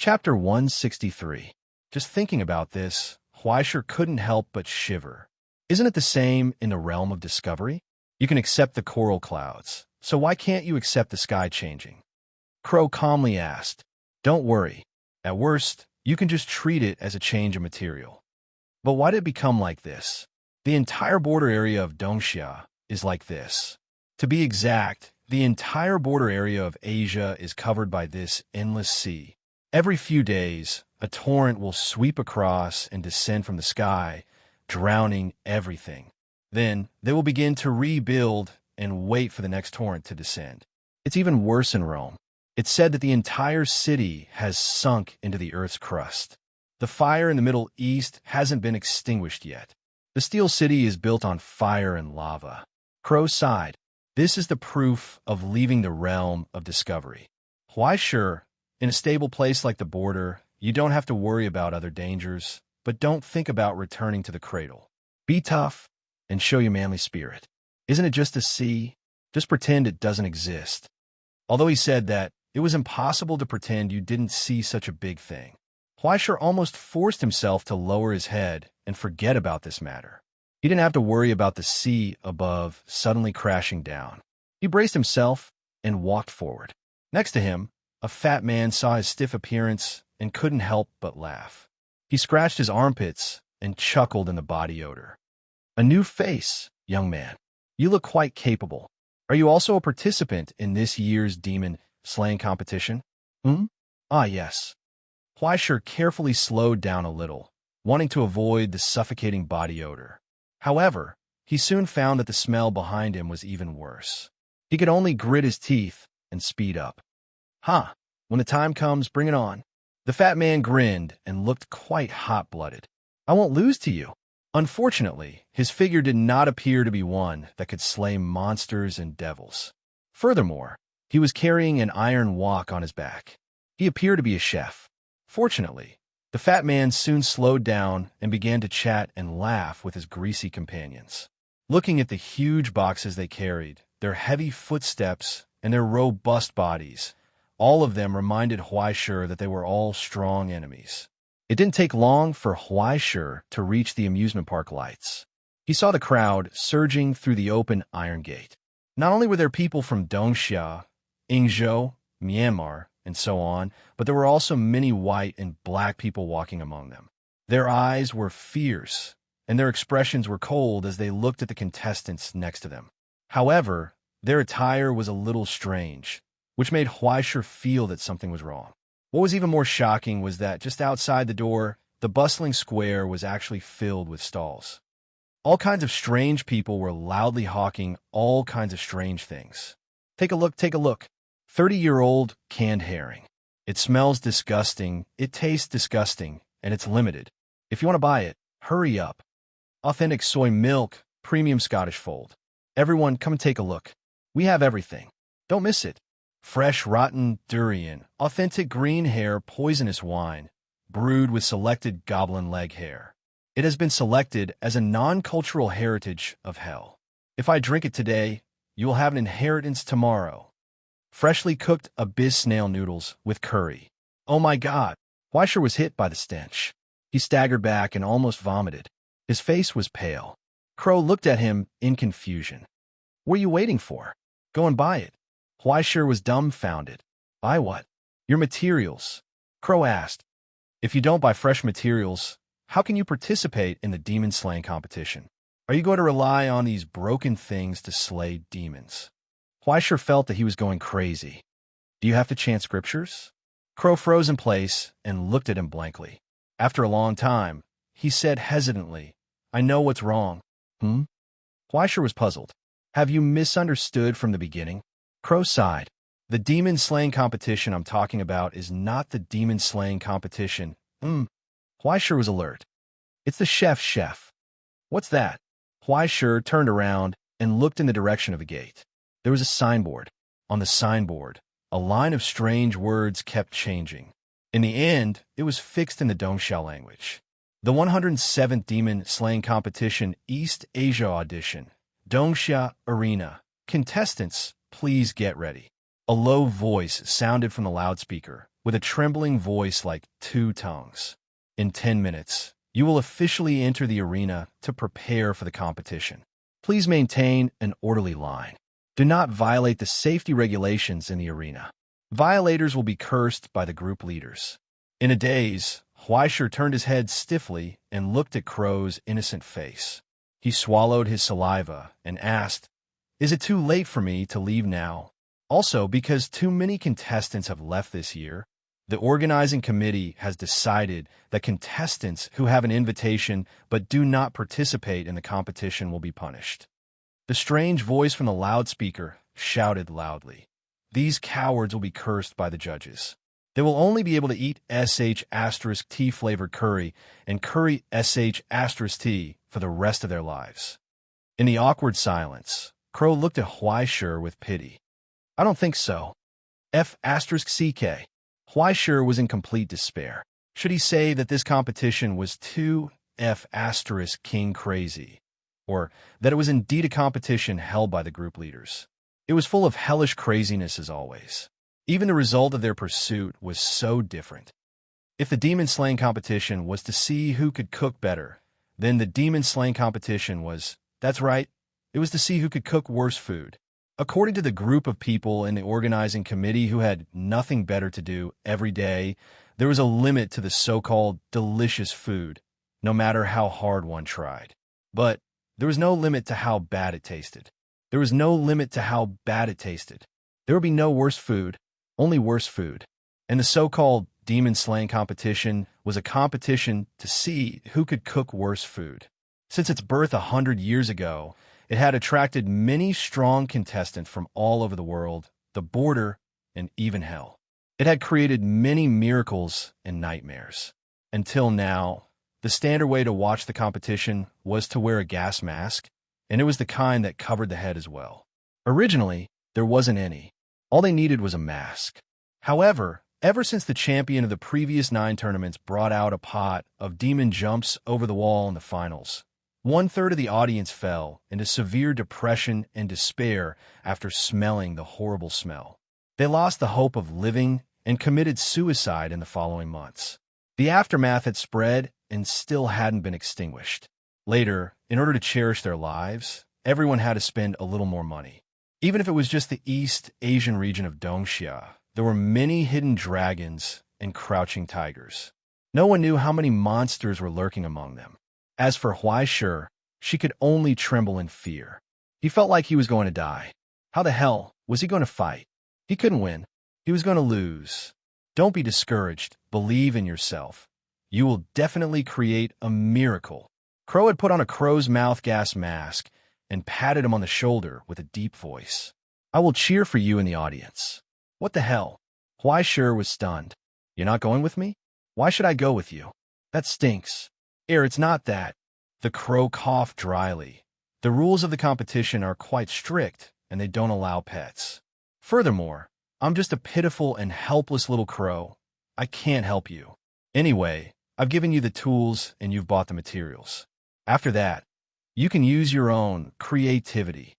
Chapter 163. Just thinking about this, Huaisher couldn't help but shiver. Isn't it the same in the realm of discovery? You can accept the coral clouds, so why can't you accept the sky changing? Crow calmly asked. Don't worry. At worst, you can just treat it as a change of material. But why did it become like this? The entire border area of Dongsha is like this. To be exact, the entire border area of Asia is covered by this endless sea. Every few days, a torrent will sweep across and descend from the sky, drowning everything. Then, they will begin to rebuild and wait for the next torrent to descend. It's even worse in Rome. It's said that the entire city has sunk into the earth's crust. The fire in the Middle East hasn't been extinguished yet. The Steel City is built on fire and lava. Crow sighed. This is the proof of leaving the realm of discovery. Why sure, in a stable place like the border, you don't have to worry about other dangers, but don't think about returning to the cradle. Be tough and show your manly spirit. Isn't it just a sea? Just pretend it doesn't exist. Although he said that, it was impossible to pretend you didn't see such a big thing. Huaisher almost forced himself to lower his head and forget about this matter. He didn't have to worry about the sea above suddenly crashing down. He braced himself and walked forward. Next to him, a fat man saw his stiff appearance and couldn't help but laugh. He scratched his armpits and chuckled in the body odor. A new face, young man. You look quite capable. Are you also a participant in this year's demon slaying competition? Ah, yes. Huaisher carefully slowed down a little, wanting to avoid the suffocating body odor. However, he soon found that the smell behind him was even worse. He could only grit his teeth and speed up. When the time comes, bring it on. The fat man grinned and looked quite hot-blooded. I won't lose to you. Unfortunately, his figure did not appear to be one that could slay monsters and devils. Furthermore, he was carrying an iron wok on his back. He appeared to be a chef. Fortunately, the fat man soon slowed down and began to chat and laugh with his greasy companions. Looking at the huge boxes they carried, their heavy footsteps, and their robust bodies, all of them reminded Huaisher that they were all strong enemies. It didn't take long for Huaisher to reach the amusement park lights. He saw the crowd surging through the open iron gate. Not only were there people from Dongsha, Yingzhou, Myanmar, and so on, but there were also many white and black people walking among them. Their eyes were fierce, and their expressions were cold as they looked at the contestants next to them. However, their attire was a little strange, which made Huaisher feel that something was wrong. What was even more shocking was that just outside the door, the bustling square was actually filled with stalls. All kinds of strange people were loudly hawking all kinds of strange things. Take a look, take a look. 30-year-old canned herring. It smells disgusting, it tastes disgusting, and it's limited. If you want to buy it, hurry up. Authentic soy milk, premium Scottish fold. Everyone, come and take a look. We have everything. Don't miss it. Fresh rotten durian, authentic green hair poisonous wine, brewed with selected goblin leg hair. It has been selected as a non-cultural heritage of hell. If I drink it today, you will have an inheritance tomorrow. Freshly cooked abyss snail noodles with curry. Oh my God! Huaisher was hit by the stench. He staggered back and almost vomited. His face was pale. Crow looked at him in confusion. What are you waiting for? Go and buy it. Huaisher was dumbfounded. Buy what? Your materials. Crow asked. If you don't buy fresh materials, how can you participate in the demon slaying competition? Are you going to rely on these broken things to slay demons? Huaisher felt that he was going crazy. Do you have to chant scriptures? Crow froze in place and looked at him blankly. After a long time, he said hesitantly, I know what's wrong. Huaisher was puzzled. Have you misunderstood from the beginning? Crow sighed. The demon slaying competition I'm talking about is not the demon slaying competition. Huaisher was alert. It's the chef. What's that? Huaisher turned around and looked in the direction of the gate. There was a signboard. On the signboard, a line of strange words kept changing. In the end, it was fixed in the Dongsha language. The 107th Demon Slaying Competition East Asia Audition, Dongsha Arena. Contestants, please get ready. A low voice sounded from the loudspeaker, with a trembling voice like two tongues. In 10 minutes, you will officially enter the arena to prepare for the competition. Please maintain an orderly line. Do not violate the safety regulations in the arena. Violators will be cursed by the group leaders. In a daze, Huaisher turned his head stiffly and looked at Crow's innocent face. He swallowed his saliva and asked, "Is it too late for me to leave now?" Also, because too many contestants have left this year, the organizing committee has decided that contestants who have an invitation but do not participate in the competition will be punished. The strange voice from the loudspeaker shouted loudly, "These cowards will be cursed by the judges. They will only be able to eat sh*t flavored curry and curry sh*t for the rest of their lives." In the awkward silence, Crow looked at Huaisher with pity. "I don't think so. F***ck. Huaisher was in complete despair. Should he say that this competition was too F***king crazy, or that it was indeed a competition held by the group leaders? It was full of hellish craziness as always. Even the result of their pursuit was so different. If the demon-slaying competition was to see who could cook better, then the demon-slaying competition was, that's right, it was to see who could cook worse food. According to the group of people in the organizing committee who had nothing better to do every day, there was a limit to the so-called delicious food, no matter how hard one tried. But there was no limit to how bad it tasted. There was no limit to how bad it tasted. There would be no worse food, only worse food. And the so-called demon-slaying competition was a competition to see who could cook worse food. Since its birth 100 years ago, it had attracted many strong contestants from all over the world, the border, and even hell. It had created many miracles and nightmares. Until now, the standard way to watch the competition was to wear a gas mask, and it was the kind that covered the head as well. Originally, there wasn't any. All they needed was a mask. However, ever since the champion of the previous 9 tournaments brought out a pot of demon jumps over the wall in the finals, 1/3 of the audience fell into severe depression and despair after smelling the horrible smell. They lost the hope of living and committed suicide in the following months. The aftermath had spread and still hadn't been extinguished. Later, in order to cherish their lives, everyone had to spend a little more money. Even if it was just the East Asian region of Dongxia, there were many hidden dragons and crouching tigers. No one knew how many monsters were lurking among them. As for Huaisher, she could only tremble in fear. He felt like he was going to die. How the hell was he going to fight? He couldn't win. He was going to lose. Don't be discouraged. Believe in yourself. You will definitely create a miracle. Crow had put on a crow's mouth gas mask and patted him on the shoulder with a deep voice. "I will cheer for you in the audience." What the hell? Huaisher was stunned. "You're not going with me? Why should I go with you? That stinks." It's not that." The crow coughed dryly. "The rules of the competition are quite strict, and they don't allow pets. Furthermore, I'm just a pitiful and helpless little crow. I can't help you. Anyway, I've given you the tools and you've bought the materials. After that, you can use your own creativity."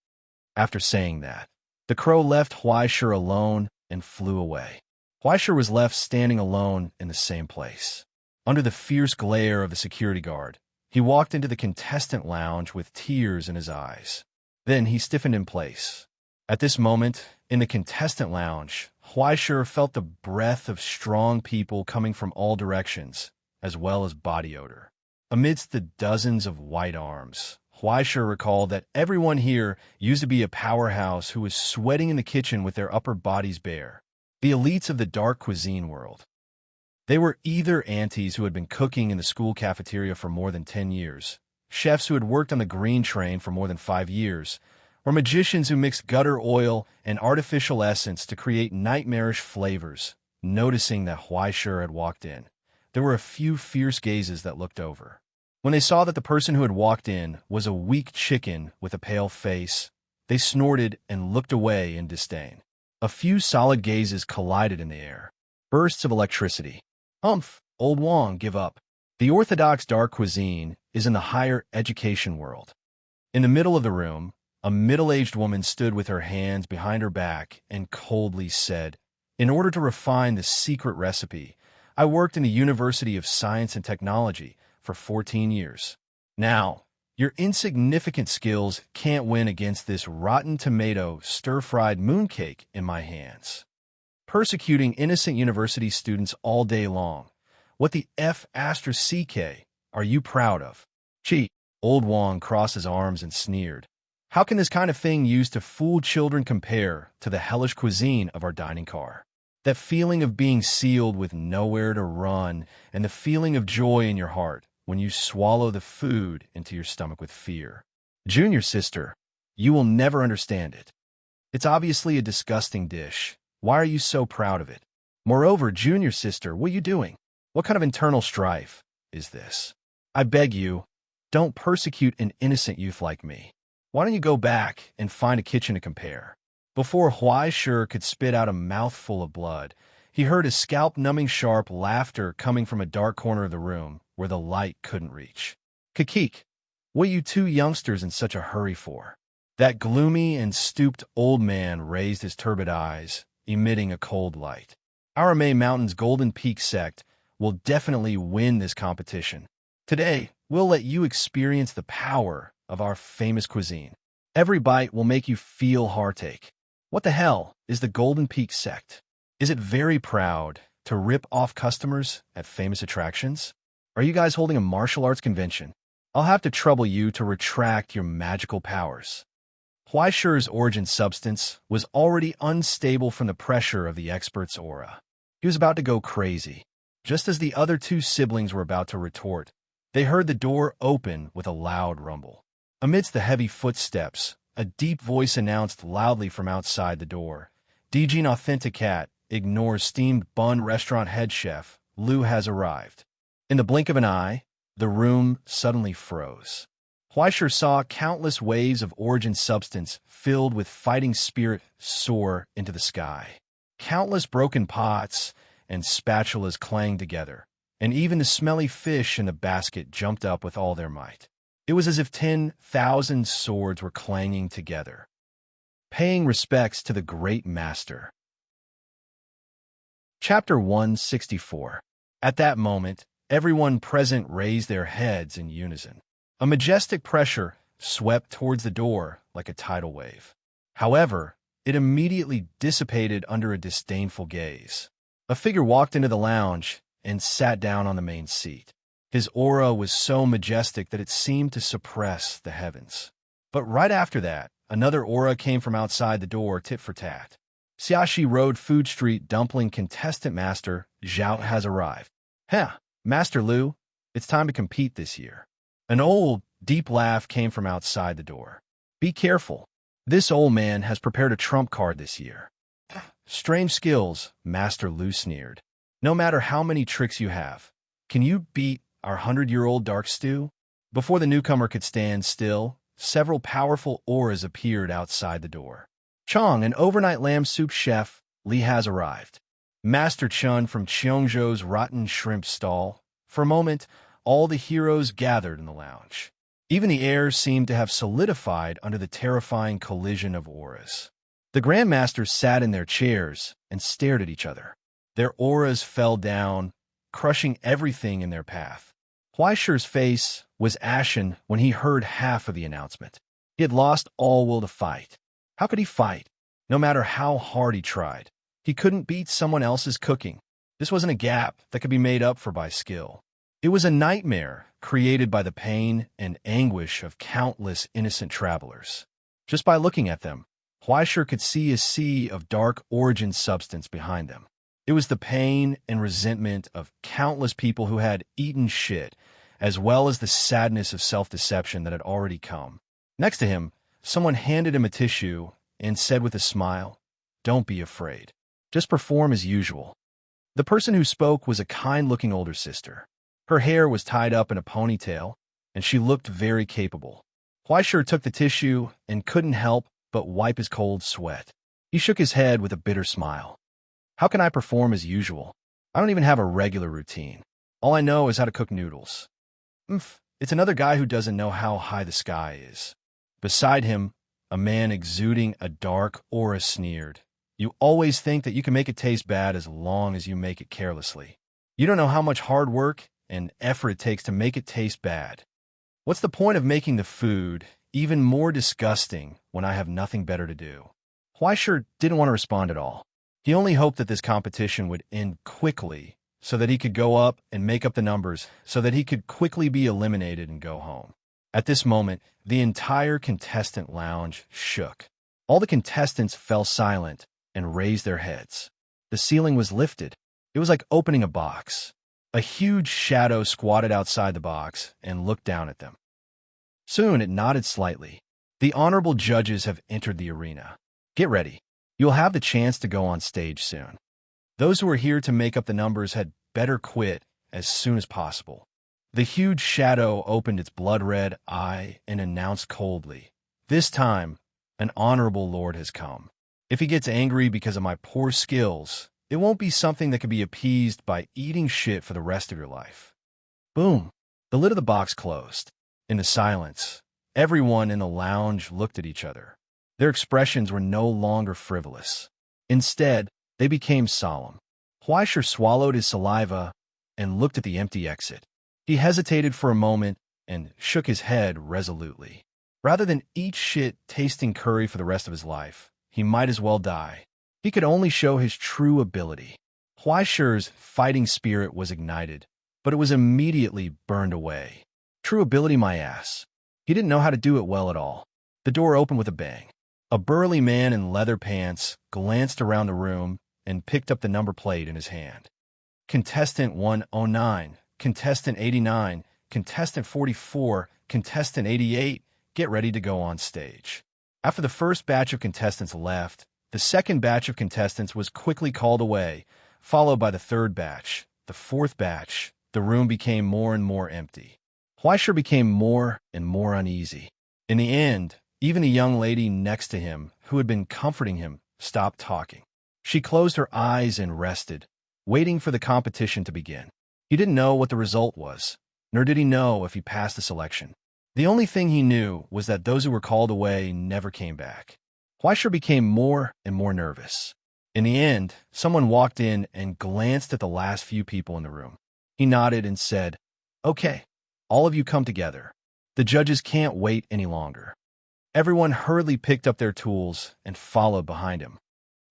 After saying that, the crow left Huaisher alone and flew away. Huaisher was left standing alone in the same place. Under the fierce glare of the security guard, he walked into the contestant lounge with tears in his eyes. Then he stiffened in place. At this moment, in the contestant lounge, Huaisher felt the breath of strong people coming from all directions, as well as body odor. Amidst the dozens of white arms, Huaisher recalled that everyone here used to be a powerhouse who was sweating in the kitchen with their upper bodies bare. The elites of the dark cuisine world. They were either aunties who had been cooking in the school cafeteria for more than 10 years, chefs who had worked on the green train for more than 5 years, or magicians who mixed gutter oil and artificial essence to create nightmarish flavors. Noticing that Huaisher had walked in, there were a few fierce gazes that looked over. When they saw that the person who had walked in was a weak chicken with a pale face, they snorted and looked away in disdain. A few solid gazes collided in the air. Bursts of electricity. Humph, old Wong, give up. The orthodox dark cuisine is in the higher education world. In the middle of the room, a middle-aged woman stood with her hands behind her back and coldly said, In order to refine the secret recipe, I worked in the University of Science and Technology for 14 years. Now, your insignificant skills can't win against this rotten tomato stir-fried mooncake in my hands. Persecuting innocent university students all day long. What the F***CK are you proud of? Gee, old Wong crossed his arms and sneered. How can this kind of thing used to fool children compare to the hellish cuisine of our dining car? That feeling of being sealed with nowhere to run and the feeling of joy in your heart when you swallow the food into your stomach with fear. Junior sister, you will never understand it. It's obviously a disgusting dish. Why are you so proud of it? Moreover, junior sister, what are you doing? What kind of internal strife is this? I beg you, don't persecute an innocent youth like me. Why don't you go back and find a kitchen to compare? Before Huai Shi could spit out a mouthful of blood, he heard his scalp-numbing sharp laughter coming from a dark corner of the room where the light couldn't reach. Kakik, what are you two youngsters in such a hurry for? That gloomy and stooped old man raised his turbid eyes, emitting a cold light. Our May Mountain's Golden Peak sect will definitely win this competition. Today, we'll let you experience the power of our famous cuisine. Every bite will make you feel heartache. What the hell is the Golden Peak sect? Is it very proud to rip off customers at famous attractions? Are you guys holding a martial arts convention? I'll have to trouble you to retract your magical powers. Huai Shi's origin substance was already unstable from the pressure of the expert's aura. He was about to go crazy. Just as the other two siblings were about to retort, they heard the door open with a loud rumble. Amidst the heavy footsteps, a deep voice announced loudly from outside the door, Dijin Authenticat ignores steamed bun restaurant head chef, Lu has arrived. In the blink of an eye, the room suddenly froze. Huai Shi saw countless waves of origin substance filled with fighting spirit soar into the sky. Countless broken pots and spatulas clanged together, and even the smelly fish in the basket jumped up with all their might. It was as if 10,000 swords were clanging together, paying respects to the great master. Chapter 164. At that moment, everyone present raised their heads in unison. A majestic pressure swept towards the door like a tidal wave. However, it immediately dissipated under a disdainful gaze. A figure walked into the lounge and sat down on the main seat. His aura was so majestic that it seemed to suppress the heavens. But right after that, another aura came from outside the door, tit for tat. Xiaxi Road Food Street Dumpling Contestant Master Zhao has arrived. Master Lu, it's time to compete this year. An old, deep laugh came from outside the door. Be careful. This old man has prepared a trump card this year. Strange skills, Master Lu sneered. No matter how many tricks you have, can you beat our 100-year-old dark stew? Before the newcomer could stand still, several powerful auras appeared outside the door. Chong, an overnight lamb soup chef, Li has arrived. Master Chun from Cheongzhou's rotten shrimp stall. For a moment, all the heroes gathered in the lounge. Even the air seemed to have solidified under the terrifying collision of auras. The Grandmasters sat in their chairs and stared at each other. Their auras fell down, crushing everything in their path. Huai Shi's face was ashen when he heard half of the announcement. He had lost all will to fight. How could he fight? No matter how hard he tried, he couldn't beat someone else's cooking. This wasn't a gap that could be made up for by skill. It was a nightmare created by the pain and anguish of countless innocent travelers. Just by looking at them, Huai Shi could see a sea of dark origin substance behind them. It was the pain and resentment of countless people who had eaten shit, as well as the sadness of self-deception that had already come. Next to him, someone handed him a tissue and said with a smile, "Don't be afraid. Just perform as usual." The person who spoke was a kind-looking older sister. Her hair was tied up in a ponytail, and she looked very capable. Huai Shi took the tissue and couldn't help but wipe his cold sweat. He shook his head with a bitter smile. How can I perform as usual? I don't even have a regular routine. All I know is how to cook noodles. It's another guy who doesn't know how high the sky is. Beside him, a man exuding a dark aura sneered. You always think that you can make it taste bad as long as you make it carelessly. You don't know how much hard work and effort it takes to make it taste bad. What's the point of making the food even more disgusting when I have nothing better to do? Huaisher didn't want to respond at all. He only hoped that this competition would end quickly so that he could go up and make up the numbers so that he could quickly be eliminated and go home. At this moment, the entire contestant lounge shook. All the contestants fell silent and raised their heads. The ceiling was lifted. It was like opening a box. A huge shadow squatted outside the box and looked down at them. Soon it nodded slightly. The honorable judges have entered the arena. Get ready. You'll have the chance to go on stage soon. Those who are here to make up the numbers had better quit as soon as possible. The huge shadow opened its blood-red eye and announced coldly, "This time, an honorable lord has come. If he gets angry because of my poor skills, it won't be something that can be appeased by eating shit for the rest of your life." Boom! The lid of the box closed. In the silence, everyone in the lounge looked at each other. Their expressions were no longer frivolous. Instead, they became solemn. Huaisher swallowed his saliva and looked at the empty exit. He hesitated for a moment and shook his head resolutely. Rather than eat shit tasting curry for the rest of his life, he might as well die. He could only show his true ability. Huaisher's fighting spirit was ignited, but it was immediately burned away. True ability, my ass. He didn't know how to do it well at all. The door opened with a bang. A burly man in leather pants glanced around the room and picked up the number plate in his hand. Contestant 109, Contestant 89, Contestant 44, Contestant 88, get ready to go on stage. After the first batch of contestants left, the second batch of contestants was quickly called away, followed by the third batch, the fourth batch. The room became more and more empty. Huaisher became more and more uneasy. In the end, even the young lady next to him, who had been comforting him, stopped talking. She closed her eyes and rested, waiting for the competition to begin. He didn't know what the result was, nor did he know if he passed the selection. The only thing he knew was that those who were called away never came back. Huaisher became more and more nervous. In the end, someone walked in and glanced at the last few people in the room. He nodded and said, "Okay, all of you come together. The judges can't wait any longer." Everyone hurriedly picked up their tools and followed behind him.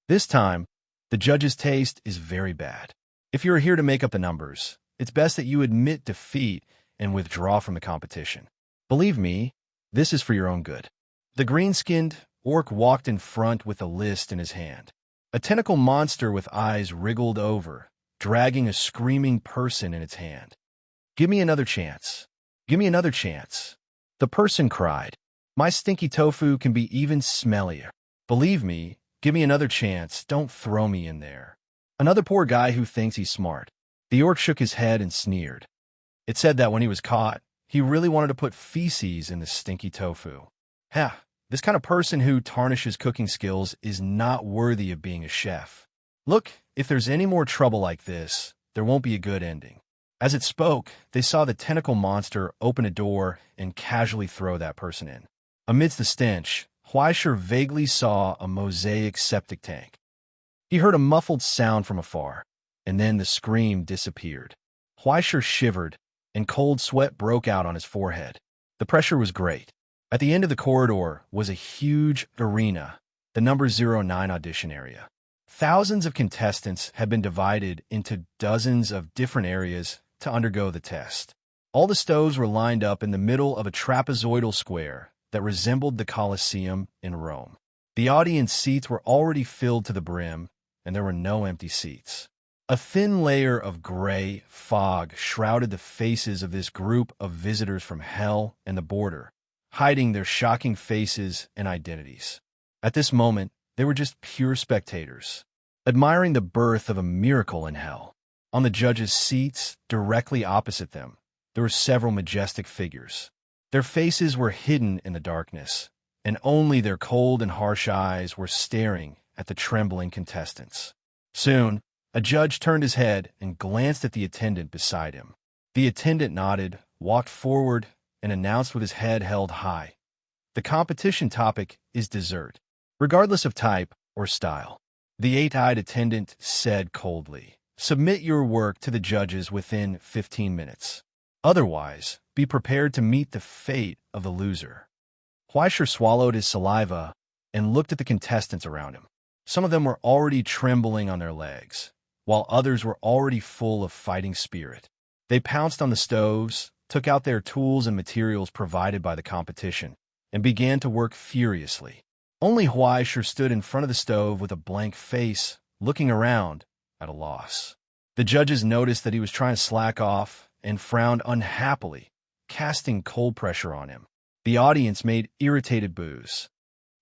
This time, the judge's taste is very bad. If you are here to make up the numbers, it's best that you admit defeat and withdraw from the competition. Believe me, this is for your own good. The green-skinned orc walked in front with a list in his hand. A tentacle monster with eyes wriggled over, dragging a screaming person in its hand. "Give me another chance. Give me another chance." The person cried, "My stinky tofu can be even smellier. Believe me, give me another chance. Don't throw me in there." Another poor guy who thinks he's smart. The orc shook his head and sneered. It said that when he was caught, he really wanted to put feces in the stinky tofu. Ha! This kind of person who tarnishes cooking skills is not worthy of being a chef. Look, if there's any more trouble like this, there won't be a good ending. As it spoke, they saw the tentacle monster open a door and casually throw that person in. Amidst the stench, Huaisher vaguely saw a mosaic septic tank. He heard a muffled sound from afar, and then the scream disappeared. Huaisher shivered, and cold sweat broke out on his forehead. The pressure was great. At the end of the corridor was a huge arena, the number 09 audition area. Thousands of contestants had been divided into dozens of different areas to undergo the test. All the stoves were lined up in the middle of a trapezoidal square that resembled the Colosseum in Rome. The audience seats were already filled to the brim, and there were no empty seats. A thin layer of gray fog shrouded the faces of this group of visitors from hell and the border, hiding their shocking faces and identities. At this moment, they were just pure spectators, admiring the birth of a miracle in hell. On the judges' seats, directly opposite them, there were several majestic figures. Their faces were hidden in the darkness, and only their cold and harsh eyes were staring at the trembling contestants. Soon, a judge turned his head and glanced at the attendant beside him. The attendant nodded, walked forward, and announced with his head held high, "The competition topic is dessert, regardless of type or style. The eight-eyed attendant said coldly. Submit your work to the judges within 15 minutes. Otherwise, be prepared to meet the fate of the loser. Huaisher swallowed his saliva and looked at the contestants around him. Some of them were already trembling on their legs, while others were already full of fighting spirit. They pounced on the stoves, took out their tools and materials provided by the competition, and began to work furiously. Only Huaisher stood in front of the stove with a blank face, looking around, at a loss. The judges noticed that he was trying to slack off and frowned unhappily, casting cold pressure on him. The audience made irritated boos.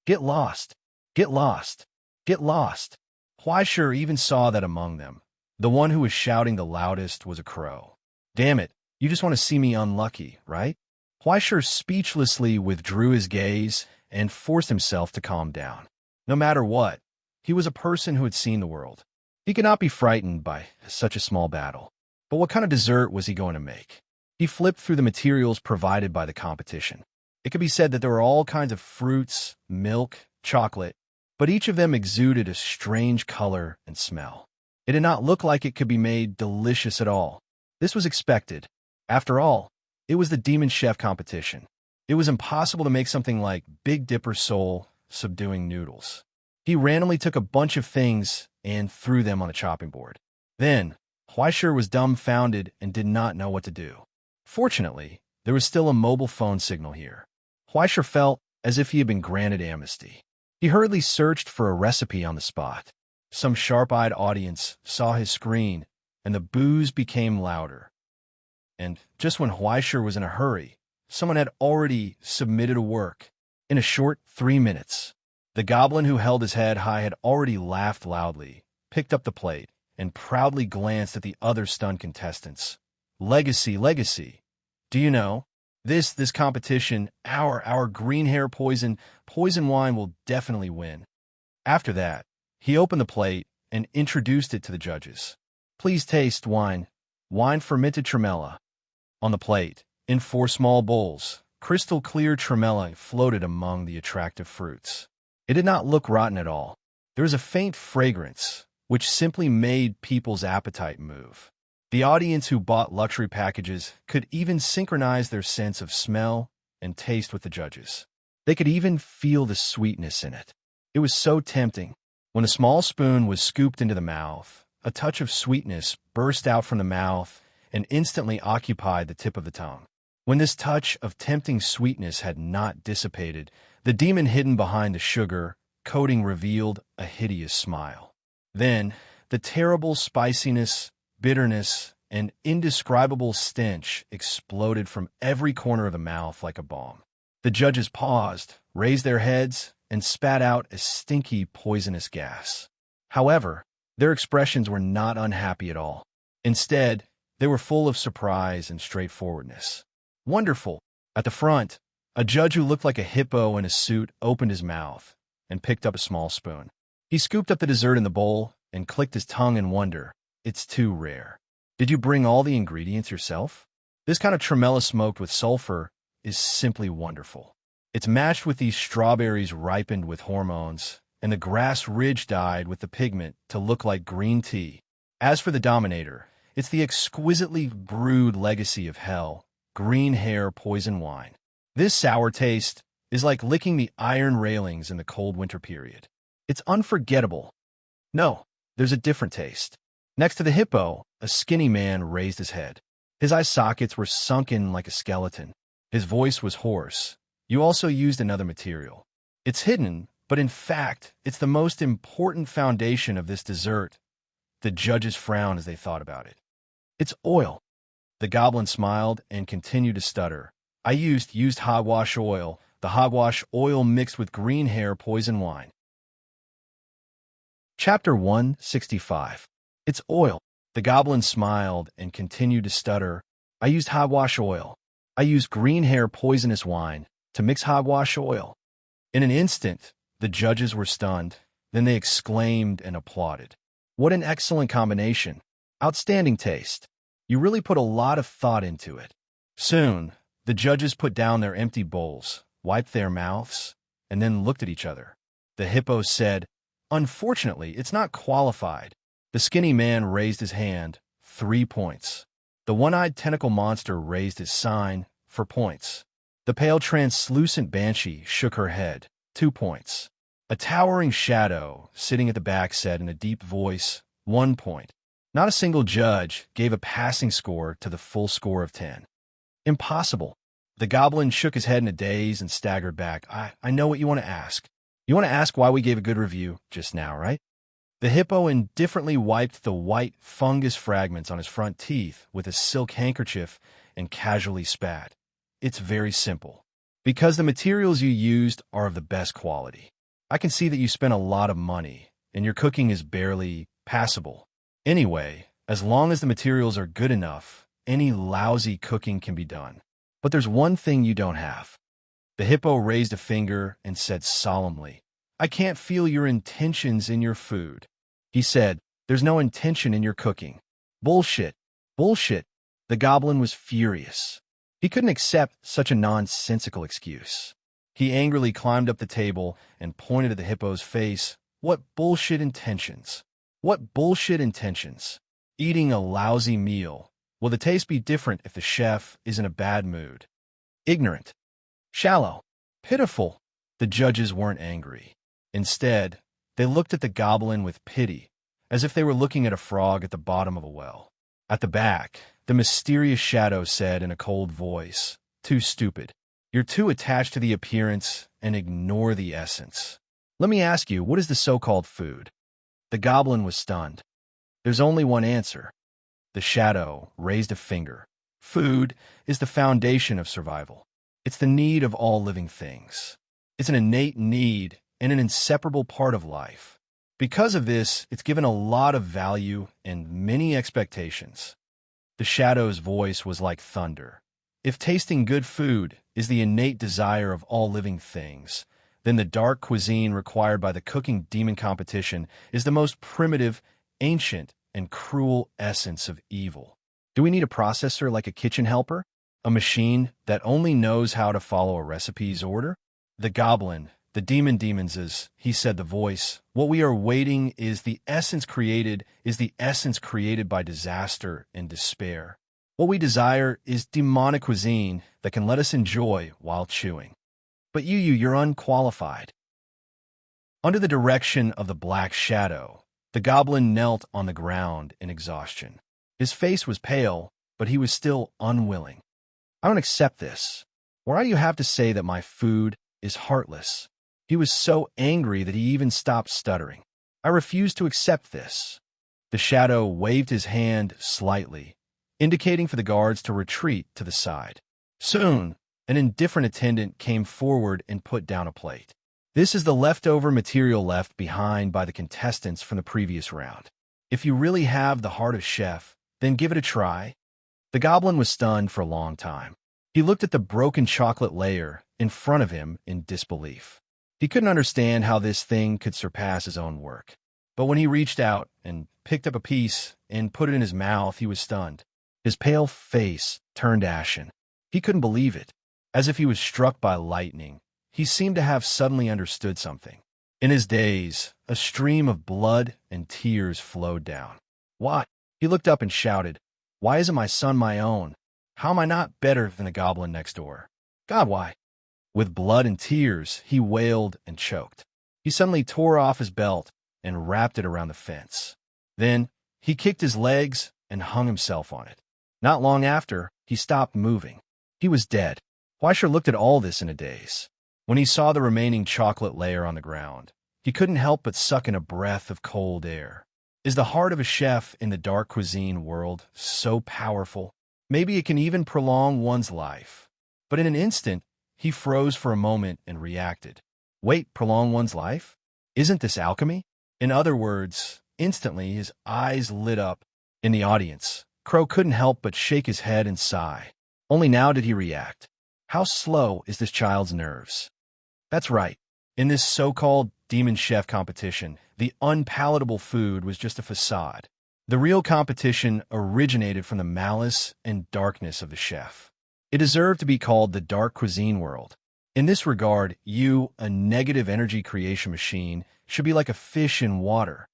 Get lost! Get lost! Get lost! Huaisher even saw that among them, the one who was shouting the loudest was a crow. Damn it, you just want to see me unlucky, right? Huaisher speechlessly withdrew his gaze and forced himself to calm down. No matter what, he was a person who had seen the world. He could not be frightened by such a small battle. But what kind of dessert was he going to make? He flipped through the materials provided by the competition. It could be said that there were all kinds of fruits, milk, chocolate, but each of them exuded a strange color and smell. It did not look like it could be made delicious at all. This was expected. After all, it was the Demon Chef competition. It was impossible to make something like Big Dipper Soul subduing noodles. He randomly took a bunch of things and threw them on a chopping board. Then, Huaisher was dumbfounded and did not know what to do. Fortunately, there was still a mobile phone signal here. Huaisher felt as if he had been granted amnesty. He hurriedly searched for a recipe on the spot. Some sharp-eyed audience saw his screen, and the boos became louder. And just when Huaisher was in a hurry, someone had already submitted a work. In a short 3 minutes, the goblin who held his head high had already laughed loudly, picked up the plate, and proudly glanced at the other stunned contestants. Legacy, legacy. Do you know? This competition, our green hair poison wine will definitely win. After that, he opened the plate and introduced it to the judges. Please taste wine fermented tremella. On the plate, in 4 small bowls, crystal clear tremella floated among the attractive fruits. It did not look rotten at all. There was a faint fragrance, which simply made people's appetite move. The audience who bought luxury packages could even synchronize their sense of smell and taste with the judges. They could even feel the sweetness in it. It was so tempting. When a small spoon was scooped into the mouth, a touch of sweetness burst out from the mouth and instantly occupied the tip of the tongue. When this touch of tempting sweetness had not dissipated, the demon hidden behind the sugar coating revealed a hideous smile. Then, the terrible spiciness, bitterness, and indescribable stench exploded from every corner of the mouth like a bomb. The judges paused, raised their heads, and spat out a stinky, poisonous gas. However, their expressions were not unhappy at all. Instead, they were full of surprise and straightforwardness. Wonderful! At the front, a judge who looked like a hippo in a suit opened his mouth and picked up a small spoon. He scooped up the dessert in the bowl and clicked his tongue in wonder. It's too rare. Did you bring all the ingredients yourself? This kind of tremella smoked with sulfur is simply wonderful. It's matched with these strawberries ripened with hormones, and the grass ridge dyed with the pigment to look like green tea. As for the Dominator, it's the exquisitely brewed legacy of hell, green hair poison wine. This sour taste is like licking the iron railings in the cold winter period. It's unforgettable. No, there's a different taste. Next to the hippo, a skinny man raised his head. His eye sockets were sunken like a skeleton. His voice was hoarse. You also used another material. It's hidden, but in fact, it's the most important foundation of this dessert. The judges frowned as they thought about it. It's oil. The goblin smiled and continued to stutter. I used hogwash oil, the hogwash oil mixed with green hair poison wine. Chapter 165. It's oil. The goblin smiled and continued to stutter. I used hogwash oil. I used green hair poisonous wine to mix hogwash oil. In an instant, the judges were stunned. Then they exclaimed and applauded. What an excellent combination. Outstanding taste. You really put a lot of thought into it. Soon, the judges put down their empty bowls, wiped their mouths, and then looked at each other. The hippo said, Unfortunately, it's not qualified. The skinny man raised his hand, 3 points. The one-eyed tentacle monster raised his sign, for points. The pale translucent banshee shook her head, 2 points. A towering shadow, sitting at the back, said in a deep voice, 1 point. Not a single judge gave a passing score to the full score of 10. Impossible. The goblin shook his head in a daze and staggered back. I know what you want to ask. You want to ask why we gave a good review just now, right? The hippo indifferently wiped the white fungus fragments on his front teeth with a silk handkerchief and casually spat. It's very simple. Because the materials you used are of the best quality. I can see that you spent a lot of money, and your cooking is barely passable. Anyway, as long as the materials are good enough, any lousy cooking can be done. But there's one thing you don't have. The hippo raised a finger and said solemnly, I can't feel your intentions in your food. He said, there's no intention in your cooking. Bullshit. Bullshit. The goblin was furious. He couldn't accept such a nonsensical excuse. He angrily climbed up the table and pointed at the hippo's face. What bullshit intentions? What bullshit intentions? Eating a lousy meal. Will the taste be different if the chef is in a bad mood? Ignorant. Shallow. Pitiful. The judges weren't angry. Instead, they looked at the goblin with pity, as if they were looking at a frog at the bottom of a well. At the back, the mysterious shadow said in a cold voice, Too stupid. You're too attached to the appearance and ignore the essence. Let me ask you, what is the so-called food? The goblin was stunned. There's only one answer. The shadow raised a finger. Food is the foundation of survival. It's the need of all living things. It's an innate need and an inseparable part of life. Because of this, it's given a lot of value and many expectations. The shadow's voice was like thunder. If tasting good food is the innate desire of all living things, then the dark cuisine required by the cooking demon competition is the most primitive, ancient, and cruel essence of evil. Do we need a processor like a kitchen helper? A machine that only knows how to follow a recipe's order? The goblin, the demons, he said the voice, what we are waiting is the essence created by disaster and despair. What we desire is demonic cuisine that can let us enjoy while chewing. But you're unqualified. Under the direction of the black shadow, the goblin knelt on the ground in exhaustion. His face was pale, but he was still unwilling. I don't accept this. Why do you have to say that my food is heartless? He was so angry that he even stopped stuttering. I refuse to accept this. The shadow waved his hand slightly, indicating for the guards to retreat to the side. Soon, an indifferent attendant came forward and put down a plate. This is the leftover material left behind by the contestants from the previous round. If you really have the heart of chef, then give it a try. The goblin was stunned for a long time. He looked at the broken chocolate layer in front of him in disbelief. He couldn't understand how this thing could surpass his own work. But when he reached out and picked up a piece and put it in his mouth, he was stunned. His pale face turned ashen. He couldn't believe it. As if he was struck by lightning, he seemed to have suddenly understood something. In his daze, a stream of blood and tears flowed down. Why? He looked up and shouted, Why isn't my son my own? How am I not better than the goblin next door? God, why? With blood and tears, he wailed and choked. He suddenly tore off his belt and wrapped it around the fence. Then he kicked his legs and hung himself on it. Not long after, he stopped moving. He was dead. Fleischer looked at all this in a daze. When he saw the remaining chocolate layer on the ground, he couldn't help but suck in a breath of cold air. Is the heart of a chef in the dark cuisine world so powerful? Maybe it can even prolong one's life. But in an instant, he froze for a moment and reacted. Wait, prolong one's life? Isn't this alchemy? In other words, instantly his eyes lit up. In the audience, Crow couldn't help but shake his head and sigh. Only now did he react. How slow is this child's nerves? That's right. In this so-called demon chef competition, the unpalatable food was just a facade. The real competition originated from the malice and darkness of the chef. It deserved to be called the dark cuisine world. In this regard, you, a negative energy creation machine, should be like a fish in water.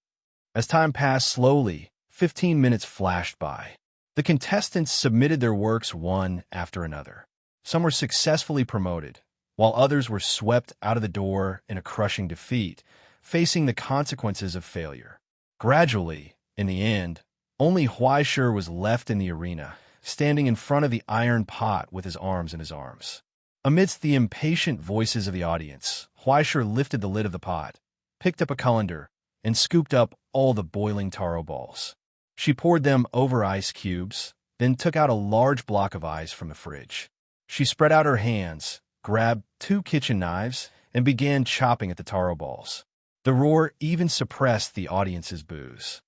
As time passed slowly, 15 minutes flashed by. The contestants submitted their works one after another. Some were successfully promoted, while others were swept out of the door in a crushing defeat, facing the consequences of failure. Gradually, in the end, only Huaishir was left in the arena, standing in front of the iron pot with his arms in his arms. Amidst the impatient voices of the audience, Huaishir lifted the lid of the pot, picked up a colander, and scooped up all the boiling taro balls. She poured them over ice cubes, then took out a large block of ice from the fridge. She spread out her hands, grabbed 2 kitchen knives, and began chopping at the taro balls. The roar even suppressed the audience's boos.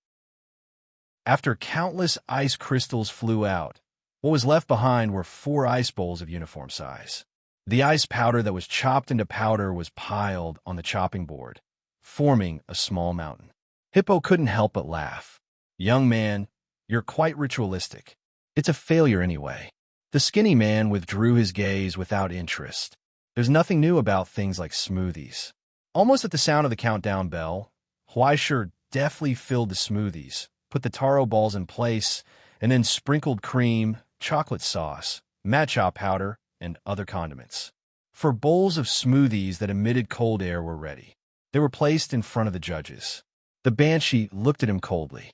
After countless ice crystals flew out, what was left behind were 4 ice bowls of uniform size. The ice powder that was chopped into powder was piled on the chopping board, forming a small mountain. Hippo couldn't help but laugh. "Young man, you're quite ritualistic. It's a failure anyway." The skinny man withdrew his gaze without interest. There's nothing new about things like smoothies. Almost at the sound of the countdown bell, Huaishir deftly filled the smoothies, put the taro balls in place, and then sprinkled cream, chocolate sauce, matcha powder, and other condiments. 4 bowls of smoothies that emitted cold air were ready. They were placed in front of the judges. The banshee looked at him coldly.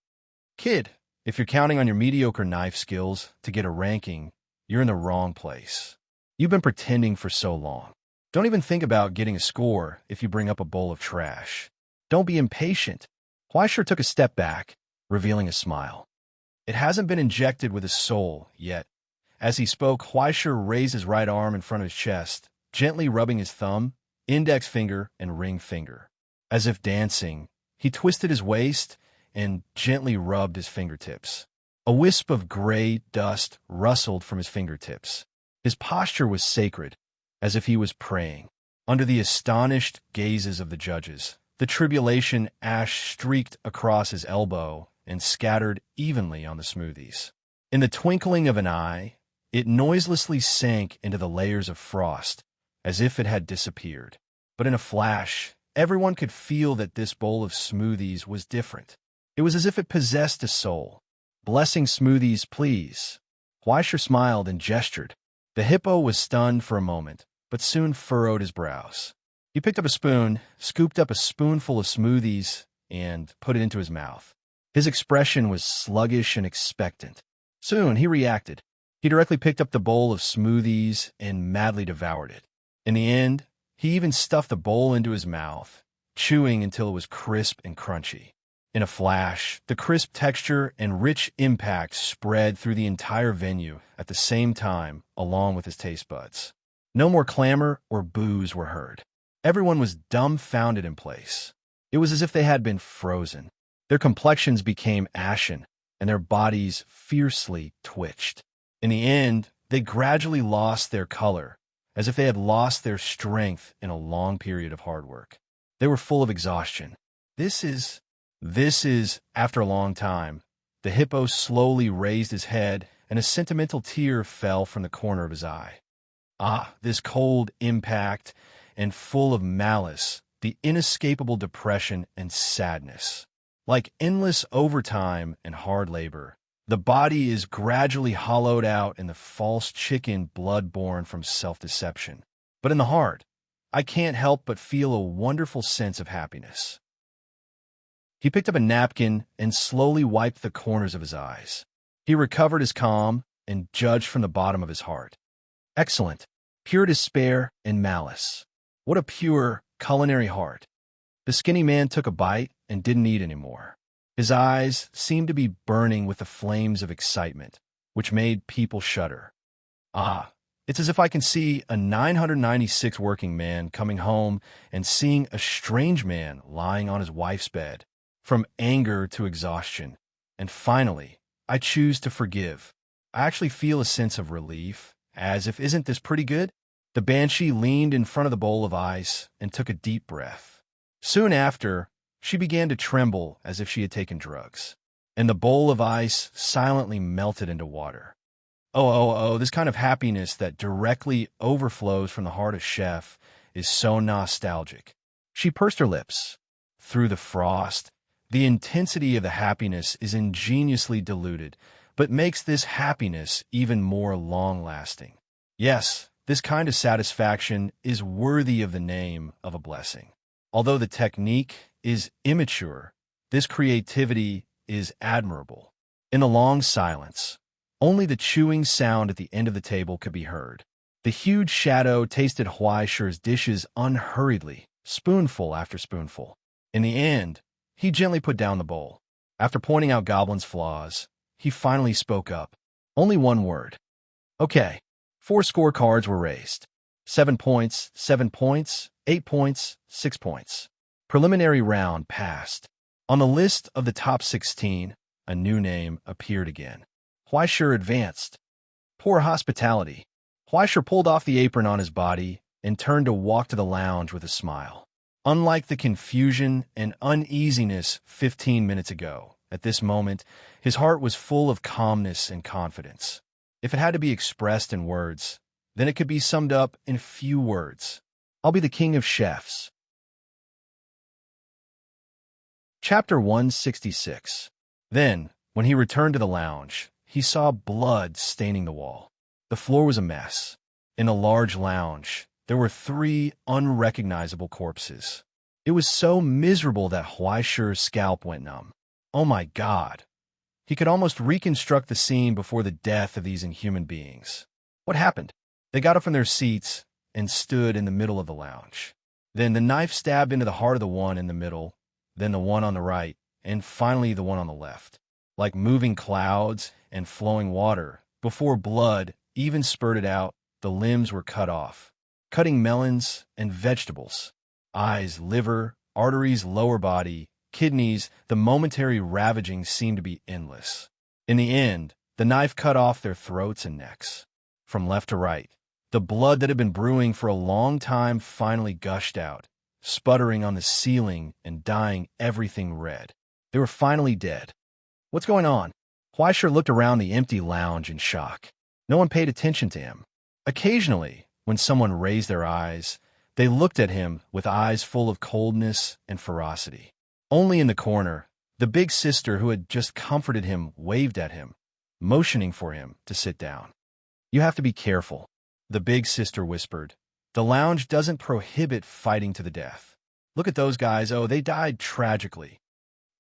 "Kid, if you're counting on your mediocre knife skills to get a ranking, you're in the wrong place. You've been pretending for so long. Don't even think about getting a score if you bring up a bowl of trash. Don't be impatient." Huaishir took a step back, revealing a smile. "It hasn't been injected with a soul yet." As he spoke, Huaishir raised his right arm in front of his chest, gently rubbing his thumb, index finger, and ring finger. As if dancing, he twisted his waist and gently rubbed his fingertips. A wisp of gray dust rustled from his fingertips. His posture was sacred, as if he was praying. Under the astonished gazes of the judges, the tribulation ash streaked across his elbow and scattered evenly on the smoothies. In the twinkling of an eye, it noiselessly sank into the layers of frost, as if it had disappeared. But in a flash, everyone could feel that this bowl of smoothies was different. It was as if it possessed a soul. "Blessing smoothies, please." Huaishir smiled and gestured. The hippo was stunned for a moment, but soon furrowed his brows. He picked up a spoon, scooped up a spoonful of smoothies, and put it into his mouth. His expression was sluggish and expectant. Soon he reacted. He directly picked up the bowl of smoothies and madly devoured it. In the end, he even stuffed the bowl into his mouth, chewing until it was crisp and crunchy. In a flash, the crisp texture and rich impact spread through the entire venue at the same time, along with his taste buds. No more clamor or boos were heard. Everyone was dumbfounded in place. It was as if they had been frozen. Their complexions became ashen, and their bodies fiercely twitched. In the end, they gradually lost their color, as if they had lost their strength in a long period of hard work. They were full of exhaustion. This is, after a long time, the hippo slowly raised his head, and a sentimental tear fell from the corner of his eye. Ah, this cold impact, and full of malice, the inescapable depression and sadness. Like endless overtime and hard labor, the body is gradually hollowed out in the false chicken blood born from self-deception. But in the heart, I can't help but feel a wonderful sense of happiness. He picked up a napkin and slowly wiped the corners of his eyes. He recovered his calm and judged from the bottom of his heart. Excellent, pure despair and malice. What a pure culinary heart. The skinny man took a bite and didn't eat anymore. His eyes seemed to be burning with the flames of excitement, which made people shudder. Ah, it's as if I can see a 996 working man coming home and seeing a strange man lying on his wife's bed, from anger to exhaustion. And finally, I choose to forgive. I actually feel a sense of relief, as if, isn't this pretty good? The banshee leaned in front of the bowl of ice and took a deep breath. Soon after, she began to tremble as if she had taken drugs, and the bowl of ice silently melted into water. Oh, this kind of happiness that directly overflows from the heart of Chef is so nostalgic. She pursed her lips, through the frost. The intensity of the happiness is ingeniously diluted, but makes this happiness even more long-lasting. Yes, this kind of satisfaction is worthy of the name of a blessing. Although the technique is immature, this creativity is admirable. In the long silence, only the chewing sound at the end of the table could be heard. The huge shadow tasted Huaishi's dishes unhurriedly, spoonful after spoonful. In the end, he gently put down the bowl. After pointing out Goblin's flaws, he finally spoke up. Only one word. Okay. 4 scorecards were raised. 7 points, 7 points, 8 points, 6 points. Preliminary round passed. On the list of the top 16, a new name appeared again. Huaishi advanced. Poor hospitality. Huaishi pulled off the apron on his body and turned to walk to the lounge with a smile. Unlike the confusion and uneasiness 15 minutes ago, at this moment, his heart was full of calmness and confidence. If it had to be expressed in words, then it could be summed up in few words. I'll be the king of chefs. Chapter 166. Then, when he returned to the lounge, he saw blood staining the wall. The floor was a mess. In the large lounge, there were 3 unrecognizable corpses. It was so miserable that Huaishi's scalp went numb. Oh my God! He could almost reconstruct the scene before the death of these inhuman beings. What happened? They got up from their seats and stood in the middle of the lounge. Then the knife stabbed into the heart of the one in the middle, then the one on the right, and finally the one on the left. Like moving clouds and flowing water, before blood even spurted out, the limbs were cut off, cutting melons and vegetables. Eyes, liver, arteries, lower body, kidneys, the momentary ravaging seemed to be endless. In the end, the knife cut off their throats and necks. From left to right, the blood that had been brewing for a long time finally gushed out, sputtering on the ceiling and dyeing everything red. They were finally dead. What's going on? Huaishi looked around the empty lounge in shock. No one paid attention to him. Occasionally, when someone raised their eyes, they looked at him with eyes full of coldness and ferocity. Only in the corner, the big sister who had just comforted him waved at him, motioning for him to sit down. You have to be careful, the big sister whispered. The lounge doesn't prohibit fighting to the death. Look at those guys. Oh, they died tragically.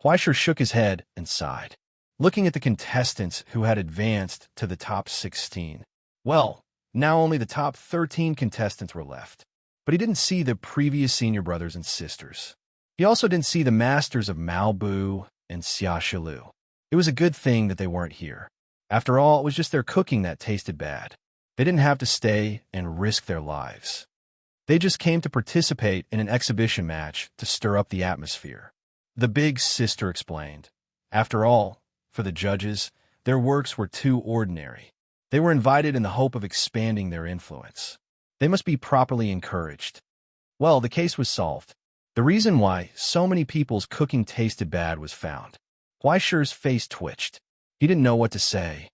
Huaishi shook his head and sighed, looking at the contestants who had advanced to the top 16. Well, now only the top 13 contestants were left. But he didn't see the previous senior brothers and sisters. He also didn't see the masters of Malbu and Xiaoshilu. It was a good thing that they weren't here. After all, it was just their cooking that tasted bad. They didn't have to stay and risk their lives. They just came to participate in an exhibition match to stir up the atmosphere. The big sister explained. After all, for the judges, their works were too ordinary. They were invited in the hope of expanding their influence. They must be properly encouraged. Well, the case was solved. The reason why so many people's cooking tasted bad was found. Huaishi's face twitched. He didn't know what to say.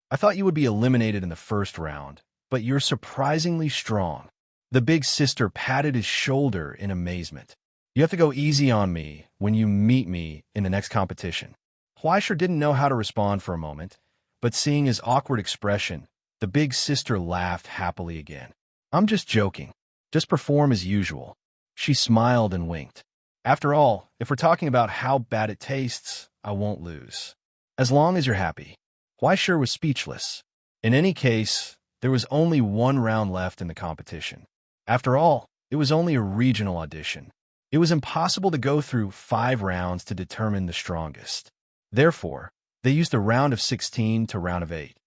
I thought you would be eliminated in the first round, but you're surprisingly strong. The big sister patted his shoulder in amazement. You have to go easy on me when you meet me in the next competition. Huaishi didn't know how to respond for a moment, but seeing his awkward expression, the big sister laughed happily again. I'm just joking. Just perform as usual. She smiled and winked. After all, if we're talking about how bad it tastes, I won't lose. As long as you're happy. Huaishi was speechless. In any case, there was only one round left in the competition. After all, it was only a regional audition. It was impossible to go through 5 rounds to determine the strongest. Therefore, they used a round of 16 to round of 8.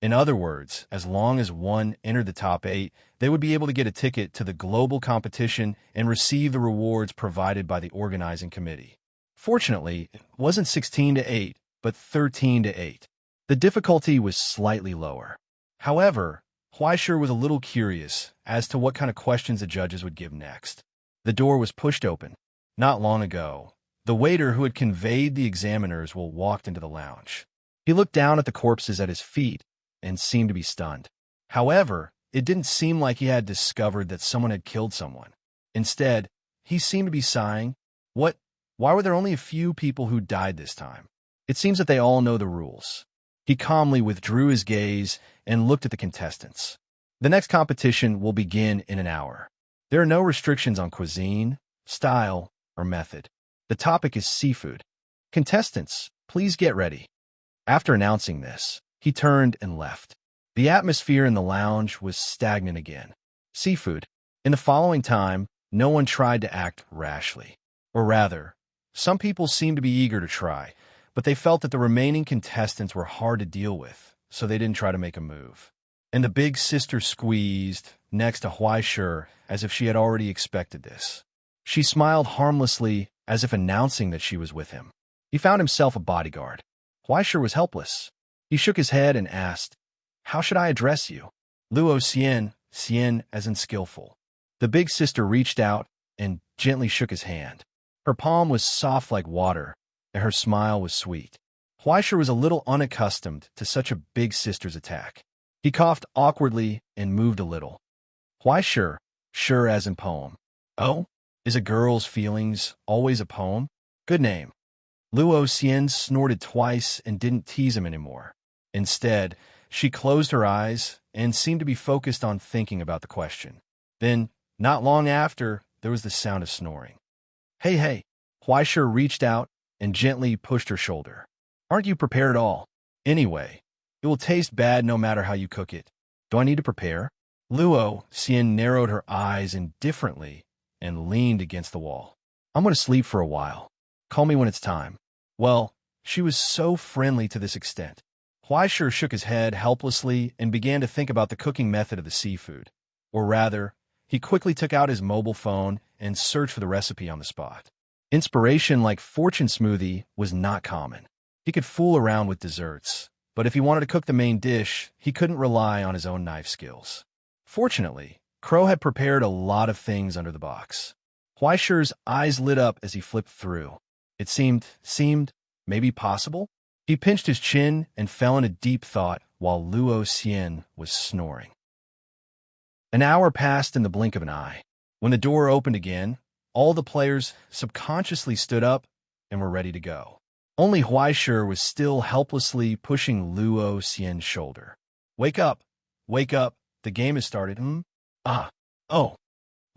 In other words, as long as one entered the top 8, they would be able to get a ticket to the global competition and receive the rewards provided by the organizing committee. Fortunately, it wasn't 16 to 8, but 13 to 8. The difficulty was slightly lower. However, Huaishi was a little curious as to what kind of questions the judges would give next. The door was pushed open. Not long ago, the waiter who had conveyed the examiners walked into the lounge. He looked down at the corpses at his feet and seemed to be stunned. However, it didn't seem like he had discovered that someone had killed someone. Instead, he seemed to be sighing. What? Why were there only a few people who died this time? It seems that they all know the rules. He calmly withdrew his gaze and looked at the contestants. The next competition will begin in an hour. There are no restrictions on cuisine, style, or method. The topic is seafood. Contestants, please get ready. After announcing this, he turned and left. The atmosphere in the lounge was stagnant again. Seafood. In the following time, no one tried to act rashly. Or rather, some people seemed to be eager to try, but they felt that the remaining contestants were hard to deal with, so they didn't try to make a move. And the big sister squeezed next to Huaishur as if she had already expected this. She smiled harmlessly as if announcing that she was with him. He found himself a bodyguard. Huaishur was helpless. He shook his head and asked, "How should I address you?" Luo Xian, Xian as in skillful. The big sister reached out and gently shook his hand. Her palm was soft like water, and her smile was sweet. Huaishur was a little unaccustomed to such a big sister's attack. He coughed awkwardly and moved a little. Huaishur, sure as in poem. Oh, is a girl's feelings always a poem? Good name. Luo Xian snorted twice and didn't tease him anymore. Instead, she closed her eyes and seemed to be focused on thinking about the question. Then, not long after, there was the sound of snoring. Hey. Huaishur reached out and gently pushed her shoulder. Aren't you prepared at all? Anyway, it will taste bad no matter how you cook it. Do I need to prepare? Luo Xian narrowed her eyes indifferently and leaned against the wall. I'm going to sleep for a while. Call me when it's time. Well, she was so friendly to this extent. Huaishur shook his head helplessly and began to think about the cooking method of the seafood. Or rather, he quickly took out his mobile phone and searched for the recipe on the spot. Inspiration like fortune smoothie was not common. He could fool around with desserts, but if he wanted to cook the main dish, he couldn't rely on his own knife skills. Fortunately, Crow had prepared a lot of things under the box. Huaishur's eyes lit up as he flipped through. It seemed maybe possible? He pinched his chin and fell in a deep thought while Luo Xian was snoring. An hour passed in the blink of an eye. When the door opened again, all the players subconsciously stood up and were ready to go. Only Huaishur was still helplessly pushing Luo Xian's shoulder. Wake up! Wake up! The game has started, Oh.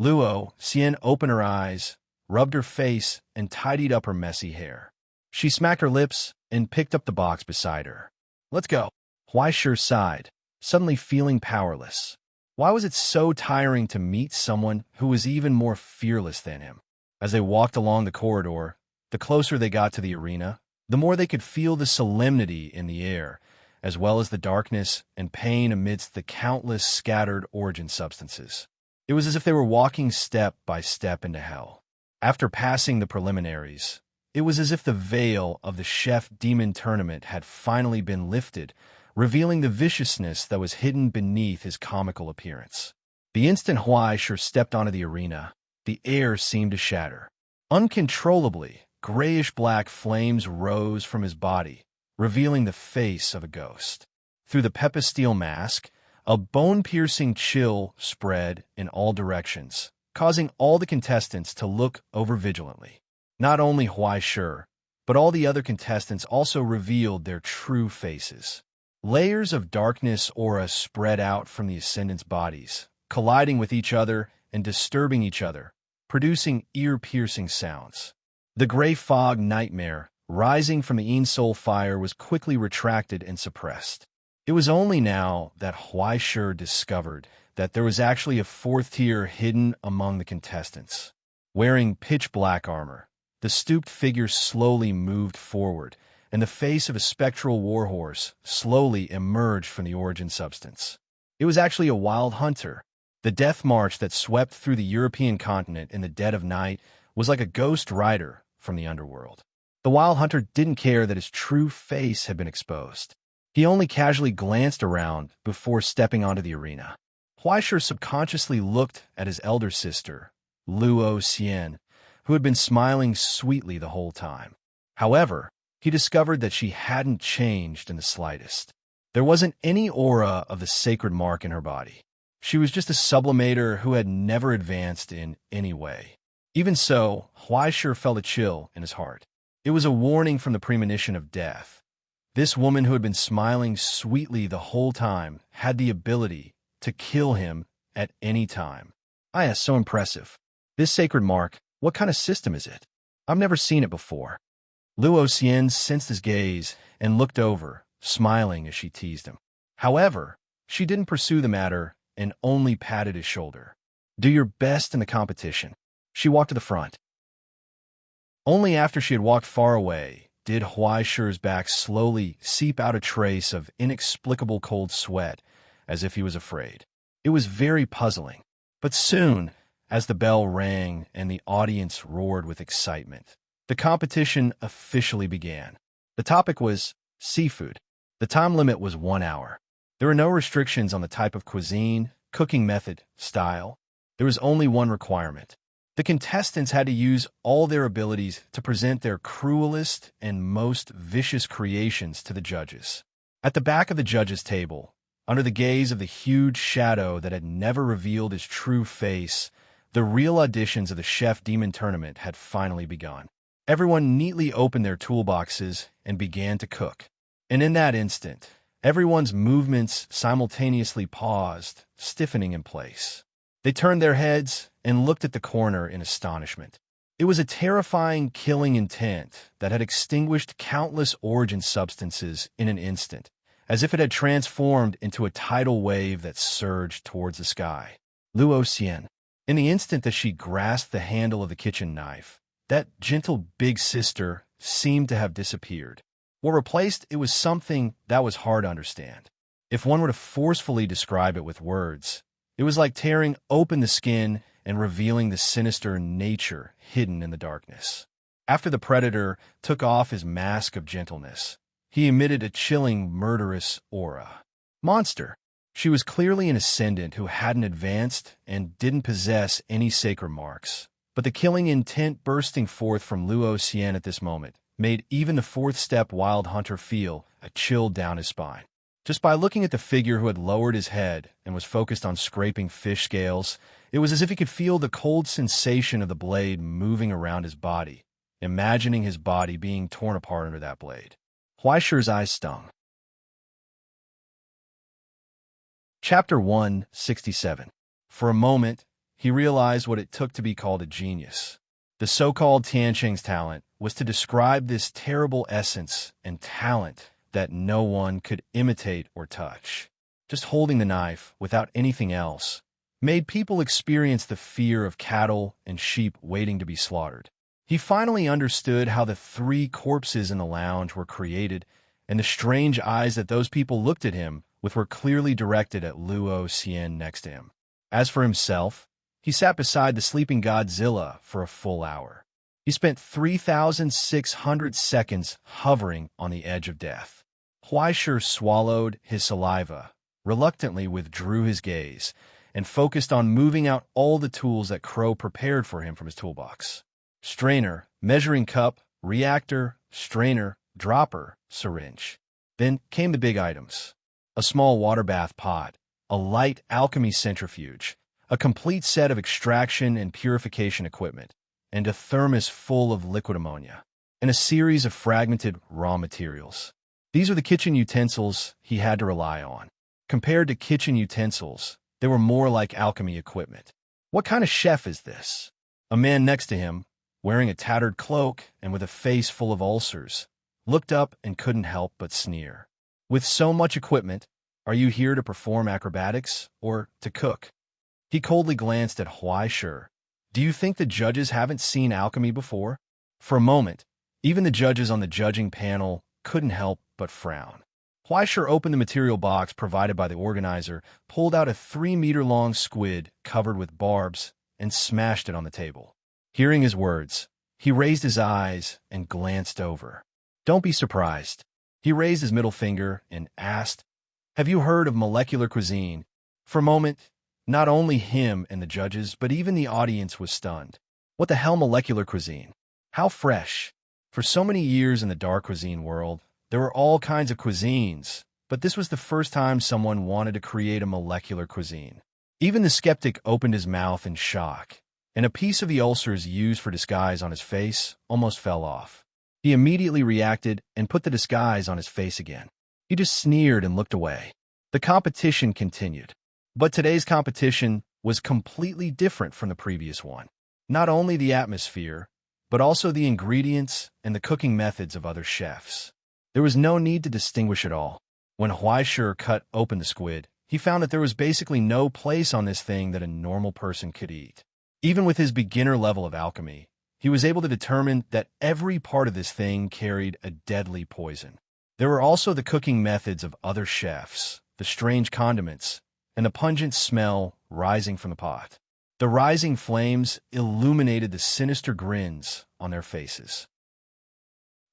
Luo Xian opened her eyes, rubbed her face, and tidied up her messy hair. She smacked her lips and picked up the box beside her. Let's go. Huaishur sighed, suddenly feeling powerless. Why was it so tiring to meet someone who was even more fearless than him? As they walked along the corridor, the closer they got to the arena, the more they could feel the solemnity in the air, as well as the darkness and pain amidst the countless scattered origin substances. It was as if they were walking step by step into hell. After passing the preliminaries, it was as if the veil of the Chef Demon tournament had finally been lifted, revealing the viciousness that was hidden beneath his comical appearance. The instant Huaishur stepped onto the arena, the air seemed to shatter. Uncontrollably, grayish-black flames rose from his body, revealing the face of a ghost. Through the pepisteel mask, a bone-piercing chill spread in all directions, causing all the contestants to look over vigilantly. Not only Huaishur, but all the other contestants also revealed their true faces. Layers of darkness aura spread out from the ascendants' bodies, colliding with each other and disturbing each other, producing ear-piercing sounds. The gray fog nightmare, rising from the Ein-Soul fire, was quickly retracted and suppressed. It was only now that Huaishur discovered that there was actually a fourth tier hidden among the contestants. Wearing pitch-black armor, the stooped figure slowly moved forward, and the face of a spectral warhorse slowly emerged from the origin substance. It was actually a wild hunter. The death march that swept through the European continent in the dead of night was like a ghost rider from the underworld. The wild hunter didn't care that his true face had been exposed. He only casually glanced around before stepping onto the arena. Huaishur subconsciously looked at his elder sister, Luo Xian, who had been smiling sweetly the whole time. However, he discovered that she hadn't changed in the slightest. There wasn't any aura of the sacred mark in her body. She was just a sublimator who had never advanced in any way. Even so, Huaishur felt a chill in his heart. It was a warning from the premonition of death. This woman who had been smiling sweetly the whole time had the ability to kill him at any time. Ah, yes, so impressive. This sacred mark, what kind of system is it? I've never seen it before. Luo Xian sensed his gaze and looked over, smiling as she teased him. However, she didn't pursue the matter and only patted his shoulder. Do your best in the competition. She walked to the front. Only after she had walked far away did Huaishur's back slowly seep out a trace of inexplicable cold sweat, as if he was afraid. It was very puzzling. But soon, as the bell rang and the audience roared with excitement, the competition officially began. The topic was seafood. The time limit was 1 hour. There were no restrictions on the type of cuisine, cooking method, style. There was only one requirement. The contestants had to use all their abilities to present their cruelest and most vicious creations to the judges. At the back of the judges' table, under the gaze of the huge shadow that had never revealed his true face, the real auditions of the Chef Demon Tournament had finally begun. Everyone neatly opened their toolboxes and began to cook. And in that instant, everyone's movements simultaneously paused, stiffening in place. They turned their heads and looked at the corner in astonishment. It was a terrifying, killing intent that had extinguished countless origin substances in an instant, as if it had transformed into a tidal wave that surged towards the sky. Luo Xian. In the instant that she grasped the handle of the kitchen knife, that gentle big sister seemed to have disappeared. What replaced it was something that was hard to understand. If one were to forcefully describe it with words, it was like tearing open the skin and revealing the sinister nature hidden in the darkness. After the predator took off his mask of gentleness, he emitted a chilling, murderous aura. Monster. She was clearly an ascendant who hadn't advanced and didn't possess any sacred marks. But the killing intent bursting forth from Luo Xian at this moment made even the fourth-step wild hunter feel a chill down his spine. Just by looking at the figure who had lowered his head and was focused on scraping fish scales, it was as if he could feel the cold sensation of the blade moving around his body, imagining his body being torn apart under that blade. Huaishur's eyes stung. Chapter 167. For a moment, he realized what it took to be called a genius. The so-called Tianqing's talent was to describe this terrible essence and talent that no one could imitate or touch. Just holding the knife, without anything else, made people experience the fear of cattle and sheep waiting to be slaughtered. He finally understood how the 3 corpses in the lounge were created, and the strange eyes that those people looked at him with were clearly directed at Luo Xian next to him. As for himself, he sat beside the sleeping Godzilla for a full hour. He spent 3,600 seconds hovering on the edge of death. Huaishur swallowed his saliva, reluctantly withdrew his gaze, and focused on moving out all the tools that Crow prepared for him from his toolbox. Strainer, measuring cup, reactor, strainer, dropper, syringe. Then came the big items. A small water bath pot, a light alchemy centrifuge, a complete set of extraction and purification equipment, and a thermos full of liquid ammonia, and a series of fragmented raw materials. These were the kitchen utensils he had to rely on. Compared to kitchen utensils, they were more like alchemy equipment. What kind of chef is this? A man next to him, wearing a tattered cloak and with a face full of ulcers, looked up and couldn't help but sneer. With so much equipment, are you here to perform acrobatics or to cook? He coldly glanced at Huaishur. Do you think the judges haven't seen alchemy before? For a moment, even the judges on the judging panel couldn't help but frown. Huaishur opened the material box provided by the organizer, pulled out a 3-meter-long squid covered with barbs, and smashed it on the table. Hearing his words, he raised his eyes and glanced over. Don't be surprised. He raised his middle finger and asked, Have you heard of molecular cuisine? For a moment, not only him and the judges, but even the audience was stunned. What the hell, molecular cuisine? How fresh. For so many years in the dark cuisine world, there were all kinds of cuisines, but this was the first time someone wanted to create a molecular cuisine. Even the skeptic opened his mouth in shock, and a piece of the ulcers used for disguise on his face almost fell off. He immediately reacted and put the disguise on his face again. He just sneered and looked away. The competition continued. But today's competition was completely different from the previous one. Not only the atmosphere, but also the ingredients and the cooking methods of other chefs. There was no need to distinguish at all. When Huaishur cut open the squid, he found that there was basically no place on this thing that a normal person could eat. Even with his beginner level of alchemy, he was able to determine that every part of this thing carried a deadly poison. There were also the cooking methods of other chefs, the strange condiments, and the pungent smell rising from the pot. The rising flames illuminated the sinister grins on their faces.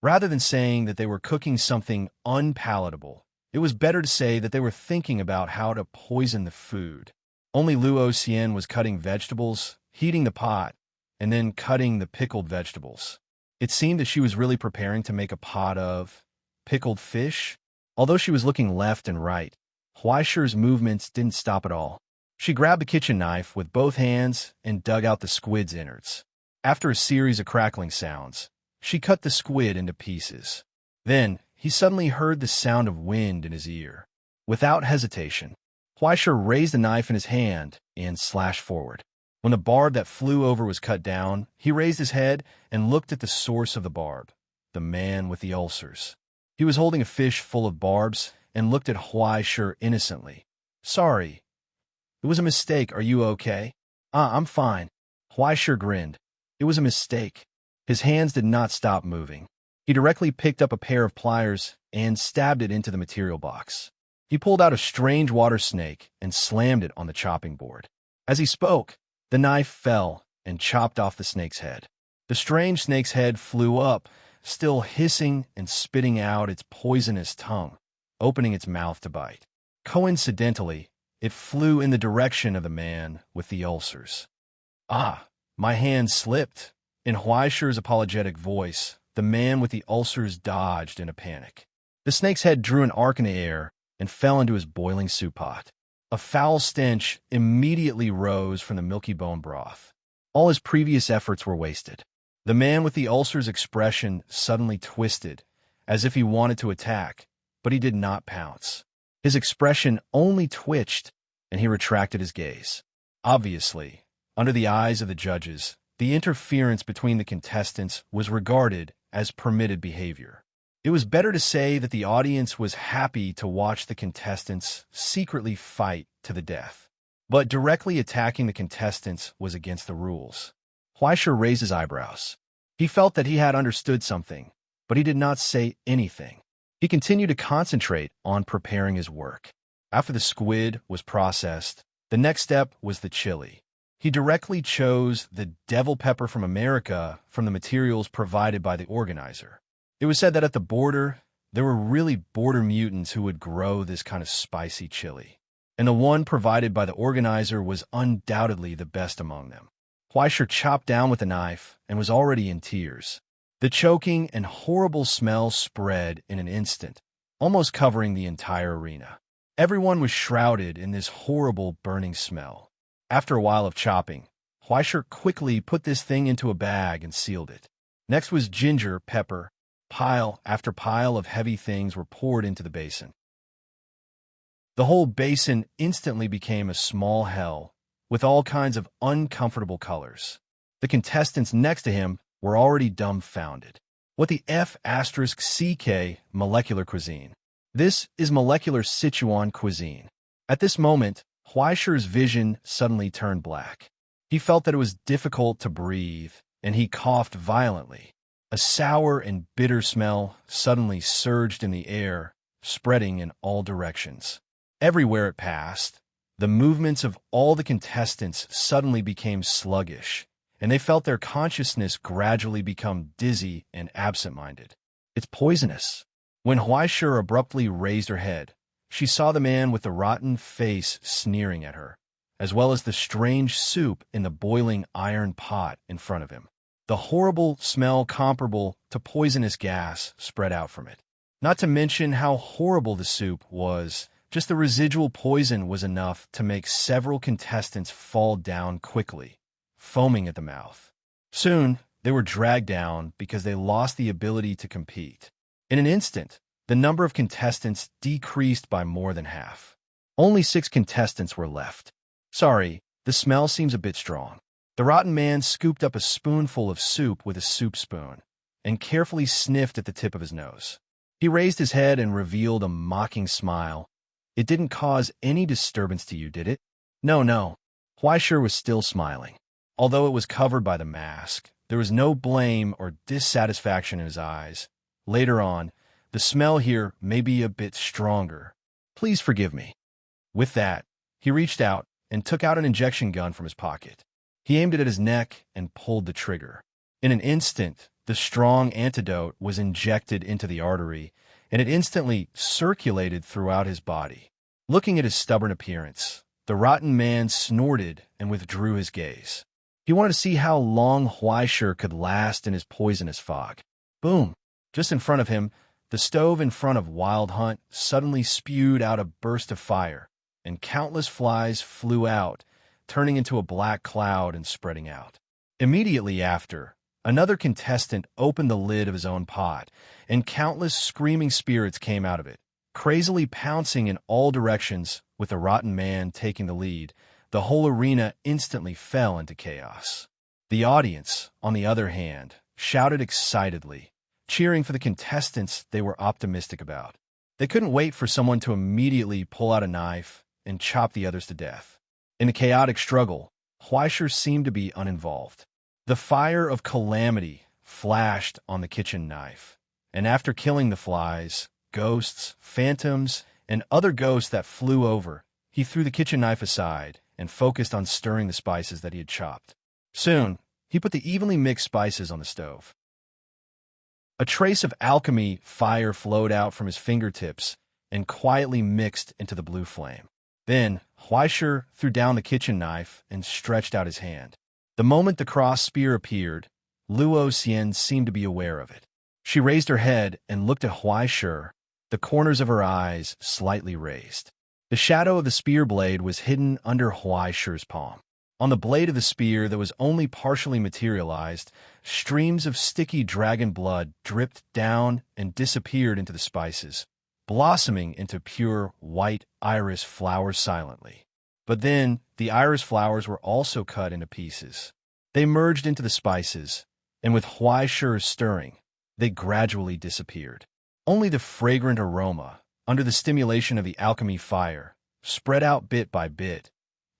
Rather than saying that they were cooking something unpalatable, it was better to say that they were thinking about how to poison the food. Only Luo Xian was cutting vegetables, heating the pot, and then cutting the pickled vegetables. It seemed that she was really preparing to make a pot of pickled fish. Although she was looking left and right, Huaishur's movements didn't stop at all. She grabbed the kitchen knife with both hands and dug out the squid's innards. After a series of crackling sounds, she cut the squid into pieces. Then, he suddenly heard the sound of wind in his ear. Without hesitation, Huaishur raised the knife in his hand and slashed forward. When the barb that flew over was cut down, he raised his head and looked at the source of the barb, the man with the ulcers. He was holding a fish full of barbs and looked at Huaishur innocently. "Sorry. It was a mistake. Are you okay?" I'm fine." Huaishur grinned. It was a mistake. His hands did not stop moving. He directly picked up a pair of pliers and stabbed it into the material box. He pulled out a strange water snake and slammed it on the chopping board. As he spoke, the knife fell and chopped off the snake's head. The strange snake's head flew up, still hissing and spitting out its poisonous tongue, opening its mouth to bite. Coincidentally, it flew in the direction of the man with the ulcers. My hand slipped." In Huaishur's apologetic voice, the man with the ulcers dodged in a panic. The snake's head drew an arc in the air and fell into his boiling soup pot. A foul stench immediately rose from the milky bone broth. All his previous efforts were wasted. The man with the ulcer's expression suddenly twisted, as if he wanted to attack, but he did not pounce. His expression only twitched, and he retracted his gaze. Obviously, under the eyes of the judges, the interference between the contestants was regarded as permitted behavior. It was better to say that the audience was happy to watch the contestants secretly fight to the death. But directly attacking the contestants was against the rules. Huaishur raised his eyebrows. He felt that he had understood something, but he did not say anything. He continued to concentrate on preparing his work. After the squid was processed, the next step was the chili. He directly chose the devil pepper from America from the materials provided by the organizer. It was said that at the border, there were really border mutants who would grow this kind of spicy chili, and the one provided by the organizer was undoubtedly the best among them. Huaishur chopped down with a knife and was already in tears. The choking and horrible smell spread in an instant, almost covering the entire arena. Everyone was shrouded in this horrible burning smell. After a while of chopping, Huaishur quickly put this thing into a bag and sealed it. Next was ginger, pepper. Pile after pile of heavy things were poured into the basin. The whole basin instantly became a small hell, with all kinds of uncomfortable colors. The contestants next to him were already dumbfounded. What the F***CK molecular cuisine? This is molecular Sichuan cuisine. At this moment, Huaishur's vision suddenly turned black. He felt that it was difficult to breathe, and he coughed violently. A sour and bitter smell suddenly surged in the air, spreading in all directions. Everywhere it passed, the movements of all the contestants suddenly became sluggish, and they felt their consciousness gradually become dizzy and absent-minded. "It's poisonous." When Huaishur abruptly raised her head, she saw the man with the rotten face sneering at her, as well as the strange soup in the boiling iron pot in front of him. The horrible smell comparable to poisonous gas spread out from it. Not to mention how horrible the soup was, just the residual poison was enough to make several contestants fall down quickly, foaming at the mouth. Soon, they were dragged down because they lost the ability to compete. In an instant, the number of contestants decreased by more than half. Only 6 contestants were left. Sorry, the smell seems a bit strong. The rotten man scooped up a spoonful of soup with a soup spoon and carefully sniffed at the tip of his nose. He raised his head and revealed a mocking smile. It didn't cause any disturbance to you, did it? No. Huaishir was still smiling. Although it was covered by the mask, there was no blame or dissatisfaction in his eyes. Later on, the smell here may be a bit stronger. Please forgive me. With that, he reached out and took out an injection gun from his pocket. He aimed it at his neck and pulled the trigger. In an instant, the strong antidote was injected into the artery, and it instantly circulated throughout his body. Looking at his stubborn appearance, the rotten man snorted and withdrew his gaze. He wanted to see how long Huaishir could last in his poisonous fog. Boom! Just in front of him, the stove in front of Wild Hunt suddenly spewed out a burst of fire, and countless flies flew out, turning into a black cloud and spreading out. Immediately after, another contestant opened the lid of his own pot, and countless screaming spirits came out of it, crazily pouncing in all directions. With the rotten man taking the lead, the whole arena instantly fell into chaos. The audience, on the other hand, shouted excitedly, cheering for the contestants they were optimistic about. They couldn't wait for someone to immediately pull out a knife and chop the others to death. In the chaotic struggle, Huaishir seemed to be uninvolved. The fire of calamity flashed on the kitchen knife, and after killing the flies, ghosts, phantoms, and other ghosts that flew over, he threw the kitchen knife aside and focused on stirring the spices that he had chopped. Soon, he put the evenly mixed spices on the stove. A trace of alchemy fire flowed out from his fingertips and quietly mixed into the blue flame. Then, Huaishir threw down the kitchen knife and stretched out his hand. The moment the cross spear appeared, Luo Xian seemed to be aware of it. She raised her head and looked at Huaishir, the corners of her eyes slightly raised. The shadow of the spear blade was hidden under Huaishir's palm. On the blade of the spear that was only partially materialized, streams of sticky dragon blood dripped down and disappeared into the spices, blossoming into pure white iris flowers silently. But then, the iris flowers were also cut into pieces. They merged into the spices, and with Huaishir stirring, they gradually disappeared. Only the fragrant aroma, under the stimulation of the alchemy fire, spread out bit by bit,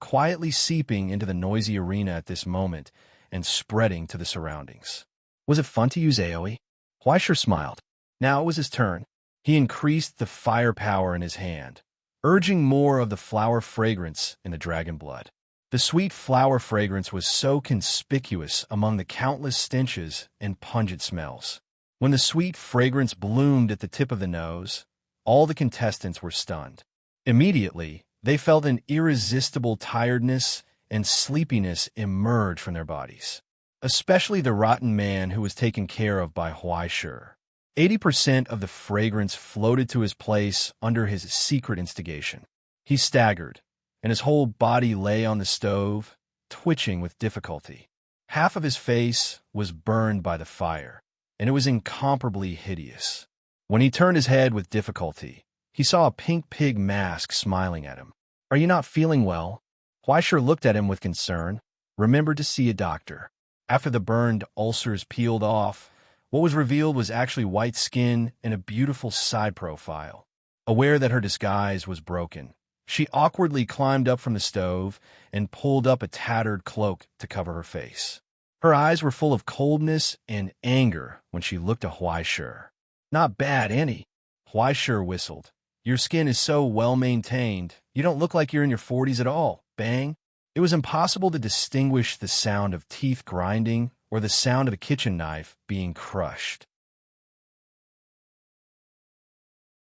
quietly seeping into the noisy arena at this moment and spreading to the surroundings. Was it fun to use AoE? Huaishir smiled. Now it was his turn. He increased the firepower in his hand, urging more of the flower fragrance in the dragon blood. The sweet flower fragrance was so conspicuous among the countless stenches and pungent smells. When the sweet fragrance bloomed at the tip of the nose, all the contestants were stunned. Immediately, they felt an irresistible tiredness and sleepiness emerge from their bodies. Especially the rotten man who was taken care of by Huaishir. 80% of the fragrance floated to his place under his secret instigation. He staggered, and his whole body lay on the stove, twitching with difficulty. Half of his face was burned by the fire, and it was incomparably hideous. When he turned his head with difficulty, he saw a pink pig mask smiling at him. "Are you not feeling well?" Huaishir looked at him with concern. "Remember to see a doctor." After the burned ulcers peeled off, what was revealed was actually white skin and a beautiful side profile. Aware that her disguise was broken, she awkwardly climbed up from the stove and pulled up a tattered cloak to cover her face. Her eyes were full of coldness and anger when she looked at Huaishir. "Not bad, any." Huaishir whistled. "Your skin is so well-maintained, you don't look like you're in your 40s at all." Bang! It was impossible to distinguish the sound of teeth grinding or the sound of a kitchen knife being crushed.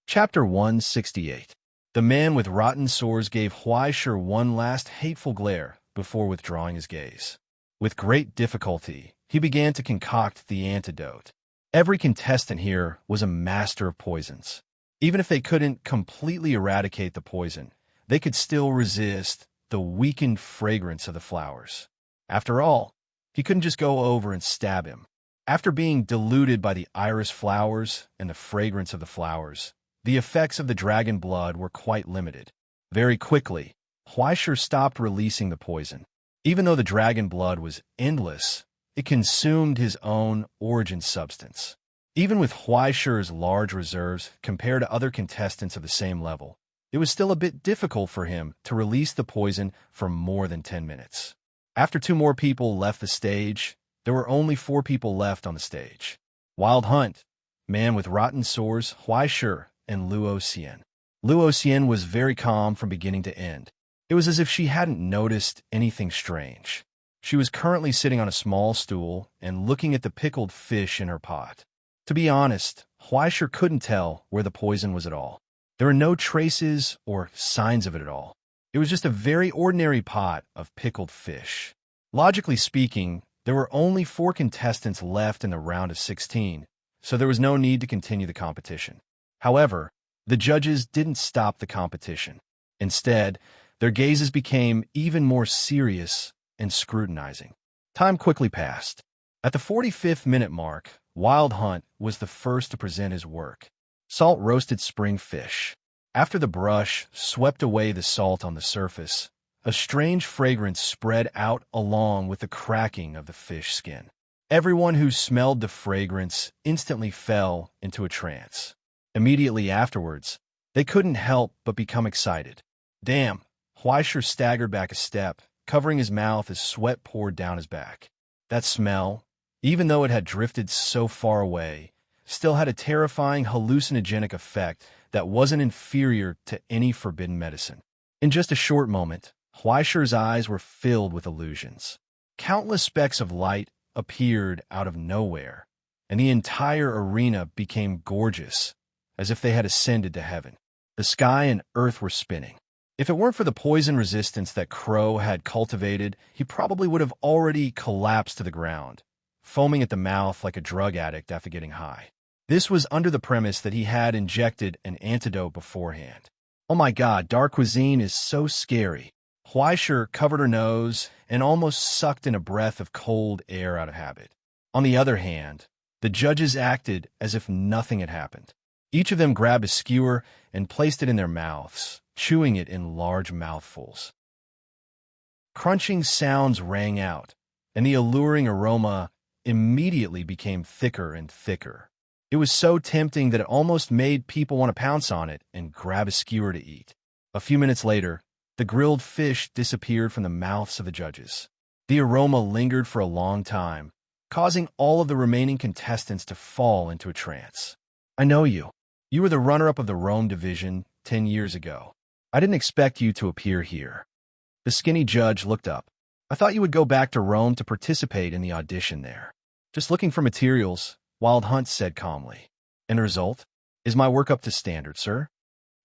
Chapter 168. The man with rotten sores gave Huaishir one last hateful glare before withdrawing his gaze. With great difficulty, he began to concoct the antidote. Every contestant here was a master of poisons. Even if they couldn't completely eradicate the poison, they could still resist the weakened fragrance of the flowers. After all, he couldn't just go over and stab him. After being deluded by the iris flowers and the fragrance of the flowers, the effects of the dragon blood were quite limited. Very quickly, Huaisher stopped releasing the poison. Even though the dragon blood was endless, it consumed his own origin substance. Even with Huaisher's large reserves compared to other contestants of the same level, it was still a bit difficult for him to release the poison for more than 10 minutes. After 2 more people left the stage, there were only 4 people left on the stage. Wild Hunt, Man with Rotten Sores, Huaisher, and Luo Xian. Luo Xian was very calm from beginning to end. It was as if she hadn't noticed anything strange. She was currently sitting on a small stool and looking at the pickled fish in her pot. To be honest, Huaisher couldn't tell where the poison was at all. There were no traces or signs of it at all. It was just a very ordinary pot of pickled fish. Logically speaking, there were only 4 contestants left in the round of 16, so there was no need to continue the competition. However, the judges didn't stop the competition. Instead, their gazes became even more serious and scrutinizing. Time quickly passed. At the 45th minute mark, Wild Hunt was the first to present his work. Salt roasted spring fish. After the brush swept away the salt on the surface, a strange fragrance spread out along with the cracking of the fish skin. Everyone who smelled the fragrance instantly fell into a trance. Immediately afterwards, they couldn't help but become excited. Damn, Huaisher staggered back a step, covering his mouth as sweat poured down his back. That smell, even though it had drifted so far away, still had a terrifying hallucinogenic effect that wasn't inferior to any forbidden medicine. In just a short moment, Huaisher's eyes were filled with illusions. Countless specks of light appeared out of nowhere, and the entire arena became gorgeous, as if they had ascended to heaven. The sky and earth were spinning. If it weren't for the poison resistance that Crow had cultivated, he probably would have already collapsed to the ground, foaming at the mouth like a drug addict after getting high. This was under the premise that he had injected an antidote beforehand. Oh my god, dark cuisine is so scary. Huaisher covered her nose and almost sucked in a breath of cold air out of habit. On the other hand, the judges acted as if nothing had happened. Each of them grabbed a skewer and placed it in their mouths, chewing it in large mouthfuls. Crunching sounds rang out, and the alluring aroma immediately became thicker and thicker. It was so tempting that it almost made people want to pounce on it and grab a skewer to eat. A few minutes later, the grilled fish disappeared from the mouths of the judges. The aroma lingered for a long time, causing all of the remaining contestants to fall into a trance. I know you. You were the runner-up of the Rome division 10 years ago. I didn't expect you to appear here. The skinny judge looked up. I thought you would go back to Rome to participate in the audition there. Just looking for materials, Wild Hunt said calmly. And the result? Is my work up to standard, sir?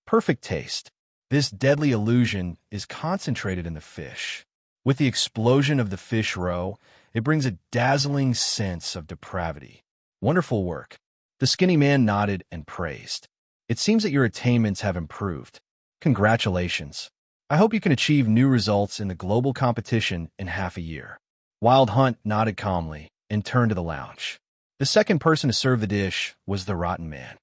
Perfect taste. This deadly illusion is concentrated in the fish. With the explosion of the fish roe, it brings a dazzling sense of depravity. Wonderful work. The skinny man nodded and praised. It seems that your attainments have improved. Congratulations. I hope you can achieve new results in the global competition in half a year. Wild Hunt nodded calmly and turned to the lounge. The second person to serve the dish was the Rotten Man.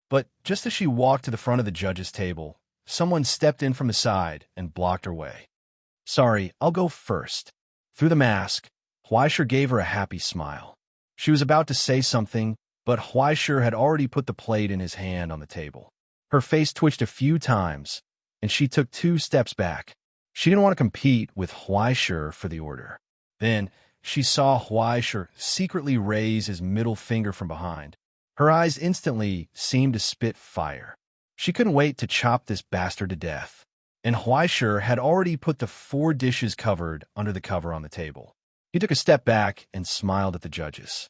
But just as she walked to the front of the judge's table, someone stepped in from the side and blocked her way. Sorry, I'll go first. Through the mask, Huaisher gave her a happy smile. She was about to say something, but Huaisher had already put the plate in his hand on the table. Her face twitched a few times, and she took 2 steps back. She didn't want to compete with Huaisher for the order. Then, she saw Huaisher secretly raise his middle finger from behind. Her eyes instantly seemed to spit fire. She couldn't wait to chop this bastard to death. And Huaisher had already put the 4 dishes covered under the cover on the table. He took a step back and smiled at the judges.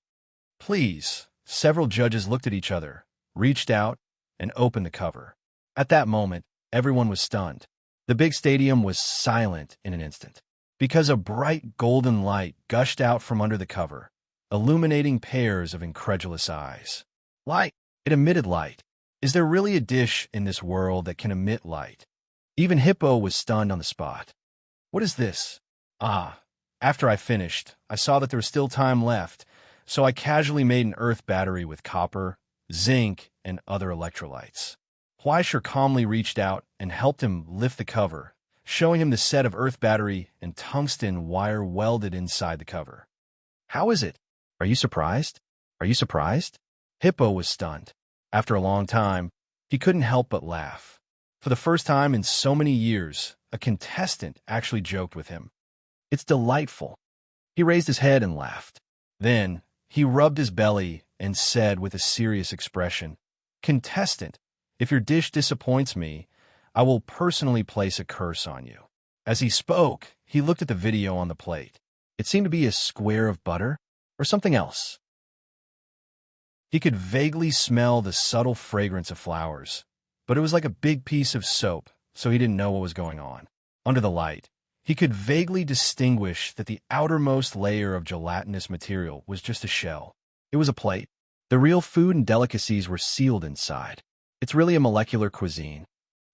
Please. Several judges looked at each other, reached out, and opened the cover. At that moment, everyone was stunned. The big stadium was silent in an instant, because a bright golden light gushed out from under the cover, illuminating pairs of incredulous eyes. Light! It emitted light. Is there really a dish in this world that can emit light? Even Hippo was stunned on the spot. What is this? Ah, After I finished, I saw that there was still time left, so I casually made an earth battery with copper, zinc, and other electrolytes. Huaisher calmly reached out and helped him lift the cover, showing him the set of earth battery and tungsten wire welded inside the cover. "How is it? Are you surprised? Are you surprised?" Hippo was stunned. After a long time, he couldn't help but laugh. For the first time in so many years, a contestant actually joked with him. "It's delightful." He raised his head and laughed. Then, he rubbed his belly and said with a serious expression, "Contestant, if your dish disappoints me, I will personally place a curse on you." As he spoke, he looked at the video on the plate. It seemed to be a square of butter or something else. He could vaguely smell the subtle fragrance of flowers, but it was like a big piece of soap, so he didn't know what was going on. Under the light, he could vaguely distinguish that the outermost layer of gelatinous material was just a shell. It was a plate. The real food and delicacies were sealed inside. It's really a molecular cuisine.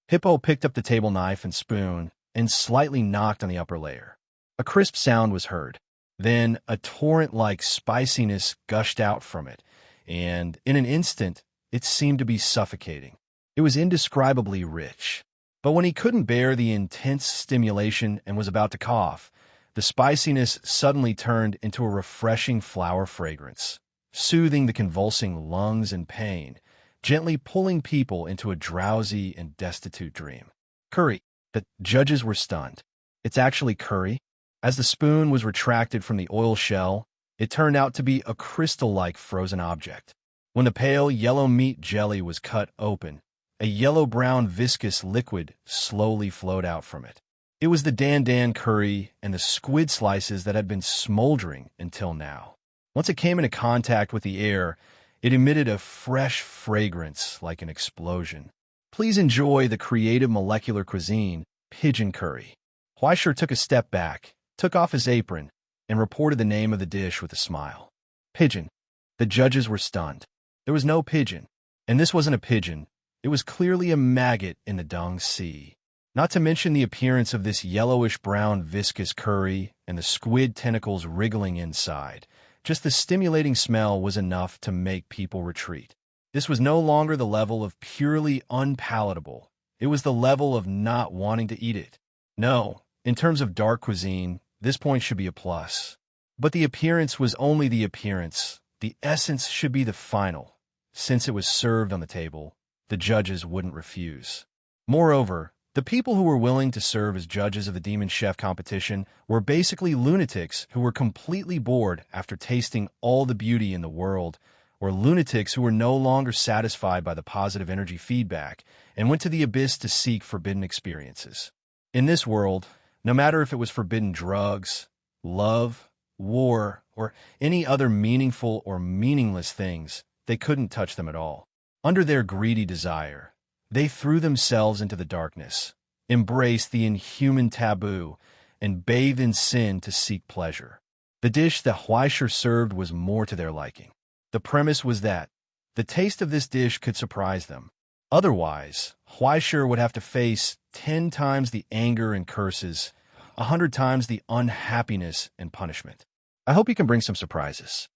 Hippo picked up the table knife and spoon and slightly knocked on the upper layer. A crisp sound was heard. Then a torrent-like spiciness gushed out from it, and in an instant, it seemed to be suffocating. It was indescribably rich. But when he couldn't bear the intense stimulation and was about to cough, the spiciness suddenly turned into a refreshing flower fragrance, soothing the convulsing lungs and pain, gently pulling people into a drowsy and destitute dream. "Curry." The judges were stunned. "It's actually curry?" As the spoon was retracted from the oil shell, it turned out to be a crystal-like frozen object. When the pale yellow meat jelly was cut open, a yellow-brown viscous liquid slowly flowed out from it. It was the dan curry and the squid slices that had been smoldering until now. Once it came into contact with the air, it emitted a fresh fragrance like an explosion. "Please enjoy the creative molecular cuisine, pigeon curry." Huaisher took a step back, took off his apron, and reported the name of the dish with a smile. "Pigeon." The judges were stunned. There was no pigeon, and this wasn't a pigeon. It was clearly a maggot in the dung sea. Not to mention the appearance of this yellowish-brown viscous curry and the squid tentacles wriggling inside. Just the stimulating smell was enough to make people retreat. This was no longer the level of purely unpalatable. It was the level of not wanting to eat it. No, in terms of dark cuisine, this point should be a plus. But the appearance was only the appearance. The essence should be the final. Since it was served on the table, the judges wouldn't refuse. Moreover, the people who were willing to serve as judges of the Demon Chef competition were basically lunatics who were completely bored after tasting all the beauty in the world, or lunatics who were no longer satisfied by the positive energy feedback and went to the abyss to seek forbidden experiences. In this world, no matter if it was forbidden drugs, love, war, or any other meaningful or meaningless things, they couldn't touch them at all. Under their greedy desire, they threw themselves into the darkness, embraced the inhuman taboo, and bathed in sin to seek pleasure. The dish that Huaisher served was more to their liking. The premise was that the taste of this dish could surprise them. Otherwise, Huaisher would have to face 10 times the anger and curses, 100 times the unhappiness and punishment. I hope you can bring some surprises.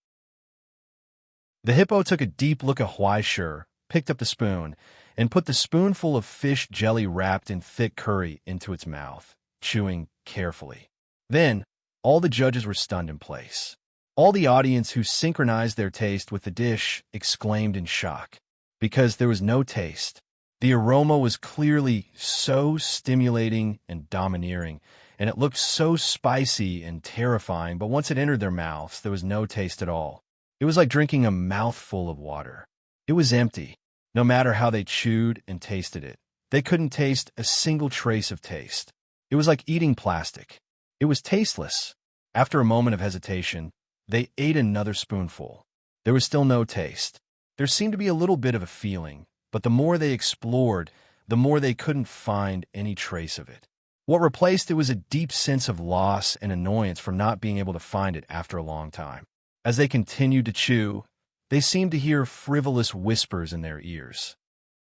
The hippo took a deep look at Huaisher, picked up the spoon, and put the spoonful of fish jelly wrapped in thick curry into its mouth, chewing carefully. Then, all the judges were stunned in place. All the audience who synchronized their taste with the dish exclaimed in shock, because there was no taste. The aroma was clearly so stimulating and domineering, and it looked so spicy and terrifying, but once it entered their mouths, there was no taste at all. It was like drinking a mouthful of water. It was empty. No matter how they chewed and tasted it, they couldn't taste a single trace of taste. It was like eating plastic. It was tasteless. After a moment of hesitation, they ate another spoonful. There was still no taste. There seemed to be a little bit of a feeling, but the more they explored, the more they couldn't find any trace of it. What replaced it was a deep sense of loss and annoyance from not being able to find it after a long time. As they continued to chew, they seemed to hear frivolous whispers in their ears.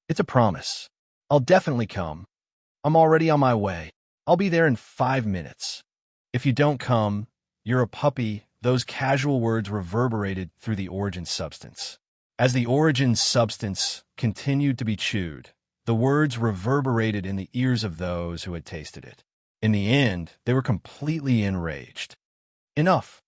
"It's a promise. I'll definitely come. I'm already on my way. I'll be there in 5 minutes. If you don't come, You're a puppy. Those casual words reverberated through the origin substance. As the origin substance continued to be chewed, the words reverberated in the ears of those who had tasted it. In the end, they were completely enraged. Enough!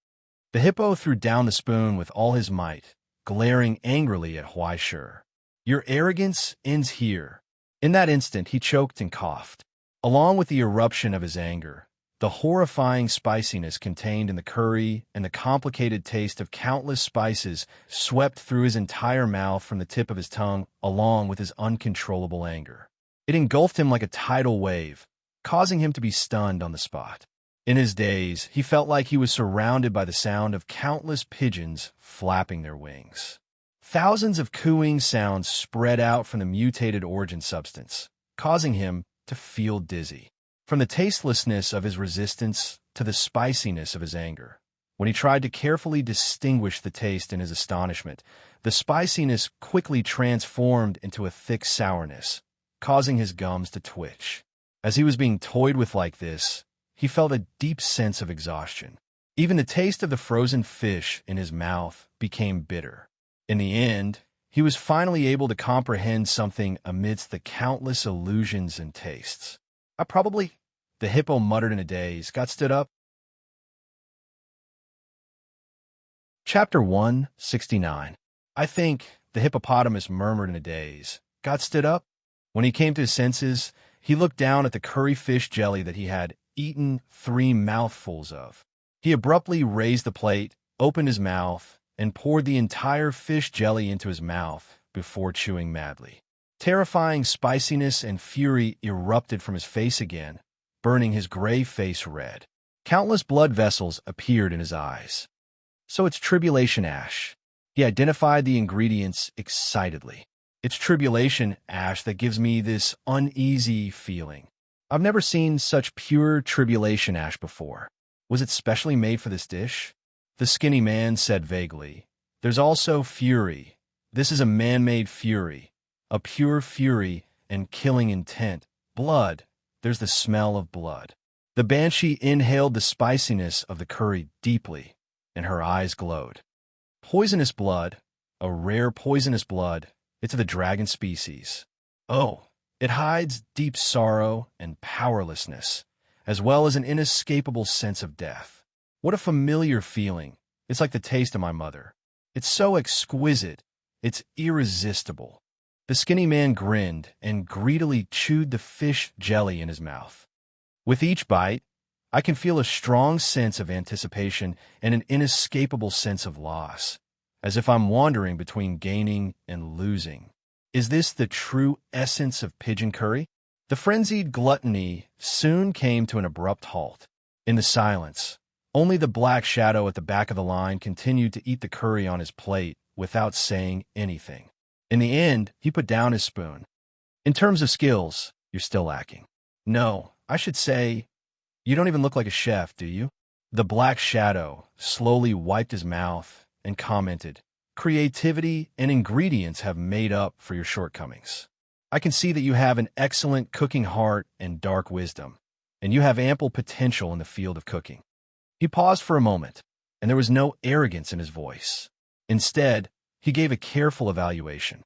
The hippo threw down the spoon with all his might, glaring angrily at Huai Shi. Your arrogance ends here. In that instant, he choked and coughed. Along with the eruption of his anger, the horrifying spiciness contained in the curry and the complicated taste of countless spices swept through his entire mouth from the tip of his tongue, along with his uncontrollable anger. It engulfed him like a tidal wave, causing him to be stunned on the spot. In his daze, he felt like he was surrounded by the sound of countless pigeons flapping their wings. Thousands of cooing sounds spread out from the mutated origin substance, causing him to feel dizzy. From the tastelessness of his resistance to the spiciness of his anger. When he tried to carefully distinguish the taste in his astonishment, the spiciness quickly transformed into a thick sourness, causing his gums to twitch. As he was being toyed with like this, he felt a deep sense of exhaustion. Even the taste of the frozen fish in his mouth became bitter. In the end, he was finally able to comprehend something amidst the countless illusions and tastes. The hippo muttered in a daze, stood up. Chapter 169. I think, the hippopotamus murmured in a daze, stood up. When he came to his senses, he looked down at the curry fish jelly that he had eaten 3 mouthfuls of. He abruptly raised the plate, opened his mouth, and poured the entire fish jelly into his mouth before chewing madly. Terrifying spiciness and fury erupted from his face again, burning his gray face red. Countless blood vessels appeared in his eyes. So it's tribulation ash. He identified the ingredients excitedly. It's tribulation ash that gives me this uneasy feeling. I've never seen such pure tribulation ash before. Was it specially made for this dish? The skinny man said vaguely. There's also fury. This is a man-made fury. A pure fury and killing intent. Blood. There's the smell of blood. The banshee inhaled the spiciness of the curry deeply, and her eyes glowed. Poisonous blood. A rare poisonous blood. It's of the dragon species. Oh, it hides deep sorrow and powerlessness, as well as an inescapable sense of death. What a familiar feeling. It's like the taste of my mother. It's so exquisite. It's irresistible. The skinny man grinned and greedily chewed the fish jelly in his mouth. With each bite, I can feel a strong sense of anticipation and an inescapable sense of loss, as if I'm wandering between gaining and losing. Is this the true essence of pigeon curry? The frenzied gluttony soon came to an abrupt halt. In the silence, only the black shadow at the back of the line continued to eat the curry on his plate without saying anything. In the end, he put down his spoon. In terms of skills, you're still lacking. No, I should say, you don't even look like a chef, do you? The black shadow slowly wiped his mouth and commented, creativity and ingredients have made up for your shortcomings. I can see that you have an excellent cooking heart and dark wisdom, and you have ample potential in the field of cooking. He paused for a moment, and there was no arrogance in his voice. Instead, he gave a careful evaluation.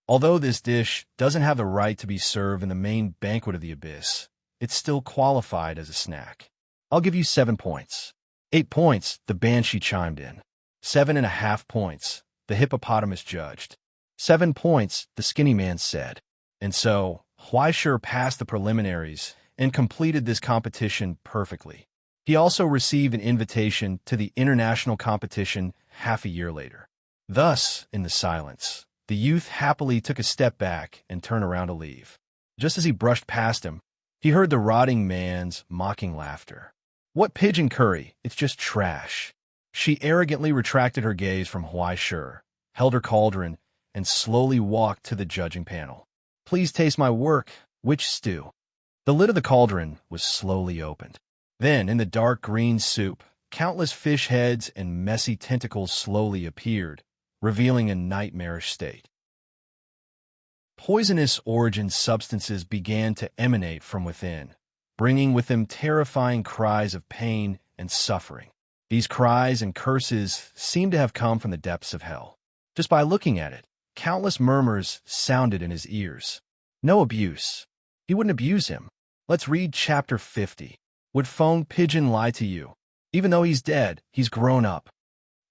Although this dish doesn't have the right to be served in the main banquet of the abyss, it's still qualified as a snack. I'll give you 7 points. 8 points, the banshee chimed in. 7.5 points, the hippopotamus judged. 7 points, the skinny man said. And so, Huai Shi passed the preliminaries and completed this competition perfectly. He also received an invitation to the international competition half a year later. Thus, in the silence, the youth happily took a step back and turned around to leave. Just as he brushed past him, he heard the rotting man's mocking laughter. What pigeon curry? It's just trash. She arrogantly retracted her gaze from Huai Shi, held her cauldron, and slowly walked to the judging panel. Please taste my work. Which stew? The lid of the cauldron was slowly opened. Then, in the dark green soup, countless fish heads and messy tentacles slowly appeared, revealing a nightmarish state. Poisonous origin substances began to emanate from within, bringing with them terrifying cries of pain and suffering. These cries and curses seemed to have come from the depths of hell. Just by looking at it, countless murmurs sounded in his ears. No abuse. He wouldn't abuse him. Let's read chapter 50. Would Fong Pigeon lie to you? Even though he's dead, he's grown up.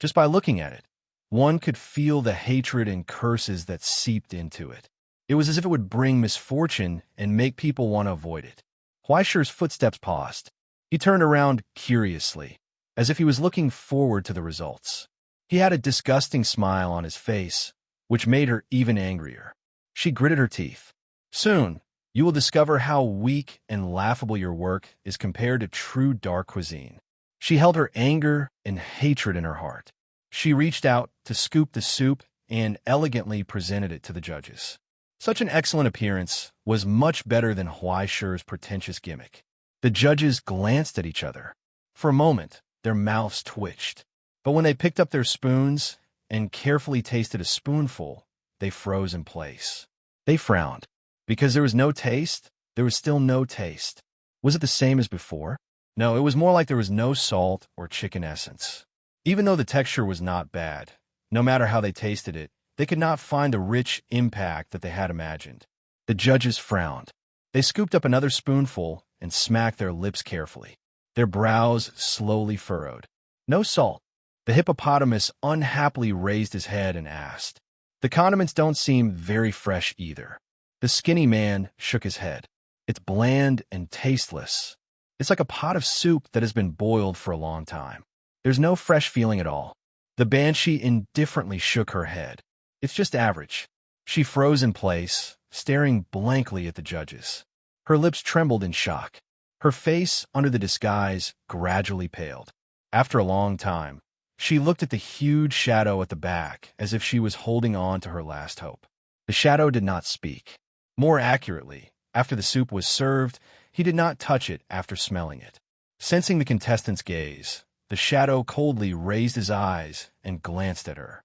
Just by looking at it, one could feel the hatred and curses that seeped into it. It was as if it would bring misfortune and make people want to avoid it. Huaishi's footsteps paused. He turned around curiously, as if he was looking forward to the results. He had a disgusting smile on his face, which made her even angrier. She gritted her teeth. Soon, you will discover how weak and laughable your work is compared to true dark cuisine. She held her anger and hatred in her heart. She reached out to scoop the soup and elegantly presented it to the judges. Such an excellent appearance was much better than Huaishi's pretentious gimmick. The judges glanced at each other. For a moment, their mouths twitched. But when they picked up their spoons and carefully tasted a spoonful, they froze in place. They frowned. Because there was no taste, there was still no taste. Was it the same as before? No, it was more like there was no salt or chicken essence. Even though the texture was not bad, no matter how they tasted it, they could not find the rich impact that they had imagined. The judges frowned. They scooped up another spoonful and smacked their lips carefully. Their brows slowly furrowed. No salt. The hippopotamus unhappily raised his head and asked. The condiments don't seem very fresh either. The skinny man shook his head. It's bland and tasteless. It's like a pot of soup that has been boiled for a long time. There's no fresh feeling at all. The banshee indifferently shook her head. It's just average. She froze in place, staring blankly at the judges. Her lips trembled in shock. Her face, under the disguise, gradually paled. After a long time, she looked at the huge shadow at the back as if she was holding on to her last hope. The shadow did not speak. More accurately, after the soup was served, he did not touch it after smelling it. Sensing the contestant's gaze, the shadow coldly raised his eyes and glanced at her.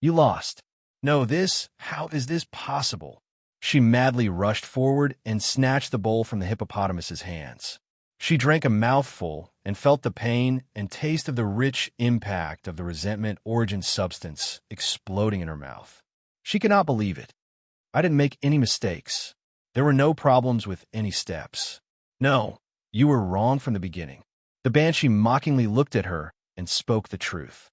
You lost. No, how is this possible? She madly rushed forward and snatched the bowl from the hippopotamus's hands. She drank a mouthful and felt the pain and taste of the rich impact of the resentment origin substance exploding in her mouth. She could not believe it. I didn't make any mistakes. There were no problems with any steps. No, you were wrong from the beginning. The banshee mockingly looked at her and spoke the truth.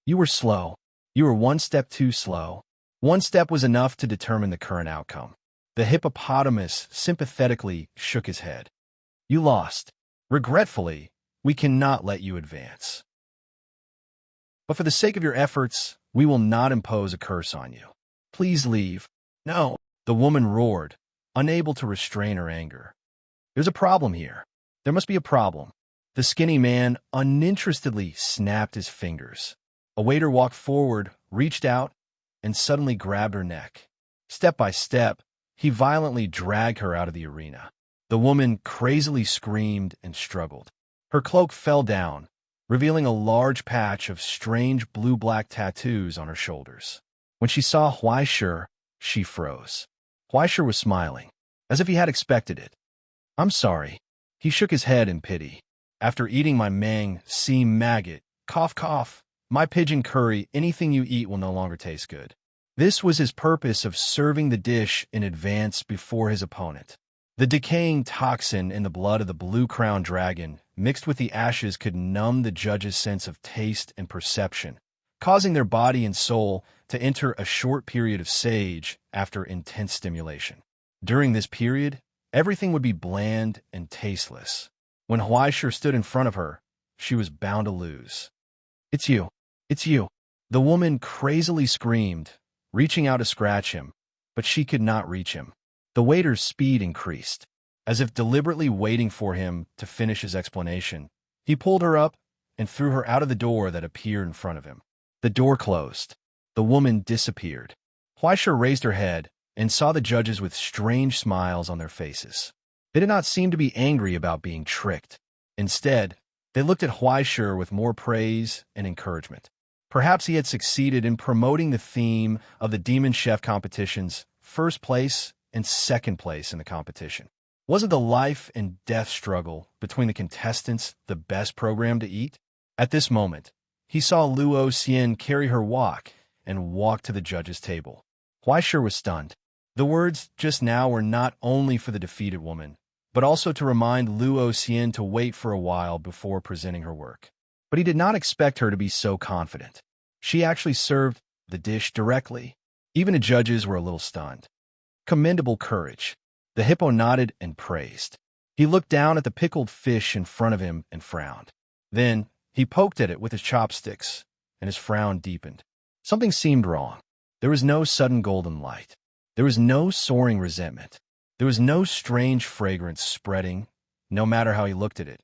You were slow. You were one step too slow. One step was enough to determine the current outcome. The hippopotamus sympathetically shook his head. You lost. Regretfully, we cannot let you advance. But for the sake of your efforts, we will not impose a curse on you. Please leave. No, the woman roared, unable to restrain her anger. There's a problem here. There must be a problem. The skinny man uninterestedly snapped his fingers. A waiter walked forward, reached out, and suddenly grabbed her neck. Step by step, he violently dragged her out of the arena. The woman crazily screamed and struggled. Her cloak fell down, revealing a large patch of strange blue-black tattoos on her shoulders. When she saw Huaishi, she froze. Huaishi was smiling, as if he had expected it. I'm sorry. He shook his head in pity. After eating my sea maggot, cough cough, my pigeon curry, anything you eat will no longer taste good. This was his purpose of serving the dish in advance before his opponent. The decaying toxin in the blood of the blue-crowned dragon mixed with the ashes could numb the judge's sense of taste and perception, causing their body and soul to enter a short period of sage after intense stimulation. During this period, everything would be bland and tasteless. When Huaishi stood in front of her, she was bound to lose. It's you. It's you. The woman crazily screamed, reaching out to scratch him, but she could not reach him. The waiter's speed increased. As if deliberately waiting for him to finish his explanation, he pulled her up and threw her out of the door that appeared in front of him. The door closed. The woman disappeared. Huaishi raised her head and saw the judges with strange smiles on their faces. They did not seem to be angry about being tricked. Instead, they looked at Huaishi with more praise and encouragement. Perhaps he had succeeded in promoting the theme of the Demon Chef competition's first place and second place in the competition. Wasn't the life and death struggle between the contestants the best program to eat? At this moment, he saw Luo Xian carry her wok and walk to the judge's table. Huaishir was stunned. The words just now were not only for the defeated woman, but also to remind Luo Xian to wait for a while before presenting her work. But he did not expect her to be so confident. She actually served the dish directly. Even the judges were a little stunned. Commendable courage. The hippo nodded and praised. He looked down at the pickled fish in front of him and frowned. Then, he poked at it with his chopsticks, and his frown deepened. Something seemed wrong. There was no sudden golden light. There was no soaring resentment. There was no strange fragrance spreading, no matter how he looked at it.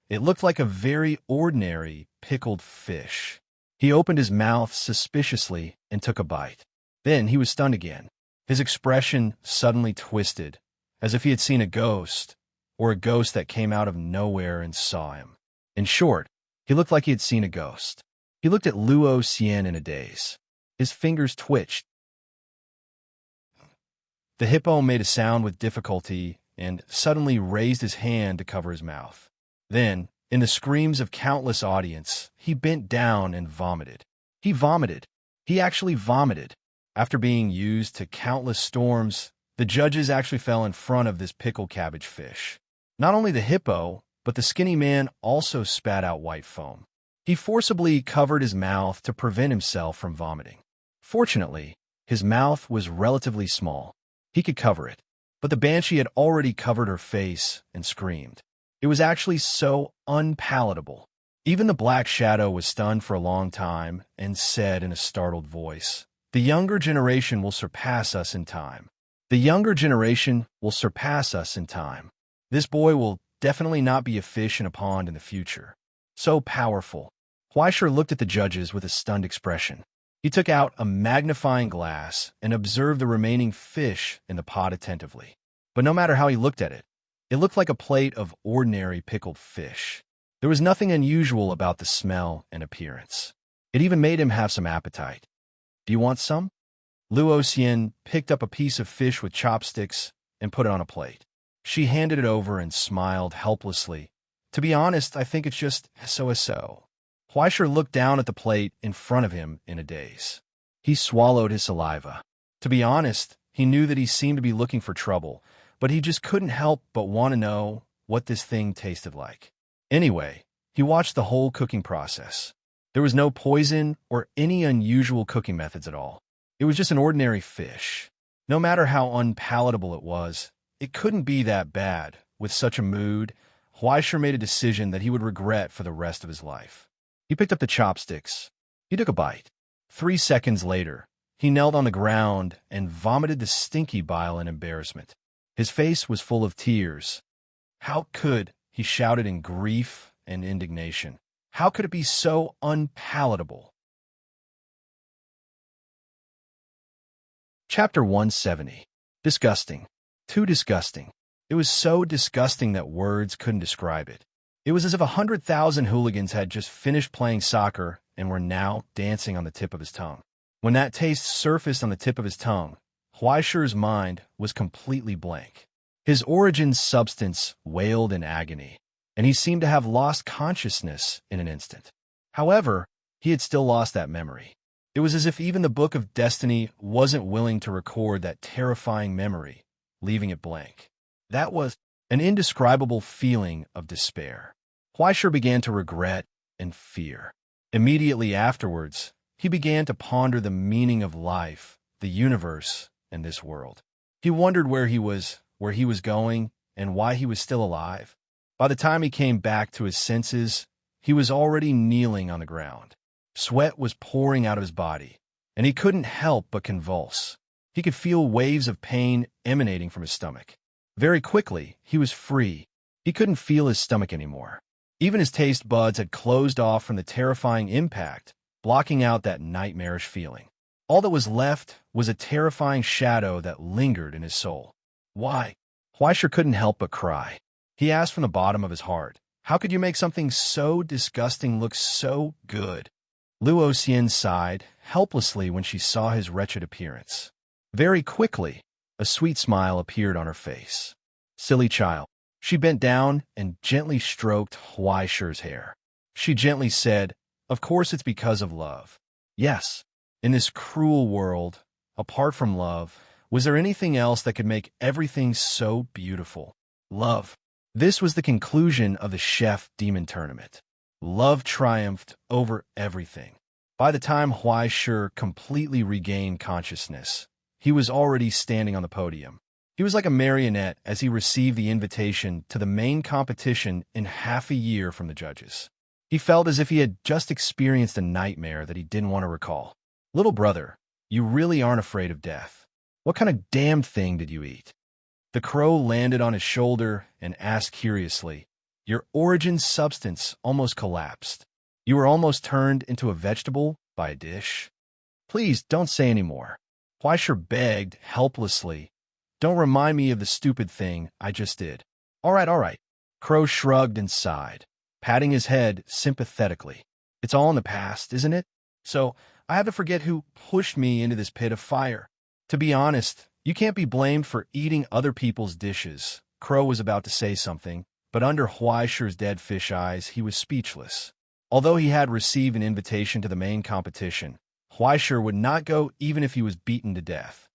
It looked like a very ordinary pickled fish. He opened his mouth suspiciously and took a bite. Then he was stunned again. His expression suddenly twisted, as if he had seen a ghost, or a ghost that came out of nowhere and saw him. In short, he looked like he had seen a ghost. He looked at Luo Xian in a daze. His fingers twitched. The hippo made a sound with difficulty and suddenly raised his hand to cover his mouth. Then, in the screams of countless audience, he bent down and vomited. He vomited. He actually vomited. After being used to countless storms, the judges actually fell in front of this pickled cabbage fish. Not only the hippo, but the skinny man also spat out white foam. He forcibly covered his mouth to prevent himself from vomiting. Fortunately, his mouth was relatively small. He could cover it, but the banshee had already covered her face and screamed. It was actually so unpalatable. Even the black shadow was stunned for a long time and said in a startled voice, "The younger generation will surpass us in time. The younger generation will surpass us in time. This boy will definitely not be a fish in a pond in the future." So powerful. Huaishir looked at the judges with a stunned expression. He took out a magnifying glass and observed the remaining fish in the pot attentively. But no matter how he looked at it, it looked like a plate of ordinary pickled fish. There was nothing unusual about the smell and appearance. It even made him have some appetite. "Do you want some?" Luo Xian picked up a piece of fish with chopsticks and put it on a plate. She handed it over and smiled helplessly. "To be honest, I think it's just so-so." Huaishir looked down at the plate in front of him in a daze. He swallowed his saliva. To be honest, he knew that he seemed to be looking for trouble, but he just couldn't help but want to know what this thing tasted like. Anyway, he watched the whole cooking process. There was no poison or any unusual cooking methods at all. It was just an ordinary fish. No matter how unpalatable it was, it couldn't be that bad. With such a mood, Huaishir made a decision that he would regret for the rest of his life. He picked up the chopsticks. He took a bite. 3 seconds later, he knelt on the ground and vomited the stinky bile in embarrassment. His face was full of tears. How could, he shouted in grief and indignation. How could it be so unpalatable? Chapter 170. Disgusting. Too disgusting. It was so disgusting that words couldn't describe it. It was as if 100,000 hooligans had just finished playing soccer and were now dancing on the tip of his tongue. When that taste surfaced on the tip of his tongue, Huaishir's mind was completely blank. His origin's substance wailed in agony, and he seemed to have lost consciousness in an instant. However, he had still lost that memory. It was as if even the Book of Destiny wasn't willing to record that terrifying memory, leaving it blank. That was an indescribable feeling of despair. Huaishir began to regret and fear. Immediately afterwards, he began to ponder the meaning of life, the universe, and this world. He wondered where he was going, and why he was still alive. By the time he came back to his senses, he was already kneeling on the ground. Sweat was pouring out of his body, and he couldn't help but convulse. He could feel waves of pain emanating from his stomach. Very quickly, he was free. He couldn't feel his stomach anymore. Even his taste buds had closed off from the terrifying impact, blocking out that nightmarish feeling. All that was left was a terrifying shadow that lingered in his soul. Why? Huaishir couldn't help but cry. He asked from the bottom of his heart, "How could you make something so disgusting look so good?" Luo Xian sighed helplessly when she saw his wretched appearance. Very quickly, a sweet smile appeared on her face. "Silly child." She bent down and gently stroked Huaishir's hair. She gently said, "Of course it's because of love." Yes, in this cruel world, apart from love, was there anything else that could make everything so beautiful? Love. This was the conclusion of the Chef Demon Tournament. Love triumphed over everything. By the time Huai Shi completely regained consciousness, he was already standing on the podium. He was like a marionette as he received the invitation to the main competition in half a year from the judges. He felt as if he had just experienced a nightmare that he didn't want to recall. "Little brother, you really aren't afraid of death. What kind of damn thing did you eat?" The crow landed on his shoulder and asked curiously, "Your origin substance almost collapsed. You were almost turned into a vegetable by a dish." "Please don't say any more," Huai Shi begged helplessly. "Don't remind me of the stupid thing I just did." All right. Crow shrugged and sighed, patting his head sympathetically. "It's all in the past, isn't it? So I have to forget who pushed me into this pit of fire. To be honest, you can't be blamed for eating other people's dishes." Crow was about to say something, but under Huai Shi's dead fish eyes, he was speechless. Although he had received an invitation to the main competition, Huai Shi would not go even if he was beaten to death.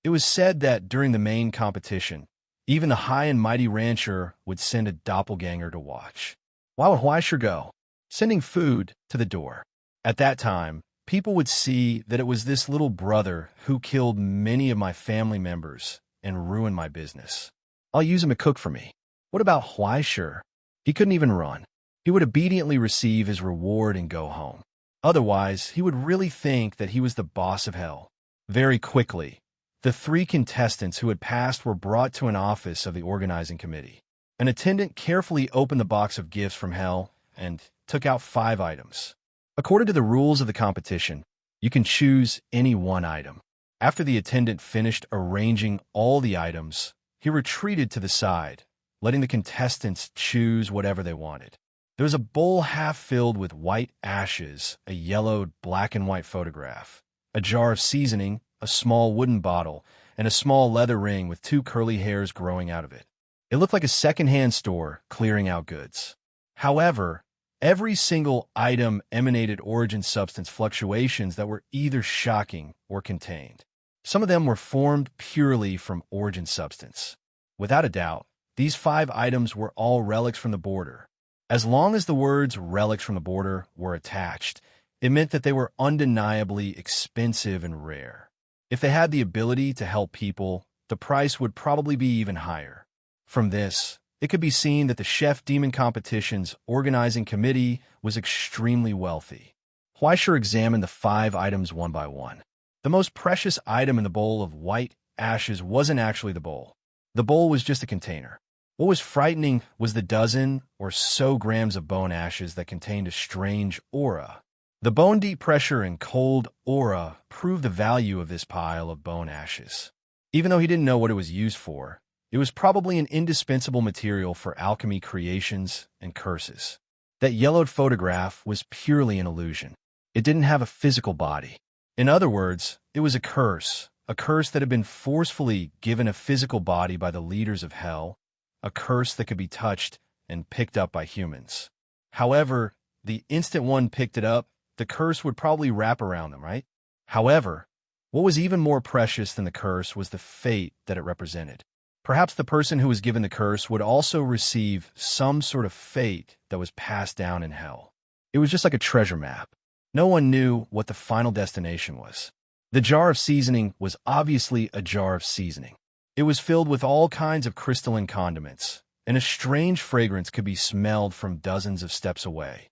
It was said that during the main competition, even the high and mighty rancher would send a doppelganger to watch. Why would Huai Shi go? Sending food to the door. At that time, people would see that it was this little brother who killed many of my family members and ruined my business. I'll use him to cook for me. What about Huai Shi? He couldn't even run. He would obediently receive his reward and go home. Otherwise, he would really think that he was the boss of hell. Very quickly, the 3 contestants who had passed were brought to an office of the organizing committee. An attendant carefully opened the box of gifts from hell and took out 5 items. According to the rules of the competition, you can choose any one item. After the attendant finished arranging all the items, he retreated to the side, letting the contestants choose whatever they wanted. There was a bowl half filled with white ashes, a yellowed black and white photograph, a jar of seasoning, a small wooden bottle, and a small leather ring with 2 curly hairs growing out of it. It looked like a second-hand store clearing out goods. However, every single item emanated origin substance fluctuations that were either shocking or contained. Some of them were formed purely from origin substance. Without a doubt, these 5 items were all relics from the border. As long as the words relics from the border were attached, it meant that they were undeniably expensive and rare. If they had the ability to help people, the price would probably be even higher. From this, it could be seen that the Chef Demon Competition's organizing committee was extremely wealthy. Huai Shi examined the 5 items one by one. The most precious item in the bowl of white ashes wasn't actually the bowl. The bowl was just a container. What was frightening was the dozen or so grams of bone ashes that contained a strange aura. The bone deep pressure and cold aura proved the value of this pile of bone ashes. Even though he didn't know what it was used for, it was probably an indispensable material for alchemy creations and curses. That yellowed photograph was purely an illusion. It didn't have a physical body. In other words, it was a curse that had been forcefully given a physical body by the leaders of hell, a curse that could be touched and picked up by humans. However, the instant one picked it up, the curse would probably wrap around them, right? However, what was even more precious than the curse was the fate that it represented. Perhaps the person who was given the curse would also receive some sort of fate that was passed down in hell. It was just like a treasure map. No one knew what the final destination was. The jar of seasoning was obviously a jar of seasoning. It was filled with all kinds of crystalline condiments, and a strange fragrance could be smelled from dozens of steps away.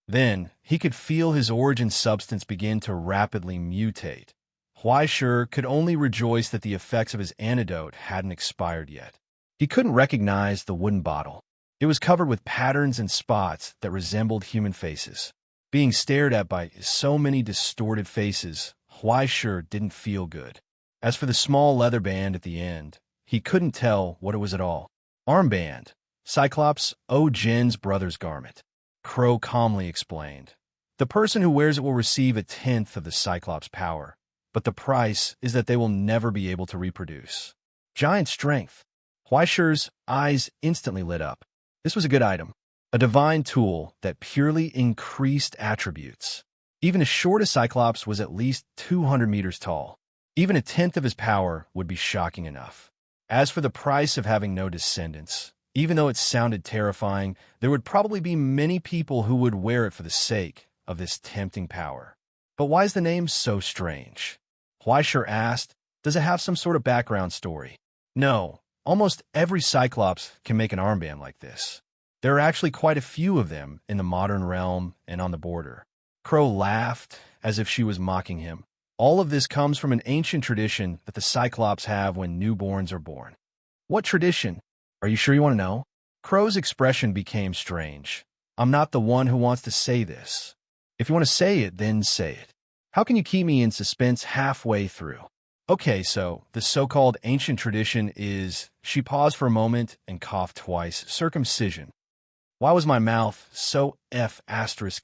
Then, he could feel his origin substance begin to rapidly mutate. Huai Shi could only rejoice that the effects of his antidote hadn't expired yet. He couldn't recognize the wooden bottle. It was covered with patterns and spots that resembled human faces. Being stared at by so many distorted faces, Huai Shi didn't feel good. As for the small leather band at the end, he couldn't tell what it was at all. Armband. Cyclops O. Jin's brother's garment. Crow calmly explained. The person who wears it will receive 1/10 of the Cyclops' power, but the price is that they will never be able to reproduce. Giant strength. Huai Shi's eyes instantly lit up. This was a good item, a divine tool that purely increased attributes. Even as short as Cyclops was at least 200 meters tall, even a tenth of his power would be shocking enough. As for the price of having no descendants, even though it sounded terrifying, there would probably be many people who would wear it for the sake of this tempting power. But why is the name so strange? Huaishur asked, does it have some sort of background story? No, almost every Cyclops can make an armband like this. There are actually quite a few of them in the modern realm and on the border. Crow laughed as if she was mocking him. All of this comes from an ancient tradition that the Cyclops have when newborns are born. What tradition? Are you sure you want to know? Crow's expression became strange. I'm not the one who wants to say this. If you want to say it, then say it. How can you keep me in suspense halfway through? Okay, so the so-called ancient tradition is... She paused for a moment and coughed twice. Circumcision. Why was my mouth so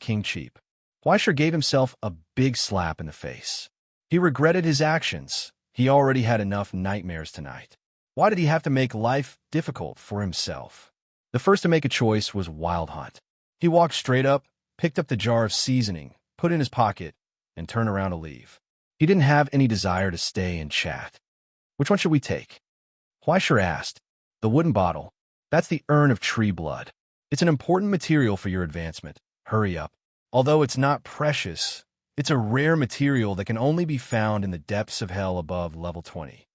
king cheap? Huaishur gave himself a big slap in the face. He regretted his actions. He already had enough nightmares tonight. Why did he have to make life difficult for himself? The first to make a choice was Wild Hunt. He walked straight up, picked up the jar of seasoning, put it in his pocket, and turned around to leave. He didn't have any desire to stay and chat. Which one should we take? Huaishur asked. The wooden bottle. That's the urn of tree blood. It's an important material for your advancement. Hurry up. Although it's not precious, it's a rare material that can only be found in the depths of hell above level 20.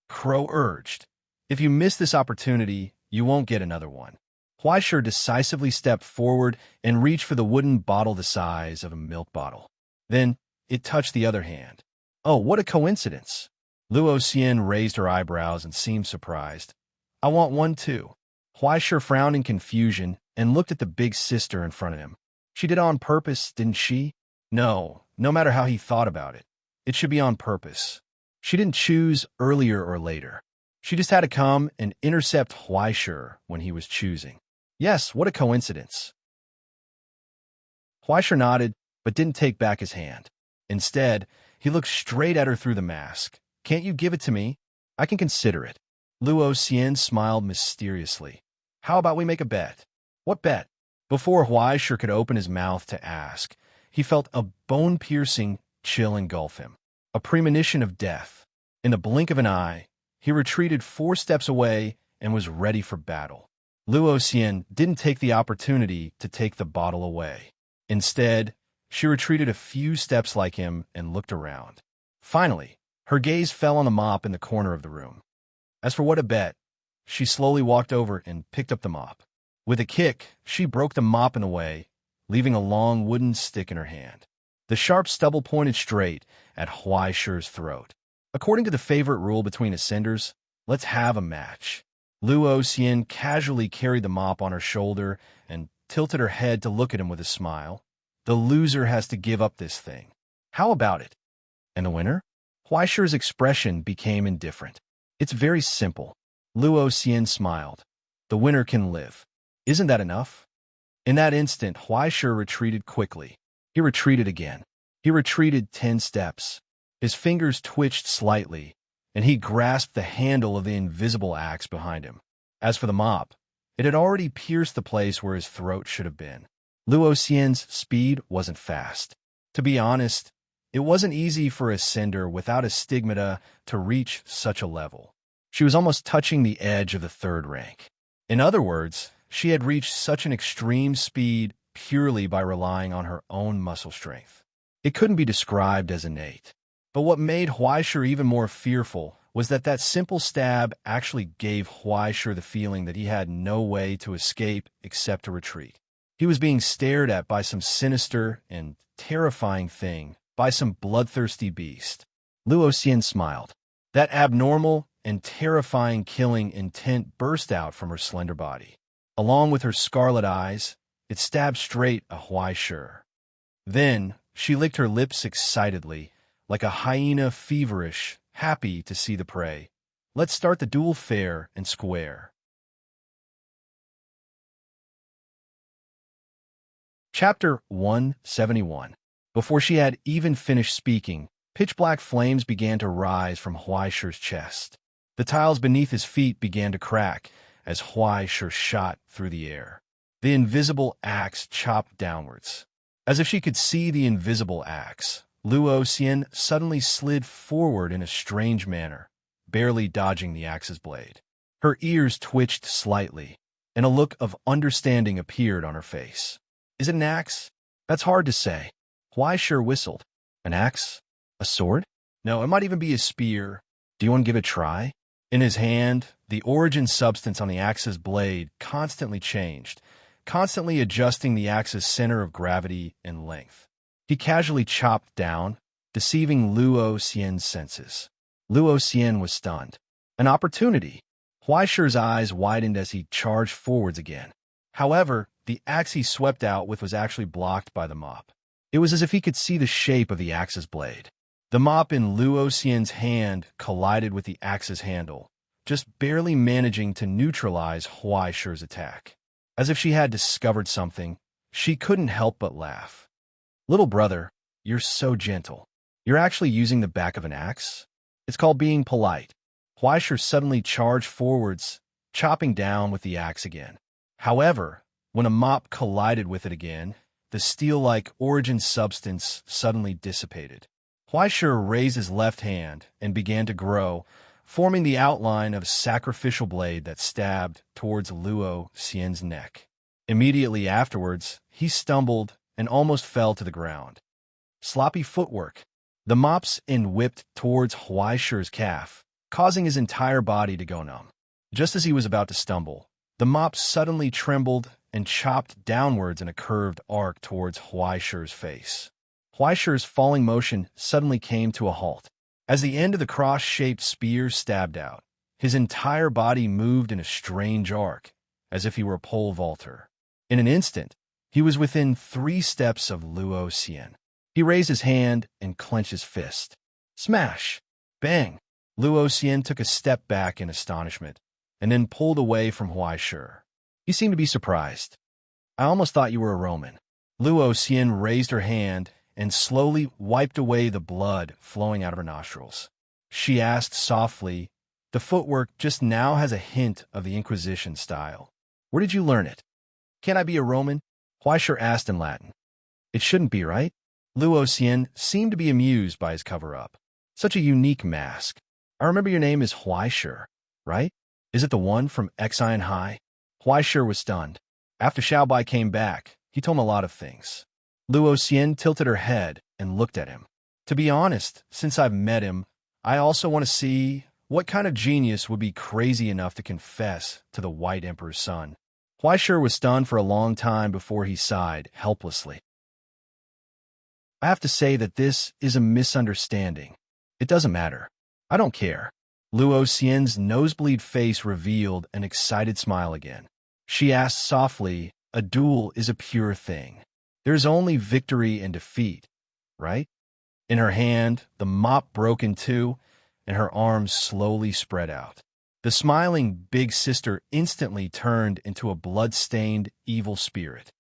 Crow urged. If you miss this opportunity, you won't get another one. Huaishur decisively stepped forward and reached for the wooden bottle the size of a milk bottle. Then it touched the other hand. Oh, what a coincidence. Luo Xian raised her eyebrows and seemed surprised. I want one too. Huaishur frowned in confusion and looked at the big sister in front of him. She did it on purpose, didn't she? No matter how he thought about it. It should be on purpose. She didn't choose earlier or later. She just had to come and intercept Huaishur when he was choosing. Yes, what a coincidence. Huaishur nodded, but didn't take back his hand. Instead, he looked straight at her through the mask. Can't you give it to me? I can consider it. Luo Xian smiled mysteriously. How about we make a bet? What bet? Before Huaishur could open his mouth to ask, he felt a bone-piercing chill engulf him, a premonition of death. In the blink of an eye, he retreated 4 steps away and was ready for battle. Luo Xian didn't take the opportunity to take the bottle away. Instead, she retreated a few steps like him and looked around. Finally, her gaze fell on the mop in the corner of the room. As for what a bet, she slowly walked over and picked up the mop. With a kick, she broke the mop in the way, leaving a long wooden stick in her hand. The sharp stubble pointed straight at Huaishur's throat. According to the favorite rule between ascenders, let's have a match. Luo Xian casually carried the mop on her shoulder and tilted her head to look at him with a smile. The loser has to give up this thing. How about it? And the winner? Huaishur's expression became indifferent. It's very simple. Luo Xian smiled. The winner can live. Isn't that enough? In that instant, Huaishur retreated quickly. He retreated again. He retreated 10 steps. His fingers twitched slightly, and he grasped the handle of the invisible axe behind him. As for the mop, it had already pierced the place where his throat should have been. Luo Xian's speed wasn't fast. To be honest, it wasn't easy for a Ascender without a stigmata to reach such a level. She was almost touching the edge of the 3rd rank. In other words, she had reached such an extreme speed purely by relying on her own muscle strength. It couldn't be described as innate. But what made Huaishur even more fearful was that simple stab actually gave Huaishur the feeling that he had no way to escape except to retreat. He was being stared at by some sinister and terrifying thing, by some bloodthirsty beast. Luo Xian smiled. That abnormal and terrifying killing intent burst out from her slender body. Along with her scarlet eyes, it stabbed straight at Huaishur. Then she licked her lips excitedly, like a hyena feverish, happy to see the prey. Let's start the duel fair and square. Chapter 171. Before she had even finished speaking, pitch-black flames began to rise from Huaishur's chest. The tiles beneath his feet began to crack, as Huaishir shot through the air. The invisible axe chopped downwards. As if she could see the invisible axe, Luo Xian suddenly slid forward in a strange manner, barely dodging the axe's blade. Her ears twitched slightly, and a look of understanding appeared on her face. Is it an axe? That's hard to say. Huaishir whistled. An axe? A sword? No, it might even be a spear. Do you want to give it a try? In his hand, the origin substance on the axe's blade constantly changed, constantly adjusting the axe's center of gravity and length. He casually chopped down, deceiving Luo Xian's senses. Luo Xian was stunned. An opportunity. Huaishir's eyes widened as he charged forwards again. However, the axe he swept out with was actually blocked by the mop. It was as if he could see the shape of the axe's blade. The mop in Luo Xian's hand collided with the axe's handle, just barely managing to neutralize Huaishir's attack. As if she had discovered something, she couldn't help but laugh. Little brother, you're so gentle. You're actually using the back of an axe? It's called being polite. Huaishir suddenly charged forwards, chopping down with the axe again. However, when a mop collided with it again, the steel-like origin substance suddenly dissipated. Huaishir raised his left hand and began to grow, forming the outline of a sacrificial blade that stabbed towards Luo Xian's neck. Immediately afterwards, he stumbled and almost fell to the ground. Sloppy footwork. The mop's end whipped towards Huaishir's calf, causing his entire body to go numb. Just as he was about to stumble, the mop suddenly trembled and chopped downwards in a curved arc towards Huaishir's face. Huaishir's falling motion suddenly came to a halt. As the end of the cross-shaped spear stabbed out, his entire body moved in a strange arc, as if he were a pole vaulter. In an instant, he was within 3 steps of Luo Xian. He raised his hand and clenched his fist. Smash! Bang! Luo Xian took a step back in astonishment, and then pulled away from Huaishir. He seemed to be surprised. I almost thought you were a Roman. Luo Xian raised her hand and slowly wiped away the blood flowing out of her nostrils. She asked softly, the footwork just now has a hint of the Inquisition style. Where did you learn it? Can't I be a Roman? Huaishir asked in Latin. It shouldn't be, right? Luo Xian seemed to be amused by his cover-up. Such a unique mask. I remember your name is Huaishir, right? Is it the one from Xian High? Huaishir was stunned. After Xiaobai came back, he told him a lot of things. Luo Xian tilted her head and looked at him. To be honest, since I've met him, I also want to see what kind of genius would be crazy enough to confess to the White Emperor's son. Huaishir was stunned for a long time before he sighed helplessly. I have to say that this is a misunderstanding. It doesn't matter. I don't care. Luo Xian's nosebleed face revealed an excited smile again. She asked softly, a duel is a pure thing. There's only victory and defeat, right? In her hand, the mop broke in two, and her arms slowly spread out. The smiling big sister instantly turned into a blood-stained, evil spirit.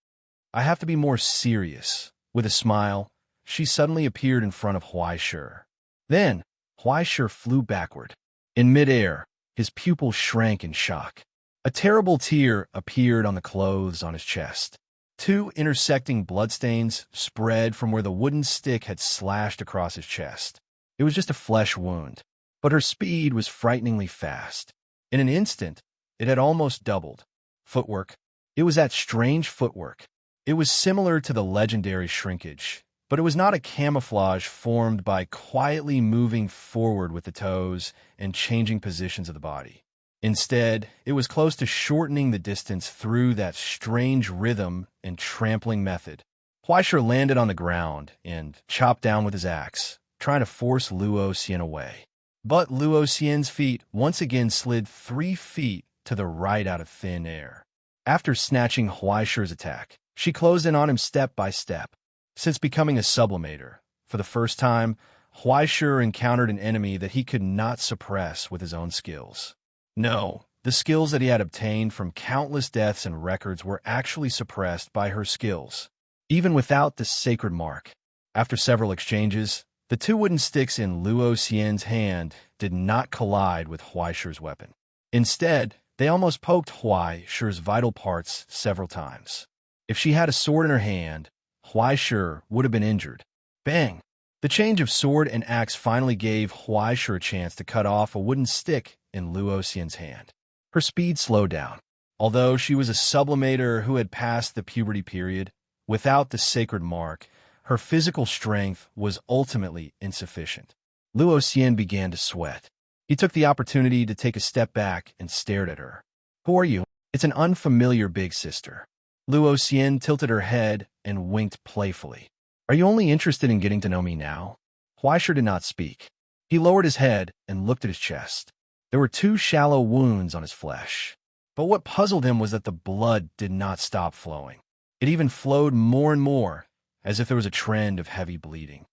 I have to be more serious. With a smile, she suddenly appeared in front of Huaishir. Then, Huaishir flew backward. In midair, his pupils shrank in shock. A terrible tear appeared on the clothes on his chest. 2 intersecting bloodstains spread from where the wooden stick had slashed across his chest. It was just a flesh wound, but her speed was frighteningly fast. In an instant, it had almost doubled. Footwork. It was that strange footwork. It was similar to the legendary shrinkage, but it was not a camouflage formed by quietly moving forward with the toes and changing positions of the body. Instead, it was close to shortening the distance through that strange rhythm and trampling method. Huaishir landed on the ground and chopped down with his axe, trying to force Luo Xian away. But Luo Xian's feet once again slid 3 feet to the right out of thin air. After snatching Huaishir's attack, she closed in on him step by step. Since becoming a sublimator, for the first time, Huaishir encountered an enemy that he could not suppress with his own skills. No, the skills that he had obtained from countless deaths and records were actually suppressed by her skills, even without the sacred mark. After several exchanges, the 2 wooden sticks in Luo Xian's hand did not collide with Huaishir's weapon. Instead, They almost poked Huai Shi's vital parts several times. If she had a sword in her hand, Huai Shi would have been injured. Bang! The change of sword and axe finally gave Huai Shi a chance to cut off a wooden stick in Luo Xian's hand. Her speed slowed down. Although she was a sublimator who had passed the puberty period, without the sacred mark, her physical strength was ultimately insufficient. Luo Xian began to sweat. He took the opportunity to take a step back and stared at her. "Who are you?" "It's an unfamiliar big sister." Luo Xian tilted her head and winked playfully. "Are you only interested in getting to know me now?" Huai Shi did not speak. He lowered his head and looked at his chest. There were 2 shallow wounds on his flesh. But what puzzled him was that the blood did not stop flowing. It even flowed more and more, as if there was a trend of heavy bleeding.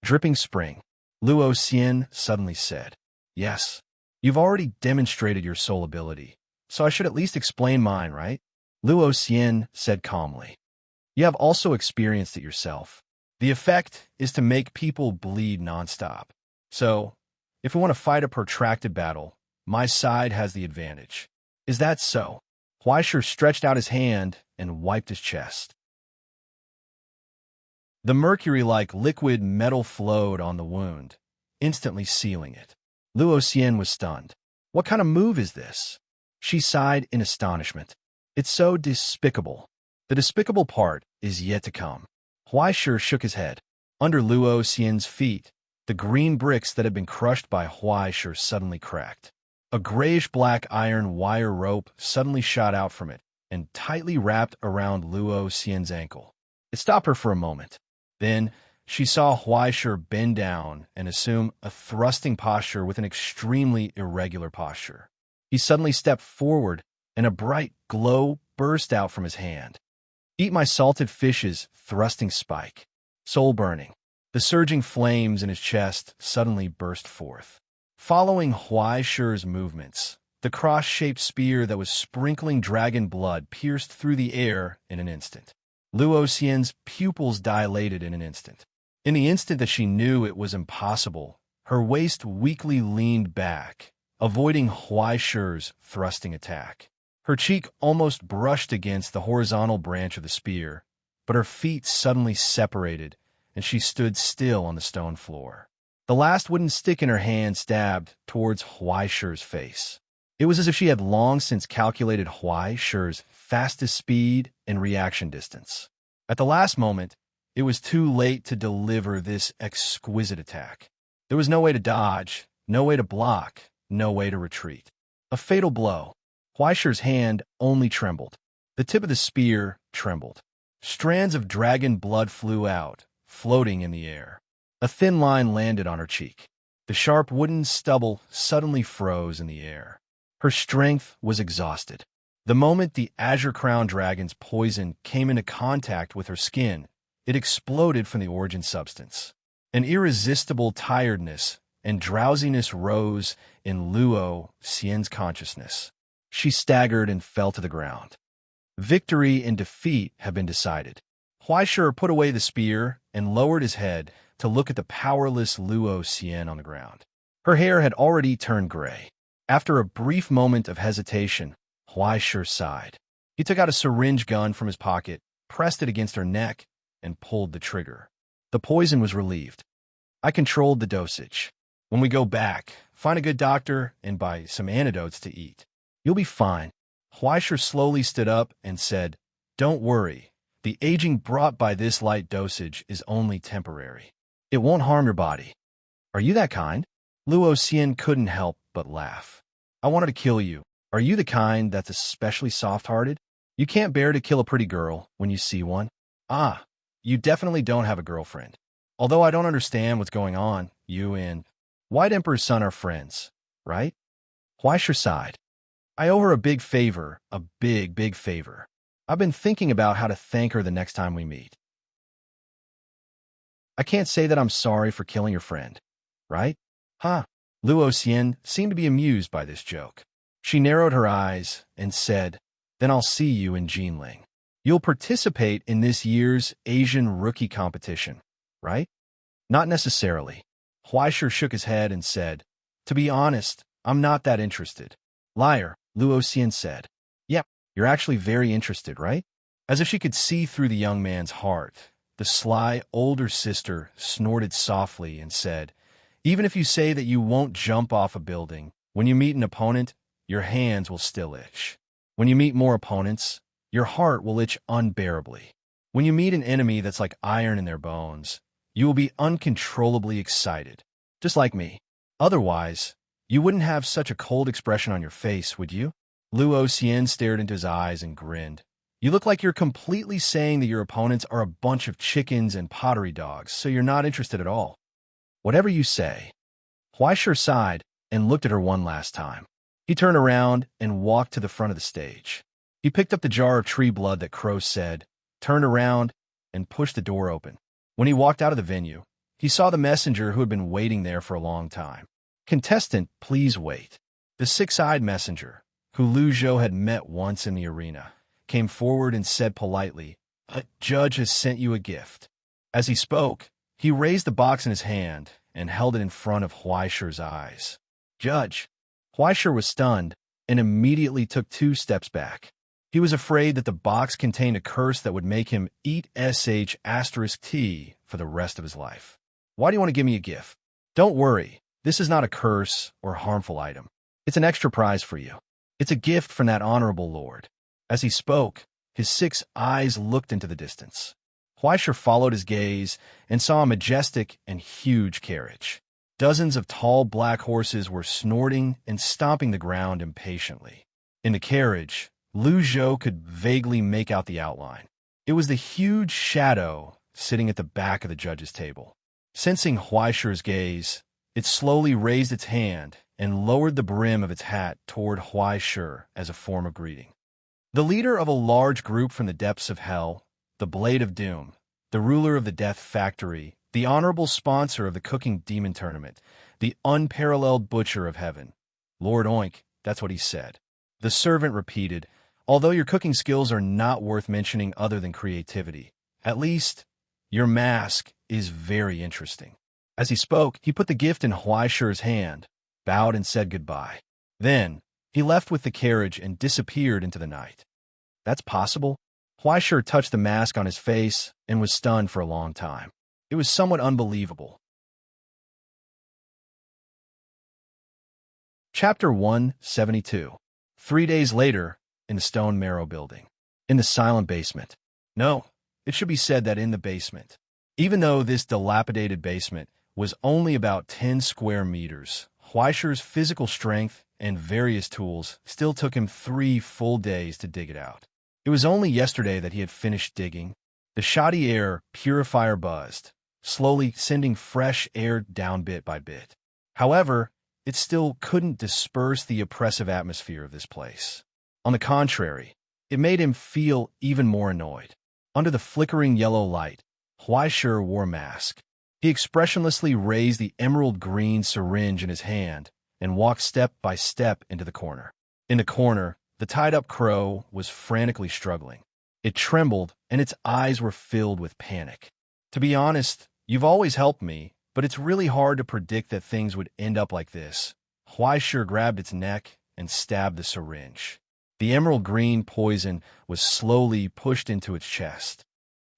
"Dripping spring," Luo Xian suddenly said. "Yes, you've already demonstrated your soul ability, so I should at least explain mine, right?" Luo Xian said calmly. "You have also experienced it yourself. The effect is to make people bleed nonstop. So, if we want to fight a protracted battle, my side has the advantage." "Is that so?" Huai Shi stretched out his hand and wiped his chest. The mercury-like liquid metal flowed on the wound, instantly sealing it. Luo Xian was stunned. "What kind of move is this?" She sighed in astonishment. "It's so despicable." "The despicable part is yet to come." Huai Shi shook his head. Under Luo Xian's feet, the green bricks that had been crushed by Huai Shi suddenly cracked. A grayish-black iron wire rope suddenly shot out from it and tightly wrapped around Luo Xian's ankle. It stopped her for a moment. Then she saw Huai Shi bend down and assume a thrusting posture with an extremely irregular posture. He suddenly stepped forward, and a bright glow burst out from his hand. "Eat my salted fish's thrusting spike." Soul burning. The surging flames in his chest suddenly burst forth. Following Huai Shi's movements, the cross-shaped spear that was sprinkling dragon blood pierced through the air in an instant. Luo Xian's pupils dilated in an instant. In the instant that she knew it was impossible, her waist weakly leaned back, avoiding Huai Shi's thrusting attack. Her cheek almost brushed against the horizontal branch of the spear, but her feet suddenly separated, and she stood still on the stone floor. The last wooden stick in her hand stabbed towards Huai Shi's face. It was as if she had long since calculated Huai Shi's fastest speed and reaction distance. At the last moment, it was too late to deliver this exquisite attack. There was no way to dodge, no way to block, no way to retreat. A fatal blow. Huai Shi's hand only trembled. The tip of the spear trembled. Strands of dragon blood flew out, floating in the air. A thin line landed on her cheek. The sharp wooden stubble suddenly froze in the air. Her strength was exhausted. The moment the azure-crowned dragon's poison came into contact with her skin, it exploded from the origin substance. An irresistible tiredness and drowsiness rose in Luo Xian's consciousness. She staggered and fell to the ground. Victory and defeat had been decided. Huai Shi put away the spear and lowered his head to look at the powerless Luo Xian on the ground. Her hair had already turned gray. After a brief moment of hesitation, Huai Shi sighed. He took out a syringe gun from his pocket, pressed it against her neck, and pulled the trigger. The poison was relieved. "I controlled the dosage. When we go back, find a good doctor and buy some antidotes to eat. You'll be fine." Huai Shi slowly stood up and said, "Don't worry. The aging brought by this light dosage is only temporary. It won't harm your body." "Are you that kind?" Luo Xian couldn't help but laugh. "I wanted to kill you. Are you the kind that's especially soft-hearted? You can't bear to kill a pretty girl when you see one? Ah, you definitely don't have a girlfriend. Although I don't understand what's going on, you and White Emperor's son are friends, right?" Huai Shi sighed. "I owe her a big favor, a big, big favor. I've been thinking about how to thank her the next time we meet. I can't say that I'm sorry for killing your friend, right?" "Huh." Luo Xian seemed to be amused by this joke. She narrowed her eyes and said, "Then I'll see you in Jinling. You'll participate in this year's Asian rookie competition, right?" "Not necessarily." Huai Shi shook his head and said, "To be honest, I'm not that interested." "Liar." Luo said. Yep, you're actually very interested, right? As if she could see through the young man's heart, the sly older sister snorted softly and said, even if you say that you won't jump off a building, when you meet an opponent, your hands will still itch. When you meet more opponents, your heart will itch unbearably. When you meet an enemy that's like iron in their bones, you will be uncontrollably excited, just like me. Otherwise, you wouldn't have such a cold expression on your face, would you? Luo stared into his eyes and grinned. You look like you're completely saying that your opponents are a bunch of chickens and pottery dogs, so you're not interested at all. Whatever you say. Huaishir sighed and looked at her one last time. He turned around and walked to the front of the stage. He picked up the jar of tree blood that Crow said, turned around, and pushed the door open. When he walked out of the venue, he saw the messenger who had been waiting there for a long time. Contestant, please wait. The six-eyed messenger, who Lu Zhou had met once in the arena, came forward and said politely, a judge has sent you a gift. As he spoke, he raised the box in his hand and held it in front of Huaishir's eyes. Judge. Huaishir was stunned and immediately took 2 steps back. He was afraid that the box contained a curse that would make him eat *T for the rest of his life. Why do you want to give me a gift? Don't worry, this is not a curse or harmful item. It's an extra prize for you. It's a gift from that honorable lord. As he spoke, his 6 eyes looked into the distance. Huaishir followed his gaze and saw a majestic and huge carriage. Dozens of tall black horses were snorting and stomping the ground impatiently. In the carriage, Lu Zhou could vaguely make out the outline. It was the huge shadow sitting at the back of the judge's table. Sensing Huaishir's gaze, it slowly raised its hand and lowered the brim of its hat toward Huaishir as a form of greeting. The leader of a large group from the depths of hell, the Blade of Doom, the ruler of the Death Factory, the honorable sponsor of the Cooking Demon Tournament, the unparalleled butcher of heaven. Lord Oink, that's what he said. The servant repeated, although your cooking skills are not worth mentioning other than creativity, at least your mask is very interesting. As he spoke, he put the gift in Huaishir's hand, bowed and said goodbye. Then, he left with the carriage and disappeared into the night. That's possible? Huaishir touched the mask on his face and was stunned for a long time. It was somewhat unbelievable. Chapter 172. 3 days later, in the Stone Marrow building. In the silent basement. No, it should be said that in the basement. Even though this dilapidated basement was only about 10 square meters, Huaishir's physical strength and various tools still took him 3 full days to dig it out. It was only yesterday that he had finished digging. The shoddy air purifier buzzed, slowly sending fresh air down bit by bit. However, it still couldn't disperse the oppressive atmosphere of this place. On the contrary, it made him feel even more annoyed. Under the flickering yellow light, Huaishir wore a mask. He expressionlessly raised the emerald-green syringe in his hand and walked step by step into the corner. In the corner, the tied-up crow was frantically struggling. It trembled, and its eyes were filled with panic. To be honest, you've always helped me, but it's really hard to predict that things would end up like this. Huaishir grabbed its neck and stabbed the syringe. The emerald-green poison was slowly pushed into its chest.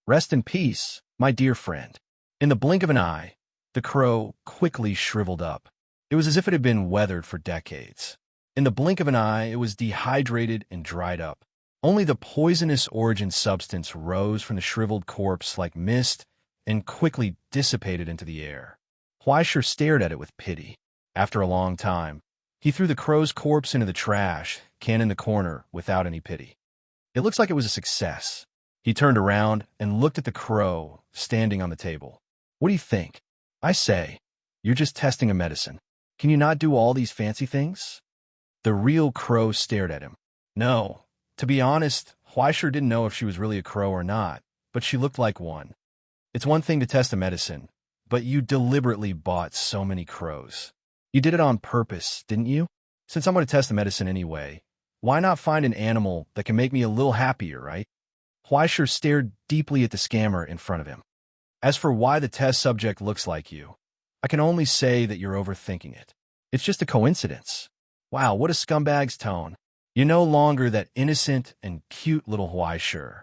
Rest in peace, my dear friend. In the blink of an eye, the crow quickly shriveled up. It was as if it had been weathered for decades. In the blink of an eye, it was dehydrated and dried up. Only the poisonous origin substance rose from the shriveled corpse like mist and quickly dissipated into the air. Huaishir stared at it with pity. After a long time, he threw the crow's corpse into the trash can in the corner without any pity. It looks like it was a success. He turned around and looked at the crow standing on the table. What do you think? I say, you're just testing a medicine. Can you not do all these fancy things? The real crow stared at him. No, to be honest, Huaishir didn't know if she was really a crow or not, but she looked like one. It's one thing to test a medicine, but you deliberately bought so many crows. You did it on purpose, didn't you? Since I'm going to test the medicine anyway, why not find an animal that can make me a little happier, right? Huaishir stared deeply at the scammer in front of him. As for why the test subject looks like you, I can only say that you're overthinking it. It's just a coincidence. Wow, what a scumbag's tone. You're no longer that innocent and cute little Huaishur.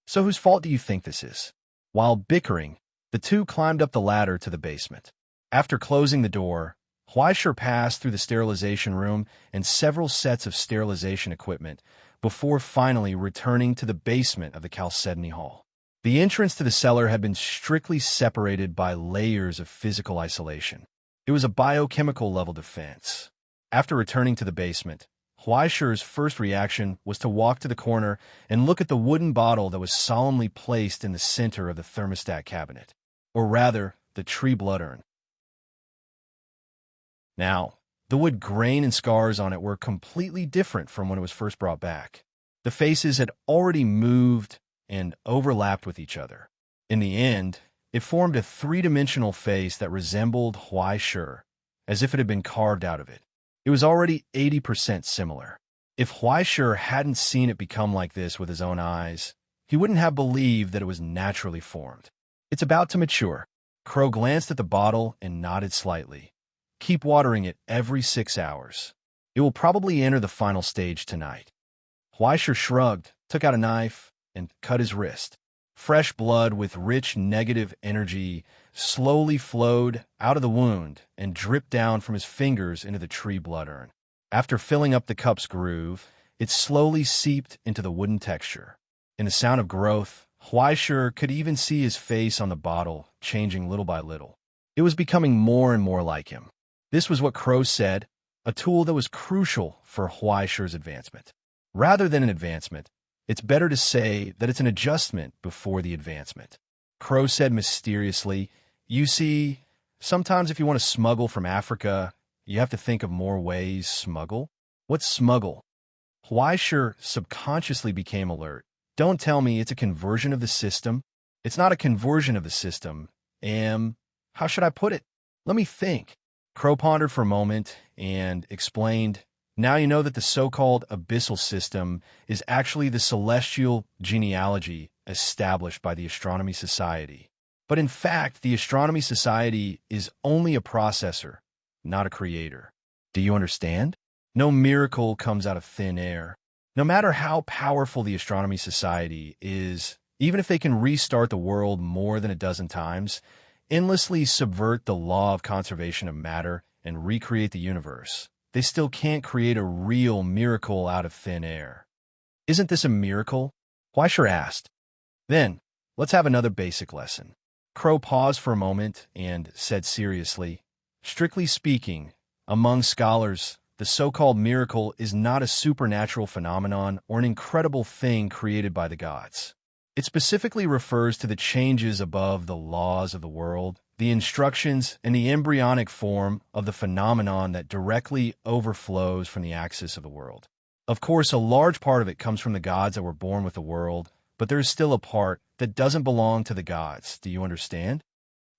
So whose fault do you think this is? While bickering, the two climbed up the ladder to the basement. After closing the door, Huaishur passed through the sterilization room and several sets of sterilization equipment before finally returning to the basement of the Chalcedony Hall. The entrance to the cellar had been strictly separated by layers of physical isolation. It was a biochemical level defense. After returning to the basement, Huaishur's first reaction was to walk to the corner and look at the wooden bottle that was solemnly placed in the center of the thermostat cabinet, or rather, the tree blood urn. Now, the wood grain and scars on it were completely different from when it was first brought back. The faces had already moved and overlapped with each other. In the end, it formed a three-dimensional face that resembled Huaishur, as if it had been carved out of it. It was already 80% similar. If Huaishur hadn't seen it become like this with his own eyes, he wouldn't have believed that it was naturally formed. It's about to mature. Crow glanced at the bottle and nodded slightly. Keep watering it every 6 hours. It will probably enter the final stage tonight. Huaishur shrugged, took out a knife, and cut his wrist. Fresh blood with rich negative energy slowly flowed out of the wound and dripped down from his fingers into the tree blood urn. After filling up the cup's groove, it slowly seeped into the wooden texture. In the sound of growth, Huaishur could even see his face on the bottle changing little by little. It was becoming more and more like him. This was what Crow said, a tool that was crucial for Huaishur's advancement. Rather than an advancement, it's better to say that it's an adjustment before the advancement. Crow said mysteriously, "You see, sometimes if you want to smuggle from Africa, you have to think of more ways smuggle." What's smuggle? Huaishur subconsciously became alert. Don't tell me it's a conversion of the system. It's not a conversion of the system. How should I put it? Let me think. Crow pondered for a moment and explained, "Now you know that the so-called abyssal system is actually the celestial genealogy established by the Astronomy Society. But in fact, the Astronomy Society is only a processor, not a creator. Do you understand? No miracle comes out of thin air. No matter how powerful the Astronomy Society is, even if they can restart the world more than a dozen times, endlessly subvert the law of conservation of matter, and recreate the universe, they still can't create a real miracle out of thin air." "Isn't this a miracle?" Huaishur asked. "Then, let's have another basic lesson." Crow paused for a moment and said seriously, "Strictly speaking, among scholars, the so-called miracle is not a supernatural phenomenon or an incredible thing created by the gods. It specifically refers to the changes above the laws of the world, the instructions and the embryonic form of the phenomenon that directly overflows from the axis of the world. Of course, a large part of it comes from the gods that were born with the world, but there is still a part that doesn't belong to the gods. Do you understand?"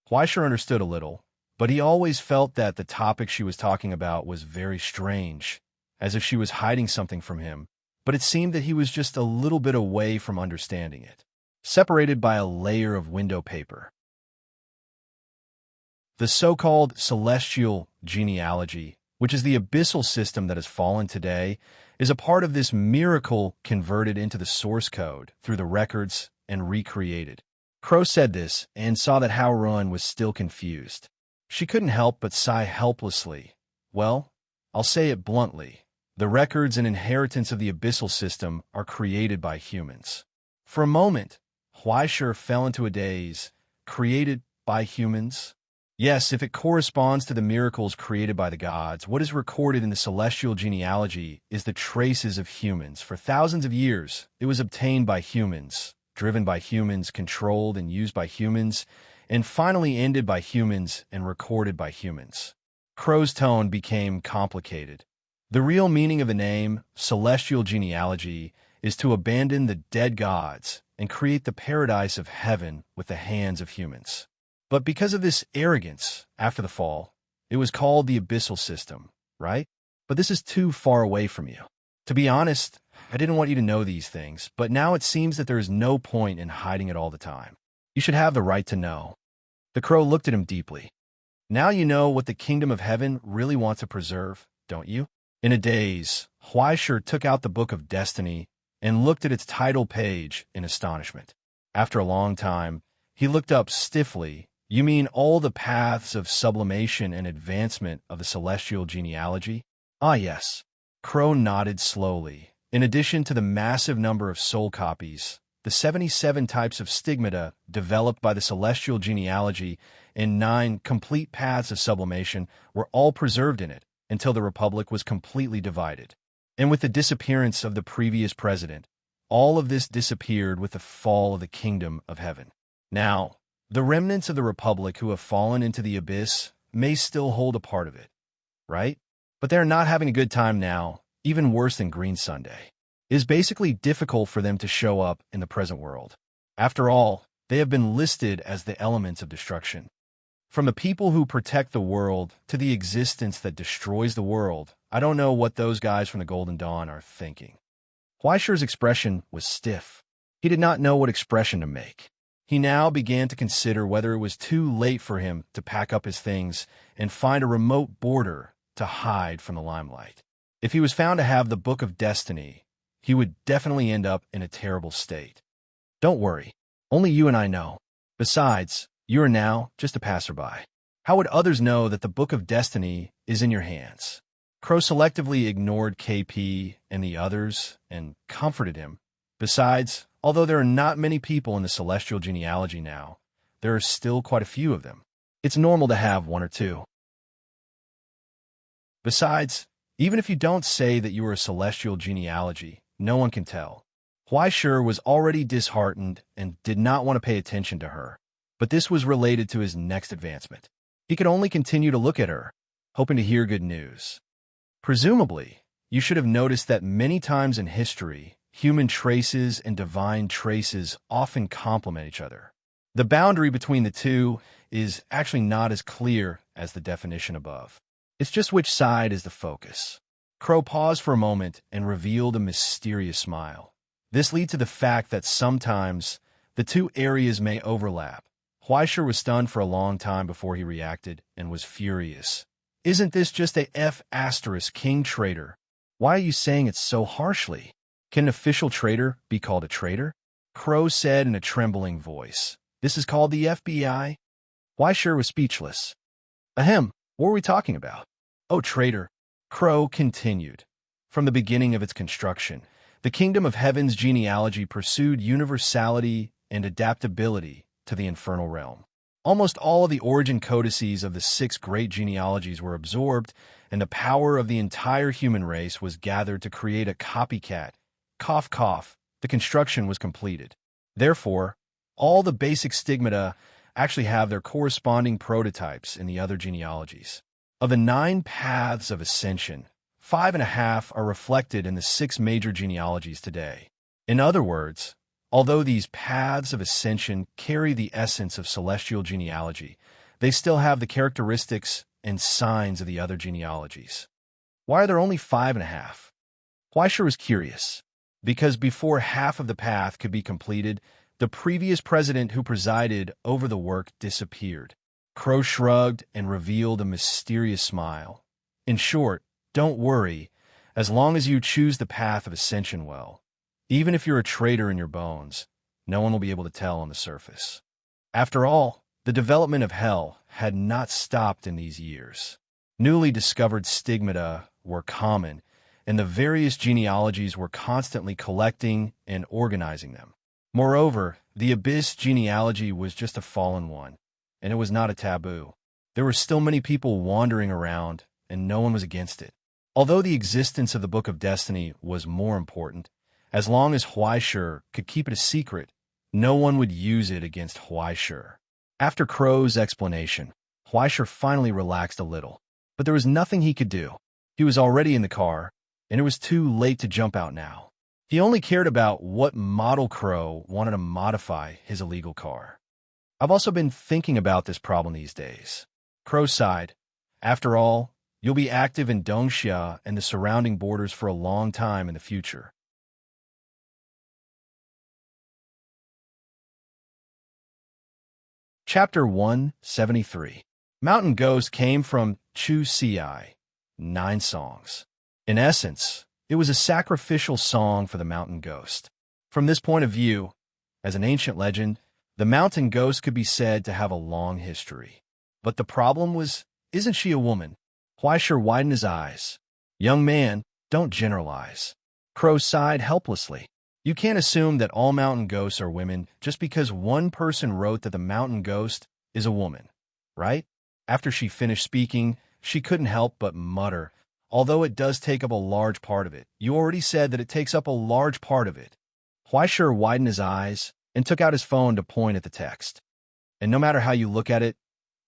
Huaishur understood a little, but he always felt that the topic she was talking about was very strange, as if she was hiding something from him, but it seemed that he was just a little bit away from understanding it, separated by a layer of window paper. The so-called celestial genealogy, which is the abyssal system that has fallen today, is a part of this miracle converted into the source code through the records and recreated. Crow said this and saw that Hao-Run was still confused. She couldn't help but sigh helplessly. "Well, I'll say it bluntly. The records and inheritance of the abyssal system are created by humans." For a moment, Huaishur fell into a daze. Created by humans? Yes, if it corresponds to the miracles created by the gods, what is recorded in the celestial genealogy is the traces of humans. For thousands of years, it was obtained by humans, driven by humans, controlled and used by humans, and finally ended by humans and recorded by humans. Crow's tone became complicated. The real meaning of the name, celestial genealogy, is to abandon the dead gods and create the paradise of heaven with the hands of humans. But because of this arrogance after the fall, it was called the abyssal system, right? But this is too far away from you. To be honest, I didn't want you to know these things, but now it seems that there is no point in hiding it all the time. You should have the right to know. The crow looked at him deeply. Now you know what the kingdom of heaven really wants to preserve, don't you? In a daze, Huaishir took out the Book of Destiny and looked at its title page in astonishment. After a long time, he looked up stiffly. You mean all the paths of sublimation and advancement of the celestial genealogy? Ah, yes. Crow nodded slowly. In addition to the massive number of soul copies, the 77 types of stigmata developed by the celestial genealogy and 9 complete paths of sublimation were all preserved in it until the Republic was completely divided. And with the disappearance of the previous president, all of this disappeared with the fall of the kingdom of heaven. Now, the remnants of the Republic who have fallen into the abyss may still hold a part of it, right? But they're not having a good time now, even worse than Green Sunday. It is basically difficult for them to show up in the present world. After all, they have been listed as the elements of destruction. From the people who protect the world to the existence that destroys the world, I don't know what those guys from the Golden Dawn are thinking. Huaishir's expression was stiff. He did not know what expression to make. He now began to consider whether it was too late for him to pack up his things and find a remote border to hide from the limelight. If he was found to have the Book of Destiny, he would definitely end up in a terrible state. Don't worry, only you and I know. Besides, you are now just a passerby. How would others know that the Book of Destiny is in your hands? Crow selectively ignored KP and the others and comforted him. Besides, although there are not many people in the celestial genealogy now, there are still quite a few of them. It's normal to have one or two. Besides, even if you don't say that you are a celestial genealogy, no one can tell. Huaishir was already disheartened and did not want to pay attention to her, but this was related to his next advancement. He could only continue to look at her, hoping to hear good news. Presumably, you should have noticed that many times in history, human traces and divine traces often complement each other. The boundary between the two is actually not as clear as the definition above. It's just which side is the focus. Crow paused for a moment and revealed a mysterious smile. This leads to the fact that sometimes the two areas may overlap. Huaishir was stunned for a long time before he reacted and was furious. Isn't this just a F** king traitor? Why are you saying it so harshly? Can an official traitor be called a traitor? Crow said in a trembling voice. This is called the FBI? Huaishir was speechless. Ahem, what were we talking about? Oh, traitor. Crow continued. From the beginning of its construction, the Kingdom of Heaven's genealogy pursued universality and adaptability to the infernal realm. Almost all of the origin codices of the 6 great genealogies were absorbed, and the power of the entire human race was gathered to create a copycat. Cough, cough. The construction was completed. Therefore, all the basic stigmata actually have their corresponding prototypes in the other genealogies. Of the 9 paths of ascension, 5.5 are reflected in the 6 major genealogies today. In other words, although these paths of ascension carry the essence of celestial genealogy, they still have the characteristics and signs of the other genealogies. Why are there only 5.5? Huaishir was curious. Because before half of the path could be completed, the previous president who presided over the work disappeared. Crow shrugged and revealed a mysterious smile. In short, don't worry, as long as you choose the path of ascension well. Even if you're a traitor in your bones, no one will be able to tell on the surface. After all, the development of hell had not stopped in these years. Newly discovered stigmata were common, and the various genealogies were constantly collecting and organizing them. Moreover, the Abyss genealogy was just a fallen one, and it was not a taboo. There were still many people wandering around, and no one was against it. Although the existence of the Book of Destiny was more important, as long as Huaishir could keep it a secret, no one would use it against Huaishir. After Crow's explanation, Huaishir finally relaxed a little, but there was nothing he could do. He was already in the car, and it was too late to jump out now. He only cared about what model Crow wanted to modify his illegal car. I've also been thinking about this problem these days. Crow sighed. After all, you'll be active in Dongxia and the surrounding borders for a long time in the future. Chapter 173. Mountain Ghost came from Chu Ci, 9 songs. In essence, It was a sacrificial song for the mountain ghost. From this point of view, as an ancient legend, the mountain ghost could be said to have a long history. But the problem was, isn't she a woman? Huaisher widened his eyes. Young man, don't generalize. Crow sighed helplessly. You can't assume that all mountain ghosts are women just because one person wrote that the mountain ghost is a woman, right? After she finished speaking, she couldn't help but mutter, although it does take up a large part of it. You already said that it takes up a large part of it. Huaisher widened his eyes and took out his phone to point at the text. And no matter how you look at it,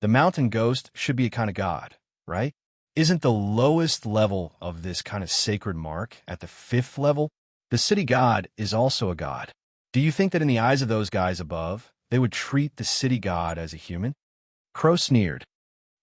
the mountain ghost should be a kind of god, right? Isn't the lowest level of this kind of sacred mark at the 5th level? The city god is also a god. Do you think that in the eyes of those guys above, they would treat the city god as a human? Crow sneered.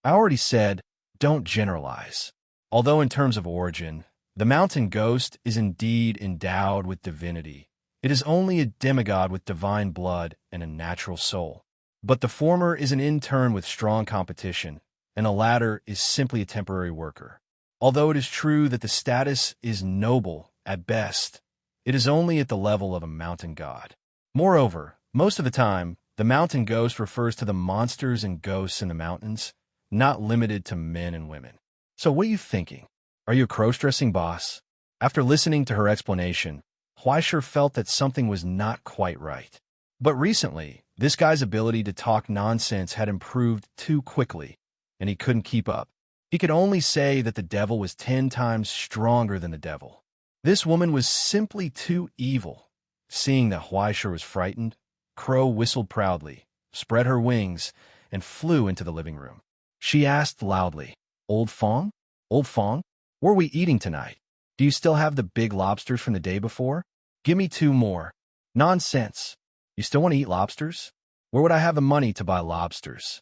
I already said, don't generalize. Although in terms of origin, the mountain ghost is indeed endowed with divinity. It is only a demigod with divine blood and a natural soul. But the former is an intern with strong competition, and the latter is simply a temporary worker. Although it is true that the status is noble at best, it is only at the level of a mountain god. Moreover, most of the time, the mountain ghost refers to the monsters and ghosts in the mountains, not limited to men and women. So what are you thinking? Are you a cross-dressing boss? After listening to her explanation, Huaisher felt that something was not quite right. But recently, this guy's ability to talk nonsense had improved too quickly, and he couldn't keep up. He could only say that the devil was 10 times stronger than the devil. This woman was simply too evil. Seeing that Huaisher was frightened, Crow whistled proudly, spread her wings, and flew into the living room. She asked loudly, Old Fong? Old Fong? What are we eating tonight? Do you still have the big lobsters from the day before? Give me 2 more. Nonsense. You still want to eat lobsters? Where would I have the money to buy lobsters?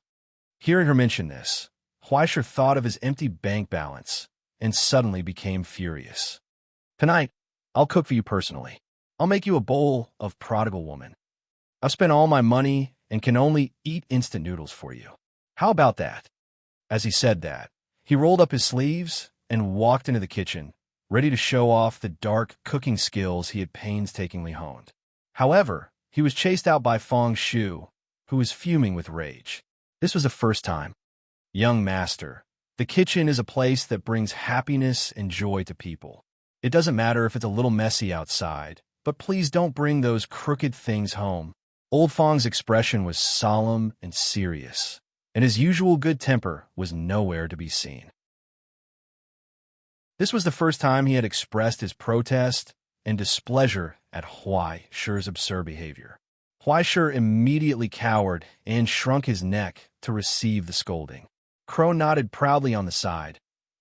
Hearing her mention this, Huaisher thought of his empty bank balance and suddenly became furious. Tonight, I'll cook for you personally. I'll make you a bowl of prodigal woman. I've spent all my money and can only eat instant noodles for you. How about that? As he said that, he rolled up his sleeves and walked into the kitchen, ready to show off the dark cooking skills he had painstakingly honed. However, he was chased out by Fong Shu, who was fuming with rage. This was the first time. Young master, the kitchen is a place that brings happiness and joy to people. It doesn't matter if it's a little messy outside, but please don't bring those crooked things home. Old Fong's expression was solemn and serious, and his usual good temper was nowhere to be seen. This was the first time he had expressed his protest and displeasure at Huaisher's absurd behavior. Huaisher immediately cowered and shrunk his neck to receive the scolding. Crow nodded proudly on the side.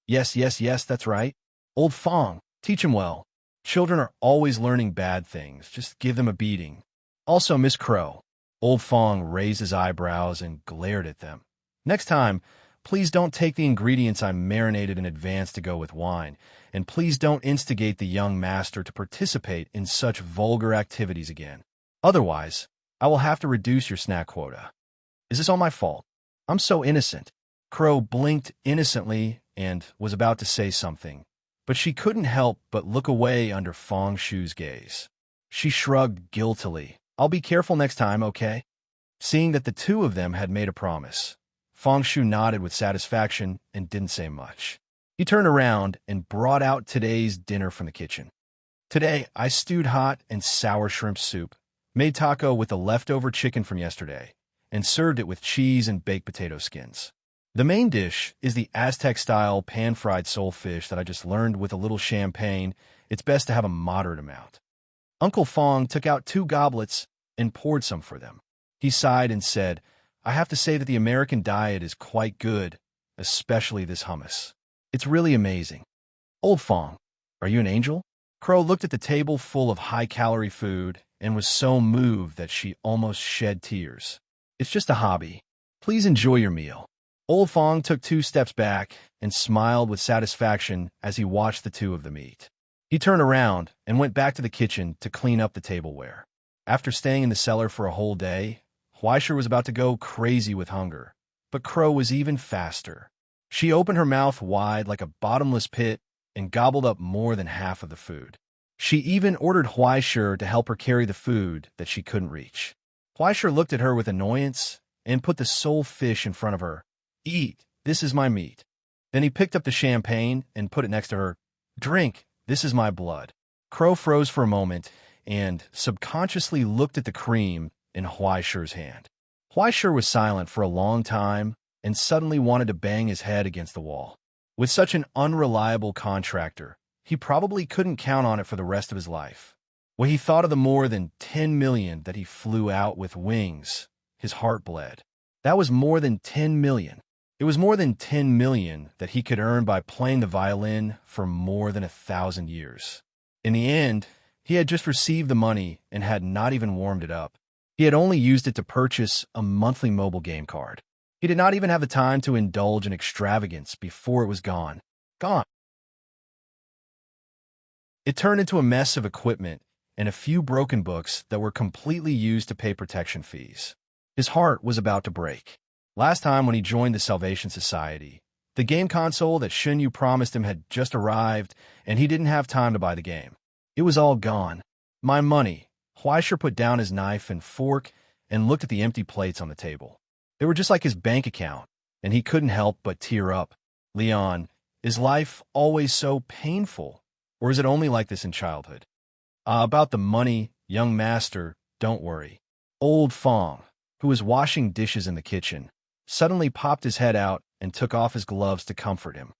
Yes, yes, yes, that's right. Old Fong, teach him well. Children are always learning bad things. Just give them a beating. Also, Miss Crow. Old Fong raised his eyebrows and glared at them. Next time, please don't take the ingredients I marinated in advance to go with wine, and please don't instigate the young master to participate in such vulgar activities again. Otherwise, I will have to reduce your snack quota. Is this all my fault? I'm so innocent. Crow blinked innocently and was about to say something, but she couldn't help but look away under Fong Shu's gaze. She shrugged guiltily. I'll be careful next time, okay? Seeing that the two of them had made a promise, Fong Shu nodded with satisfaction and didn't say much. He turned around and brought out today's dinner from the kitchen. Today, I stewed hot and sour shrimp soup, made taco with the leftover chicken from yesterday, and served it with cheese and baked potato skins. The main dish is the Aztec-style pan-fried soulfish that I just learned with a little champagne. It's best to have a moderate amount. Uncle Fong took out 2 goblets and poured some for them. He sighed and said, I have to say that the American diet is quite good, especially this hummus. It's really amazing. Old Fong, are you an angel? Crow looked at the table full of high-calorie food and was so moved that she almost shed tears. It's just a hobby. Please enjoy your meal. Old Fong took 2 steps back and smiled with satisfaction as he watched the 2 of them eat. He turned around and went back to the kitchen to clean up the tableware. After staying in the cellar for a whole day, Huaisher was about to go crazy with hunger, but Crow was even faster. She opened her mouth wide like a bottomless pit and gobbled up more than half of the food. She even ordered Huaishur to help her carry the food that she couldn't reach. Huaishur looked at her with annoyance and put the sole fish in front of her. "Eat, this is my meat." Then he picked up the champagne and put it next to her. "Drink, this is my blood." Crow froze for a moment and subconsciously looked at the cream in Huaishur's hand. Huaishur was silent for a long time and suddenly wanted to bang his head against the wall. With such an unreliable contractor, he probably couldn't count on it for the rest of his life. When he thought of the more than 10 million that he flew out with wings, his heart bled. That was more than 10 million. It was more than 10 million that he could earn by playing the violin for more than 1,000 years. In the end, he had just received the money and had not even warmed it up. He had only used it to purchase a monthly mobile game card. He did not even have the time to indulge in extravagance before it was gone. Gone. It turned into a mess of equipment and a few broken books that were completely used to pay protection fees. His heart was about to break. Last time when he joined the Salvation Society, the game console that Xunyu promised him had just arrived, and he didn't have time to buy the game. It was all gone. My money. Huaishur put down his knife and fork and looked at the empty plates on the table. They were just like his bank account, and he couldn't help but tear up. "Leon, is life always so painful, or is it only like this in childhood?" About the money, young master, don't worry." Old Fong, who was washing dishes in the kitchen, suddenly popped his head out and took off his gloves to comfort him.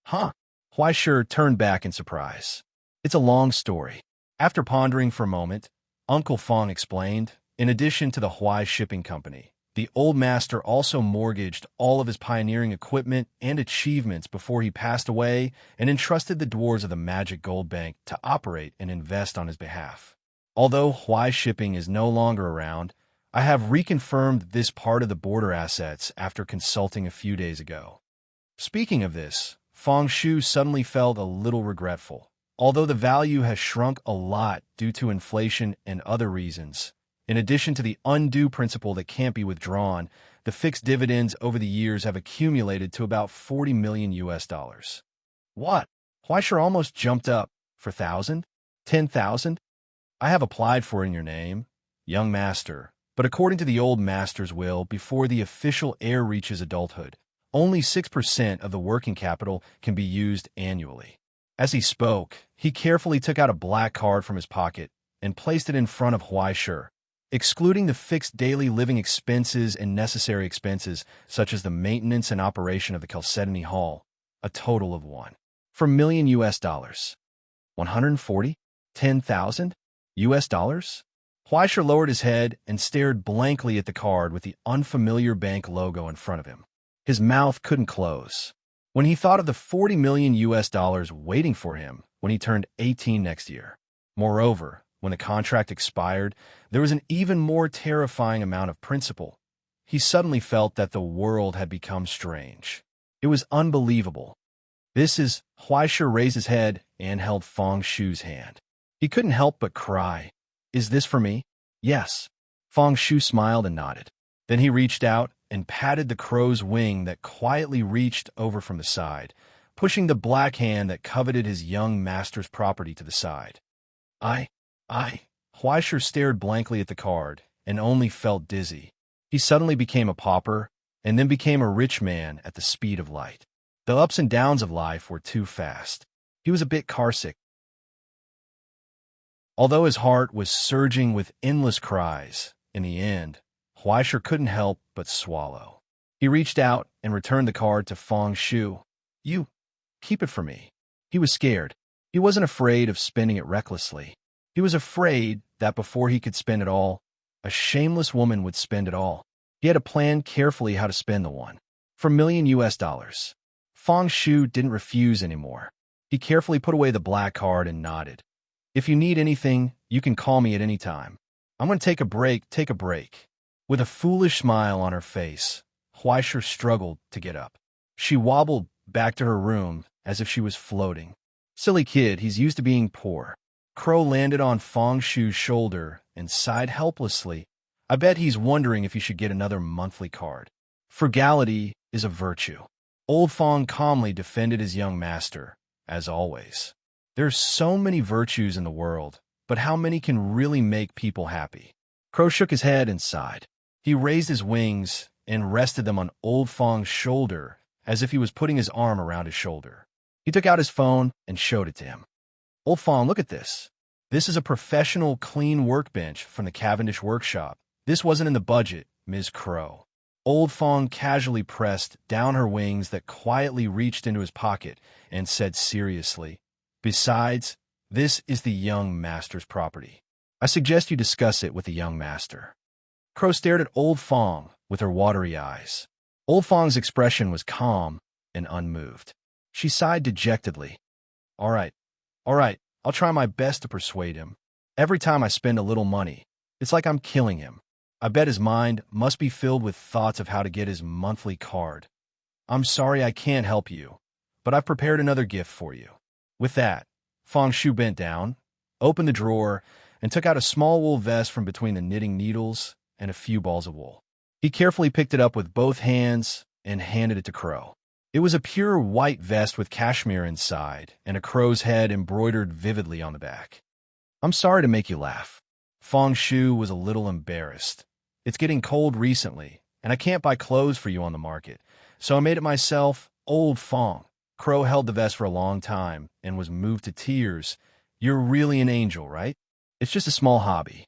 "Huh?" Huaishur turned back in surprise. "It's a long story." After pondering for a moment, Uncle Fong explained, in addition to the Huai Shipping Company, the old master also mortgaged all of his pioneering equipment and achievements before he passed away and entrusted the dwarves of the Magic Gold Bank to operate and invest on his behalf. Although Huai Shipping is no longer around, I have reconfirmed this part of the border assets after consulting a few days ago. Speaking of this, Fong Shu suddenly felt a little regretful. Although the value has shrunk a lot due to inflation and other reasons, in addition to the undue principal that can't be withdrawn, the fixed dividends over the years have accumulated to about 40 million US dollars. What? Huaishur almost jumped up. For 1,000? 10,000? I have applied for it in your name, young master, but according to the old master's will, before the official heir reaches adulthood, only 6% of the working capital can be used annually. As he spoke, he carefully took out a black card from his pocket and placed it in front of Huaishur, excluding the fixed daily living expenses and necessary expenses, such as the maintenance and operation of the Chalcedony Hall, a total of 1 million US dollars. 140? 10,000? US dollars? Huaishur lowered his head and stared blankly at the card with the unfamiliar bank logo in front of him. His mouth couldn't close. When he thought of the 40 million US dollars waiting for him when he turned 18 next year. Moreover, when the contract expired, there was an even more terrifying amount of principal. He suddenly felt that the world had become strange. It was unbelievable. Huaishur raised his head and held Fong Shu's hand. He couldn't help but cry. "Is this for me?" "Yes." Fong Shu smiled and nodded. Then he reached out and patted the crow's wing that quietly reached over from the side, pushing the black hand that coveted his young master's property to the side. I. Huaishur stared blankly at the card and only felt dizzy. He suddenly became a pauper and then became a rich man at the speed of light. The ups and downs of life were too fast. He was a bit carsick. Although his heart was surging with endless cries, in the end, Huaishur couldn't help but swallow. He reached out and returned the card to Fong Shu. "You, keep it for me." He was scared. He wasn't afraid of spending it recklessly. He was afraid that before he could spend it all, a shameless woman would spend it all. He had to plan carefully how to spend the 1 million US dollars. Fong Shu didn't refuse anymore. He carefully put away the black card and nodded. "If you need anything, you can call me at any time. I'm going to take a break." With a foolish smile on her face, Huaishur struggled to get up. She wobbled back to her room as if she was floating. "Silly kid, he's used to being poor." Crow landed on Fong Shu's shoulder and sighed helplessly. "I bet he's wondering if he should get another monthly card." Frugality is a virtue. Old Fong calmly defended his young master, as always. There's so many virtues in the world, but how many can really make people happy? Crow shook his head and sighed. He raised his wings and rested them on Old Fong's shoulder as if he was putting his arm around his shoulder. He took out his phone and showed it to him. Old Fong, look at this. This is a professional clean workbench from the Cavendish workshop. This wasn't in the budget, Ms. Crow. Old Fong casually pressed down her wings that quietly reached into his pocket and said seriously, "Besides, this is the young master's property. I suggest you discuss it with the young master." Crow stared at Old Fong with her watery eyes. Old Fong's expression was calm and unmoved. She sighed dejectedly. All right, I'll try my best to persuade him. Every time I spend a little money, it's like I'm killing him. I bet his mind must be filled with thoughts of how to get his monthly card. I'm sorry I can't help you, but I've prepared another gift for you." With that, Fong Shu bent down, opened the drawer, and took out a small wool vest from between the knitting needles and a few balls of wool. He carefully picked it up with both hands and handed it to Crow. It was a pure white vest with cashmere inside and a crow's head embroidered vividly on the back. "I'm sorry to make you laugh." Fong Shu was a little embarrassed. "It's getting cold recently, and I can't buy clothes for you on the market, so I made it myself." Old Fong. Crow held the vest for a long time and was moved to tears. "You're really an angel, right? It's just a small hobby."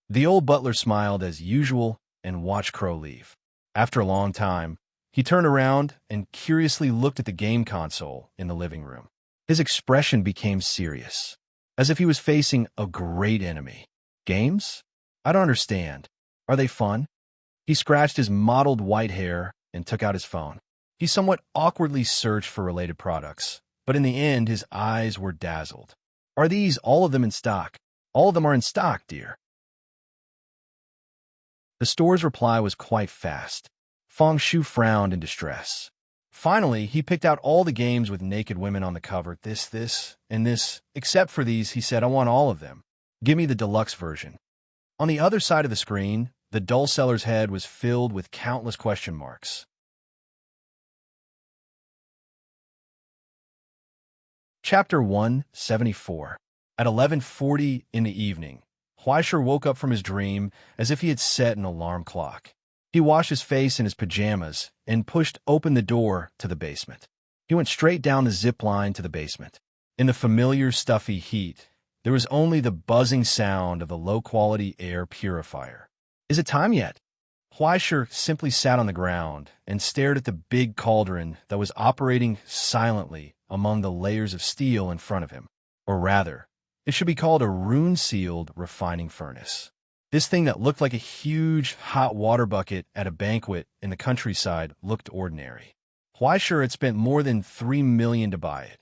The old butler smiled as usual and watched Crow leave. After a long time, he turned around and curiously looked at the game console in the living room. His expression became serious, as if he was facing a great enemy. "Games? I don't understand. Are they fun?" He scratched his mottled white hair and took out his phone. He somewhat awkwardly searched for related products, but in the end his eyes were dazzled. "Are these all of them in stock?" "All of them are in stock, dear." The store's reply was quite fast. Fong Shu frowned in distress. Finally, he picked out all the games with naked women on the cover. This, and this. "Except for these," he said. "I want all of them. Give me the deluxe version." On the other side of the screen, the dull seller's head was filled with countless question marks. Chapter 174. At 11:40 in the evening, Huaisher woke up from his dream as if he had set an alarm clock. He washed his face in his pajamas and pushed open the door to the basement. He went straight down the zip line to the basement. In the familiar stuffy heat, there was only the buzzing sound of the low-quality air purifier. "Is it time yet?" Huaisher simply sat on the ground and stared at the big cauldron that was operating silently among the layers of steel in front of him. Or rather, it should be called a rune-sealed refining furnace. This thing that looked like a huge hot water bucket at a banquet in the countryside looked ordinary. Huaisher had spent more than $3 million to buy it,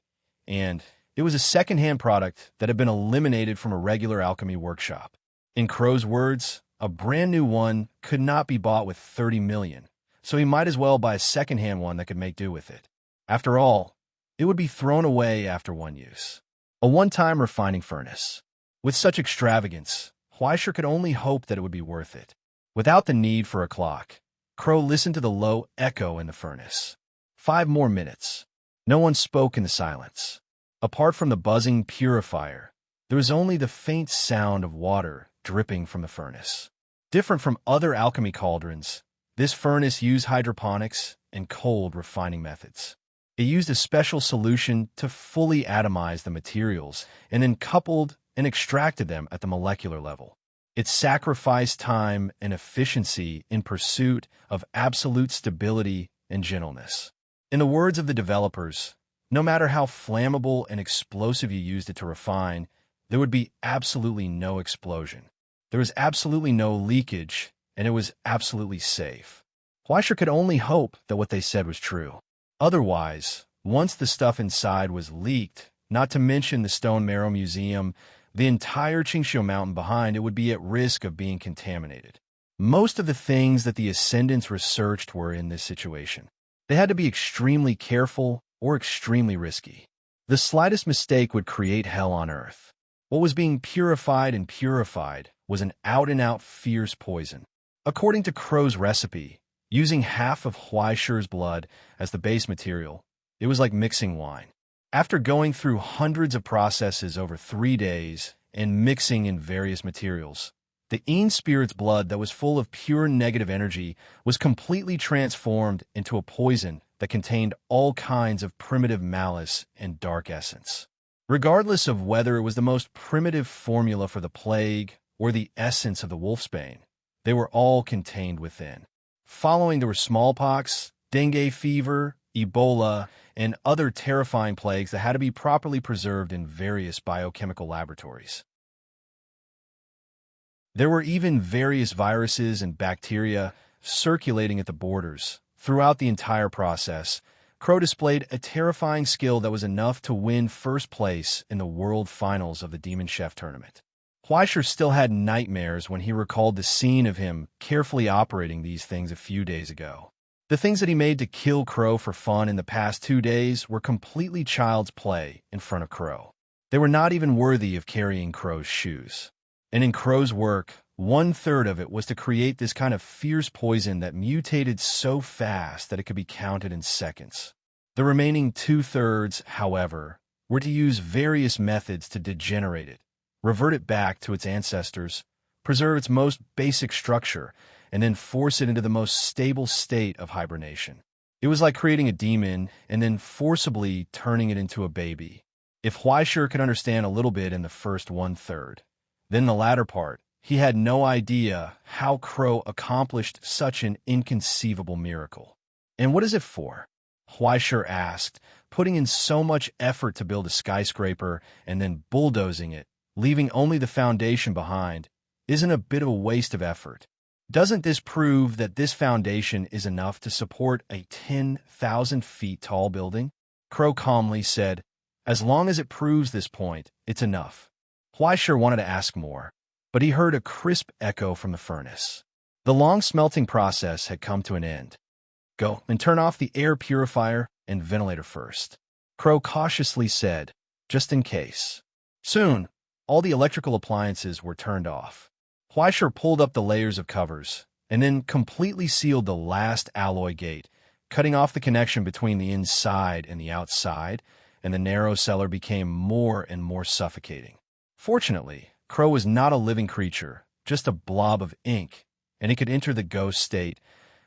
and it was a second-hand product that had been eliminated from a regular alchemy workshop. In Crow's words, a brand-new one could not be bought with $30 million, so he might as well buy a second-hand one that could make do with it. After all, it would be thrown away after one use. A one-time refining furnace. With such extravagance, Huaisher could only hope that it would be worth it. Without the need for a clock, Crow listened to the low echo in the furnace. 5 more minutes. No one spoke in the silence. Apart from the buzzing purifier, there was only the faint sound of water dripping from the furnace. Different from other alchemy cauldrons, this furnace used hydroponics and cold refining methods. It used a special solution to fully atomize the materials and then coupled and extracted them at the molecular level. It sacrificed time and efficiency in pursuit of absolute stability and gentleness. In the words of the developers, no matter how flammable and explosive you used it to refine, there would be absolutely no explosion. There was absolutely no leakage, and it was absolutely safe. Huaisher could only hope that what they said was true. Otherwise, once the stuff inside was leaked, not to mention the Stone Marrow Museum, the entire Qingxiu Mountain behind it would be at risk of being contaminated. Most of the things that the Ascendants researched were in this situation. They had to be extremely careful or extremely risky. The slightest mistake would create hell on earth. What was being purified was an out-and-out fierce poison. According to Crow's recipe, using half of Huaisher's blood as the base material, it was like mixing wine. After going through hundreds of processes over 3 days and mixing in various materials, the Een spirit's blood that was full of pure negative energy was completely transformed into a poison that contained all kinds of primitive malice and dark essence. Regardless of whether it was the most primitive formula for the plague or the essence of the wolfsbane, they were all contained within. Following, there were smallpox, dengue fever, Ebola, and other terrifying plagues that had to be properly preserved in various biochemical laboratories. There were even various viruses and bacteria circulating at the borders. Throughout the entire process, Crow displayed a terrifying skill that was enough to win first place in the World Finals of the Demon Chef tournament. Fleischer still had nightmares when he recalled the scene of him carefully operating these things a few days ago. The things that he made to kill Crow for fun in the past 2 days were completely child's play in front of Crow. They were not even worthy of carrying Crow's shoes. And in Crow's work, 1/3 of it was to create this kind of fierce poison that mutated so fast that it could be counted in seconds. The remaining 2/3, however, were to use various methods to degenerate it, revert it back to its ancestors, preserve its most basic structure, and then force it into the most stable state of hibernation. It was like creating a demon and then forcibly turning it into a baby. If Fleischer could understand a little bit in the first 1/3, then the latter part, he had no idea how Crow accomplished such an inconceivable miracle. And what is it for? Fleischer asked, putting in so much effort to build a skyscraper and then bulldozing it, leaving only the foundation behind, isn't a bit of a waste of effort. Doesn't this prove that this foundation is enough to support a 10,000 feet tall building? Crow calmly said, as long as it proves this point, it's enough. Fleischer wanted to ask more, but he heard a crisp echo from the furnace. The long smelting process had come to an end. Go and turn off the air purifier and ventilator first, Crow cautiously said, just in case. Soon, all the electrical appliances were turned off. Fleischer pulled up the layers of covers and then completely sealed the last alloy gate, cutting off the connection between the inside and the outside, and the narrow cellar became more and more suffocating. Fortunately, Crow was not a living creature, just a blob of ink, and he could enter the ghost state,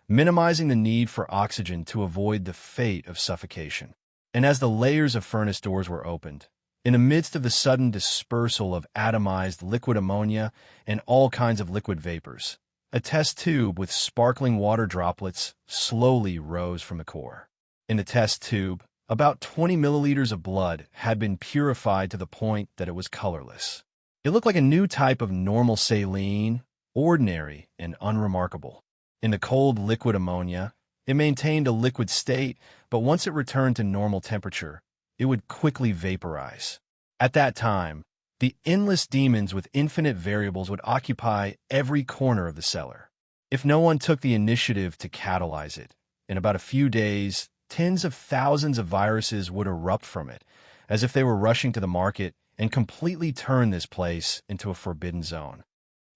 minimizing the need for oxygen to avoid the fate of suffocation. And as the layers of furnace doors were opened, in the midst of the sudden dispersal of atomized liquid ammonia and all kinds of liquid vapors, a test tube with sparkling water droplets slowly rose from the core. In the test tube, about 20 milliliters of blood had been purified to the point that it was colorless. It looked like a new type of normal saline, ordinary and unremarkable. In the cold liquid ammonia, it maintained a liquid state, but once it returned to normal temperature, it would quickly vaporize. At that time, the endless demons with infinite variables would occupy every corner of the cellar. If no one took the initiative to catalyze it, in about a few days, tens of thousands of viruses would erupt from it, as if they were rushing to the market, and completely turn this place into a forbidden zone.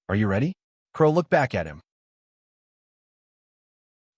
Are you ready? Crow looked back at him.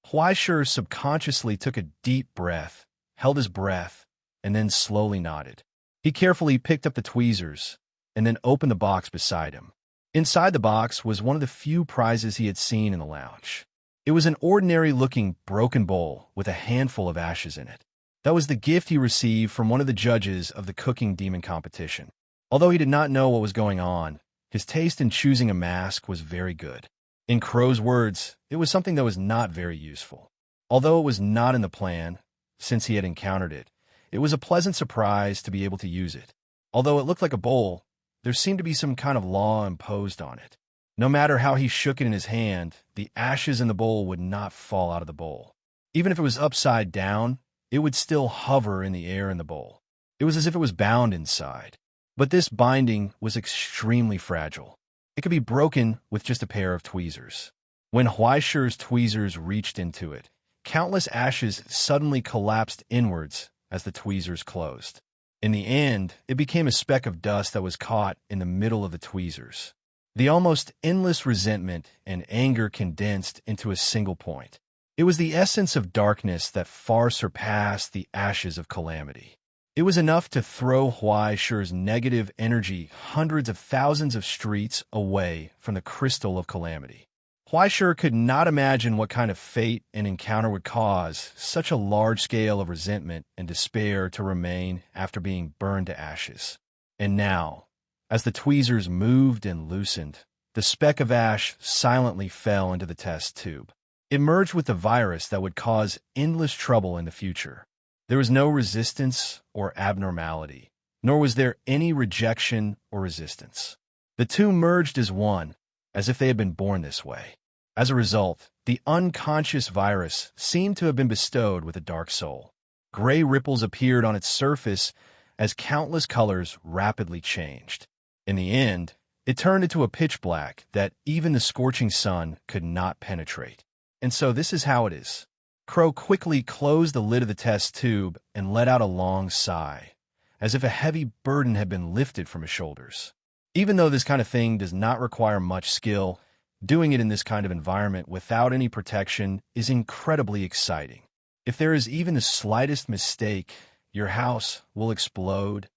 Fleischer subconsciously took a deep breath, held his breath, and then slowly nodded. He carefully picked up the tweezers and then opened the box beside him. Inside the box was one of the few prizes he had seen in the lounge. It was an ordinary-looking broken bowl with a handful of ashes in it. That was the gift he received from one of the judges of the cooking demon competition. Although he did not know what was going on, his taste in choosing a mask was very good. In Crow's words, it was something that was not very useful. Although it was not in the plan, since he had encountered it, it was a pleasant surprise to be able to use it. Although it looked like a bowl, there seemed to be some kind of law imposed on it. No matter how he shook it in his hand, the ashes in the bowl would not fall out of the bowl. Even if it was upside down, it would still hover in the air in the bowl. It was as if it was bound inside. But this binding was extremely fragile. It could be broken with just a pair of tweezers. When Fleischer's tweezers reached into it, countless ashes suddenly collapsed inwards as the tweezers closed. In the end, it became a speck of dust that was caught in the middle of the tweezers. The almost endless resentment and anger condensed into a single point. It was the essence of darkness that far surpassed the ashes of calamity. It was enough to throw Huaishi's negative energy hundreds of thousands of streets away from the crystal of calamity. Huaishi could not imagine what kind of fate an encounter would cause such a large scale of resentment and despair to remain after being burned to ashes. And now, as the tweezers moved and loosened, the speck of ash silently fell into the test tube. It merged with the virus that would cause endless trouble in the future. There was no resistance or abnormality, nor was there any rejection or resistance. The two merged as one, as if they had been born this way. As a result, the unconscious virus seemed to have been bestowed with a dark soul. Gray ripples appeared on its surface as countless colors rapidly changed. In the end, it turned into a pitch black that even the scorching sun could not penetrate. And so this is how it is. Crow quickly closed the lid of the test tube and let out a long sigh, as if a heavy burden had been lifted from his shoulders. Even though this kind of thing does not require much skill, doing it in this kind of environment without any protection is incredibly exciting. If there is even the slightest mistake, your house will explode.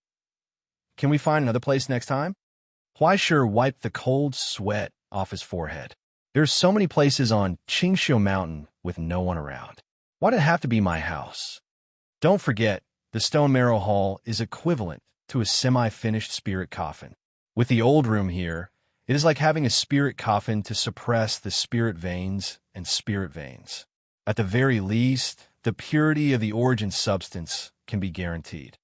Can we find another place next time? Huaishi wiped the cold sweat off his forehead. There's so many places on Qingxiu Mountain with no one around. Why'd it have to be my house? Don't forget, the Stone Marrow Hall is equivalent to a semi-finished spirit coffin. With the old room here, it is like having a spirit coffin to suppress the spirit veins and spirit veins. At the very least, the purity of the origin substance can be guaranteed.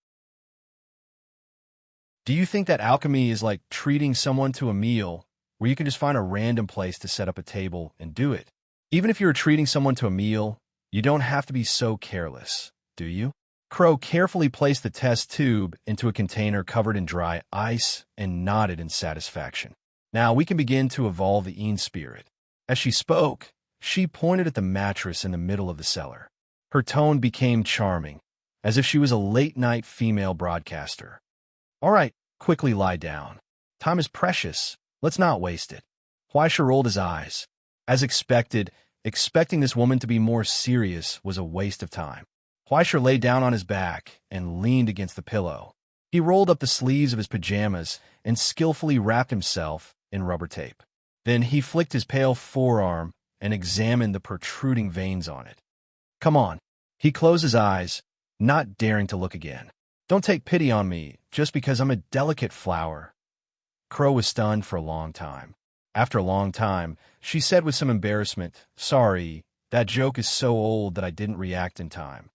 Do you think that alchemy is like treating someone to a meal where you can just find a random place to set up a table and do it? Even if you're treating someone to a meal, you don't have to be so careless, do you? Crow carefully placed the test tube into a container covered in dry ice and nodded in satisfaction. Now we can begin to evolve the Een spirit. As she spoke, she pointed at the mattress in the middle of the cellar. Her tone became charming, as if she was a late-night female broadcaster. All right, quickly lie down. Time is precious. Let's not waste it. Huaishi rolled his eyes. As expected, expecting this woman to be more serious was a waste of time. Huaishi lay down on his back and leaned against the pillow. He rolled up the sleeves of his pajamas and skillfully wrapped himself in rubber tape. Then he flicked his pale forearm and examined the protruding veins on it. Come on. He closed his eyes, not daring to look again. Don't take pity on me just because I'm a delicate flower. Crow was stunned for a long time. After a long time, she said with some embarrassment, Sorry, that joke is so old that I didn't react in time.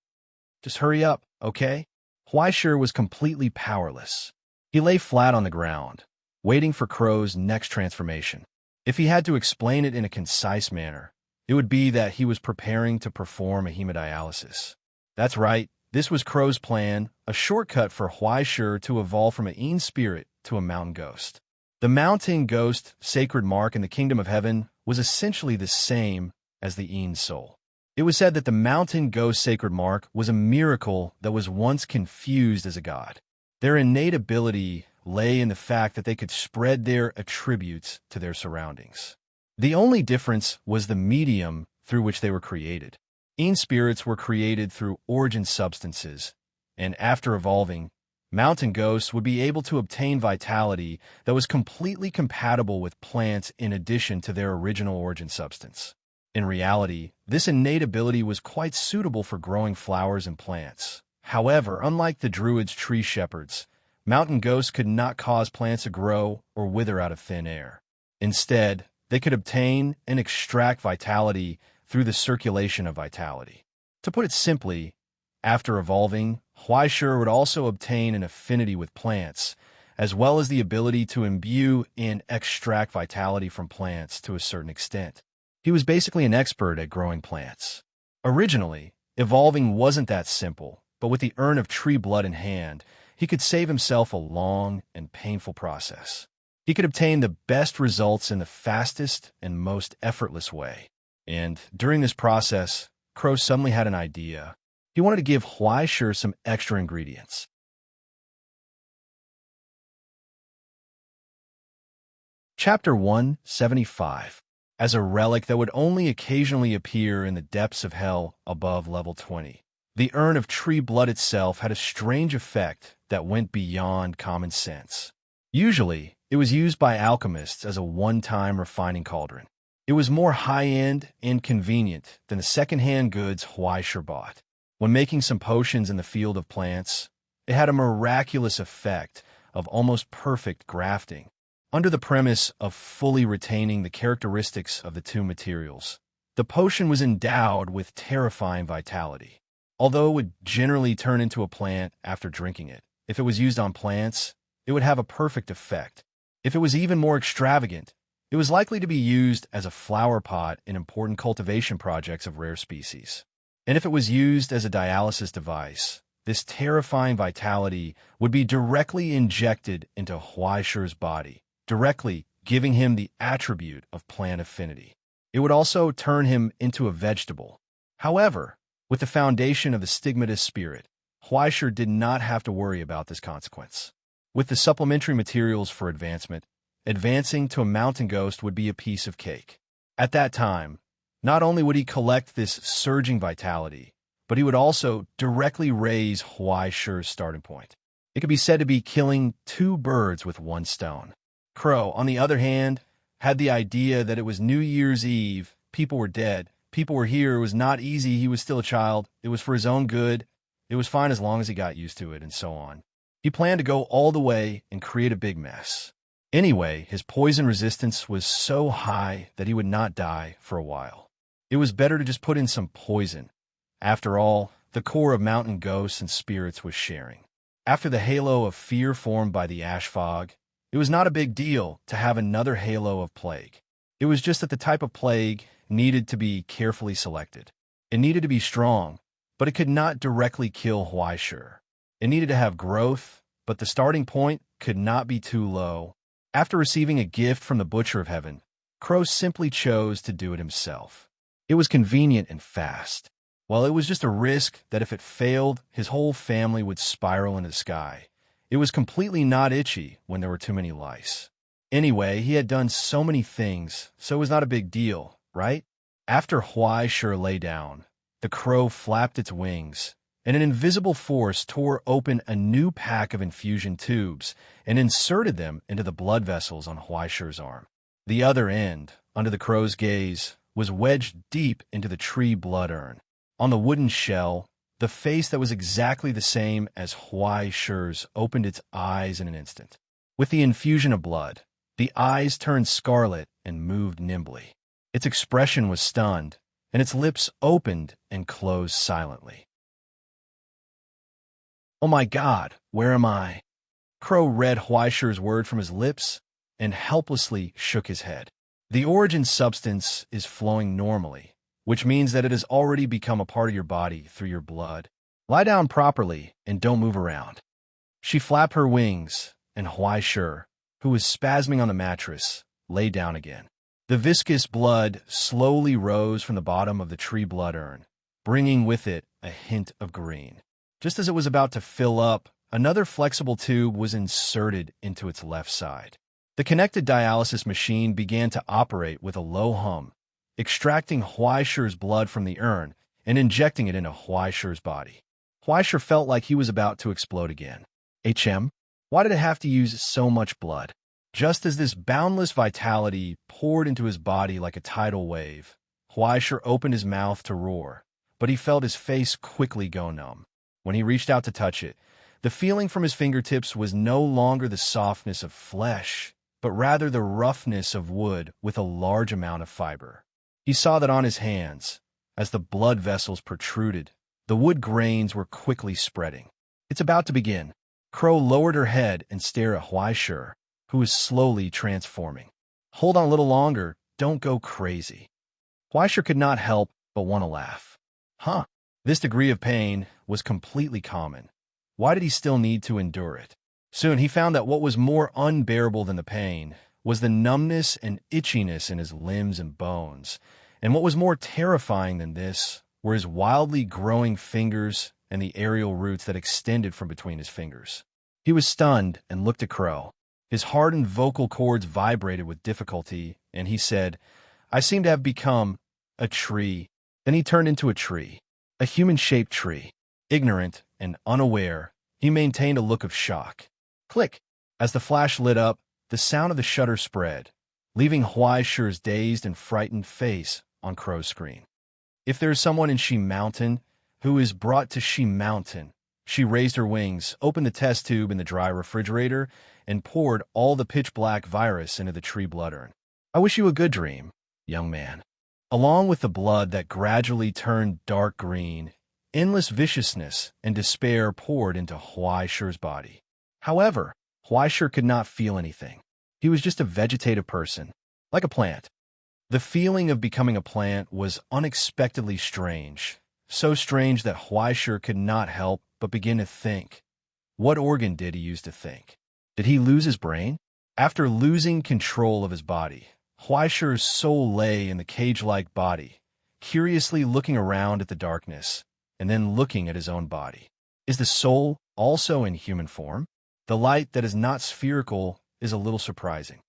Just hurry up, okay? Huaishi was completely powerless. He lay flat on the ground, waiting for Crow's next transformation. If he had to explain it in a concise manner, it would be that he was preparing to perform a hemodialysis. That's right, this was Crow's plan, a shortcut for Huaishi to evolve from an Een spirit to a mountain ghost. The mountain ghost sacred mark in the kingdom of heaven was essentially the same as the Een soul. It was said that the mountain ghost sacred mark was a miracle that was once confused as a god. Their innate ability lay in the fact that they could spread their attributes to their surroundings. The only difference was the medium through which they were created. Een spirits were created through origin substances, and after evolving, mountain ghosts would be able to obtain vitality that was completely compatible with plants in addition to their original origin substance. In reality, this innate ability was quite suitable for growing flowers and plants. However, unlike the druids' tree shepherds, mountain ghosts could not cause plants to grow or wither out of thin air. Instead, they could obtain and extract vitality through the circulation of vitality. To put it simply, after evolving, Huaishi would also obtain an affinity with plants, as well as the ability to imbue and extract vitality from plants to a certain extent. He was basically an expert at growing plants. Originally, evolving wasn't that simple, but with the urn of tree blood in hand, he could save himself a long and painful process. He could obtain the best results in the fastest and most effortless way. And during this process, Crow suddenly had an idea. He wanted to give Huaishi some extra ingredients. Chapter 175. As a relic that would only occasionally appear in the depths of hell above level 20. The urn of tree blood itself had a strange effect that went beyond common sense. Usually, it was used by alchemists as a one-time refining cauldron. It was more high-end and convenient than the second-hand goods Huaisher bought. When making some potions in the field of plants, it had a miraculous effect of almost perfect grafting, under the premise of fully retaining the characteristics of the two materials. The potion was endowed with terrifying vitality. Although it would generally turn into a plant after drinking it, if it was used on plants, it would have a perfect effect. If it was even more extravagant, it was likely to be used as a flower pot in important cultivation projects of rare species. And if it was used as a dialysis device, this terrifying vitality would be directly injected into Huaisher's body, directly giving him the attribute of plant affinity. It would also turn him into a vegetable. However, with the foundation of the stigmatist spirit, Huaisher did not have to worry about this consequence. With the supplementary materials for advancement, advancing to a mountain ghost would be a piece of cake. At that time, not only would he collect this surging vitality, but he would also directly raise Huaisher's starting point. It could be said to be killing two birds with one stone. Crow, on the other hand, had the idea that it was New Year's Eve, people were dead, people were here, it was not easy, he was still a child, it was for his own good, it was fine as long as he got used to it, and so on. He planned to go all the way and create a big mess. Anyway, his poison resistance was so high that he would not die for a while. It was better to just put in some poison. After all, the core of mountain ghosts and spirits was sharing. After the halo of fear formed by the ash fog, it was not a big deal to have another halo of plague. It was just that the type of plague needed to be carefully selected. It needed to be strong, but it could not directly kill Huaisher. It needed to have growth, but the starting point could not be too low. After receiving a gift from the Butcher of Heaven, Crow simply chose to do it himself. It was convenient and fast. While it was just a risk that if it failed, his whole family would spiral into the sky, it was completely not itchy when there were too many lice. Anyway, he had done so many things, so it was not a big deal, right? After Huaisher lay down, the crow flapped its wings, and an invisible force tore open a new pack of infusion tubes and inserted them into the blood vessels on Huaisher's arm. The other end, under the crow's gaze, was wedged deep into the tree blood urn. On the wooden shell, the face that was exactly the same as Huaisher's opened its eyes in an instant. With the infusion of blood, the eyes turned scarlet and moved nimbly. Its expression was stunned, and its lips opened and closed silently. "Oh my God, where am I?" Crow read Huaisher's word from his lips and helplessly shook his head. The origin substance is flowing normally, which means that it has already become a part of your body through your blood. Lie down properly and don't move around. She flapped her wings, and Huaisher, who was spasming on the mattress, lay down again. The viscous blood slowly rose from the bottom of the tree blood urn, bringing with it a hint of green. Just as it was about to fill up, another flexible tube was inserted into its left side. The connected dialysis machine began to operate with a low hum, extracting Huaisher's blood from the urn and injecting it into Huaisher's body. Huaisher felt like he was about to explode again. Why did it have to use so much blood? Just as this boundless vitality poured into his body like a tidal wave, Huaisher opened his mouth to roar, but he felt his face quickly go numb. When he reached out to touch it, the feeling from his fingertips was no longer the softness of flesh, but rather the roughness of wood with a large amount of fiber. He saw that on his hands, as the blood vessels protruded, the wood grains were quickly spreading. "It's about to begin." Crow lowered her head and stared at Huaisher, who was slowly transforming. "Hold on a little longer, don't go crazy." Huaisher could not help but want to laugh. This degree of pain was completely common. Why did he still need to endure it? Soon he found that what was more unbearable than the pain was the numbness and itchiness in his limbs and bones, and what was more terrifying than this were his wildly growing fingers and the aerial roots that extended from between his fingers. He was stunned and looked at Crow. His hardened vocal cords vibrated with difficulty, and he said, "I seem to have become a tree." Then he turned into a tree, a human-shaped tree. Ignorant and unaware, he maintained a look of shock. Click! As the flash lit up, the sound of the shutter spread, leaving Huai Shi's dazed and frightened face on Crow's screen. If there is someone in She Mountain who is brought to She Mountain, she raised her wings, opened the test tube in the dry refrigerator, and poured all the pitch-black virus into the tree blood urn. I wish you a good dream, young man. Along with the blood that gradually turned dark green, endless viciousness and despair poured into Huai Shi's body. However, Huai Shi could not feel anything. He was just a vegetative person, like a plant. The feeling of becoming a plant was unexpectedly strange, so strange that Huai Shi could not help but begin to think. What organ did he use to think? Did he lose his brain? After losing control of his body, Huai Shi's soul lay in the cage-like body, curiously looking around at the darkness, and then looking at his own body. Is the soul also in human form? The light that is not spherical is a little surprising.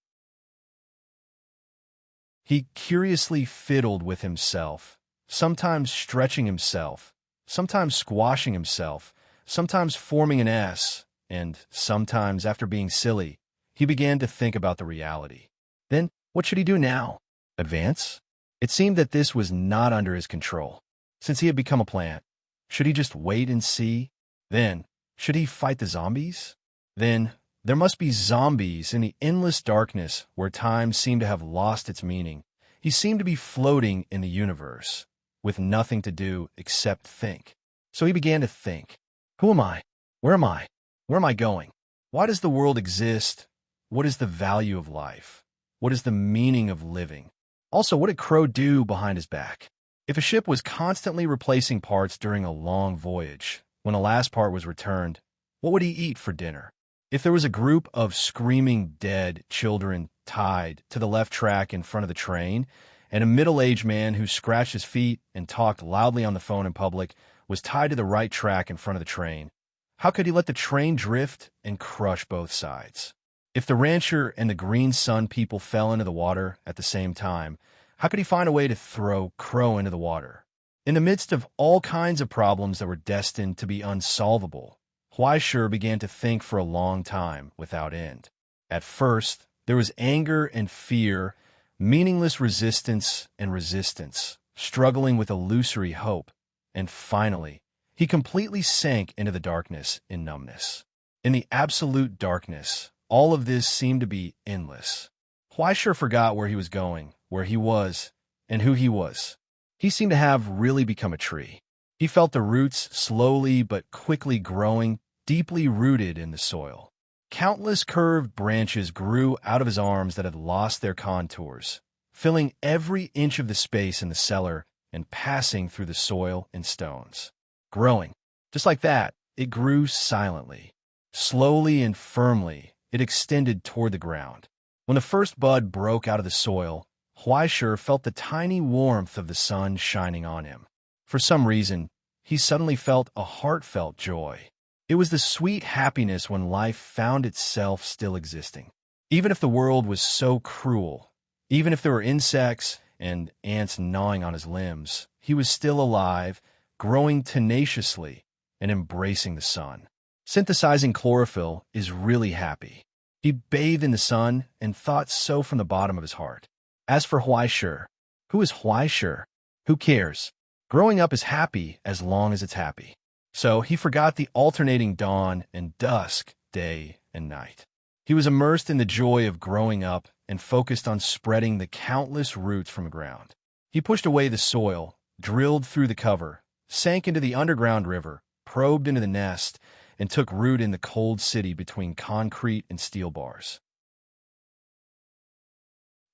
He curiously fiddled with himself, sometimes stretching himself, sometimes squashing himself, sometimes forming an S, and sometimes, after being silly, he began to think about the reality. Then, what should he do now? Advance? It seemed that this was not under his control. Since he had become a plant, should he just wait and see? Then, should he fight the zombies? Then, there must be zombies in the endless darkness where time seemed to have lost its meaning. He seemed to be floating in the universe, with nothing to do except think. So he began to think. Who am I? Where am I? Where am I going? Why does the world exist? What is the value of life? What is the meaning of living? Also, what did Crow do behind his back? If a ship was constantly replacing parts during a long voyage, when the last part was returned, what would he eat for dinner? If there was a group of screaming dead children tied to the left track in front of the train, and a middle-aged man who scratched his feet and talked loudly on the phone in public was tied to the right track in front of the train, how could he let the train drift and crush both sides? If the rancher and the Green Sun people fell into the water at the same time, how could he find a way to throw Crow into the water? In the midst of all kinds of problems that were destined to be unsolvable, Huai Shi began to think for a long time without end. At first, there was anger and fear, meaningless resistance and resistance, struggling with illusory hope, and finally, he completely sank into the darkness in numbness. In the absolute darkness, all of this seemed to be endless. Huai Shi forgot where he was going, where he was, and who he was. He seemed to have really become a tree. He felt the roots slowly but quickly growing, deeply rooted in the soil. Countless curved branches grew out of his arms that had lost their contours, filling every inch of the space in the cellar and passing through the soil and stones. Growing. Just like that, it grew silently. Slowly and firmly, it extended toward the ground. When the first bud broke out of the soil, Huai Shi felt the tiny warmth of the sun shining on him. For some reason, he suddenly felt a heartfelt joy. It was the sweet happiness when life found itself still existing. Even if the world was so cruel, even if there were insects and ants gnawing on his limbs, he was still alive, growing tenaciously and embracing the sun. Synthesizing chlorophyll is really happy. He bathed in the sun and thought so from the bottom of his heart. As for Huai Shi, who is Huai Shi? Who cares? Growing up is happy as long as it's happy. So he forgot the alternating dawn and dusk, day and night. He was immersed in the joy of growing up and focused on spreading the countless roots from the ground. He pushed away the soil, drilled through the cover, sank into the underground river, probed into the nest, and took root in the cold city between concrete and steel bars.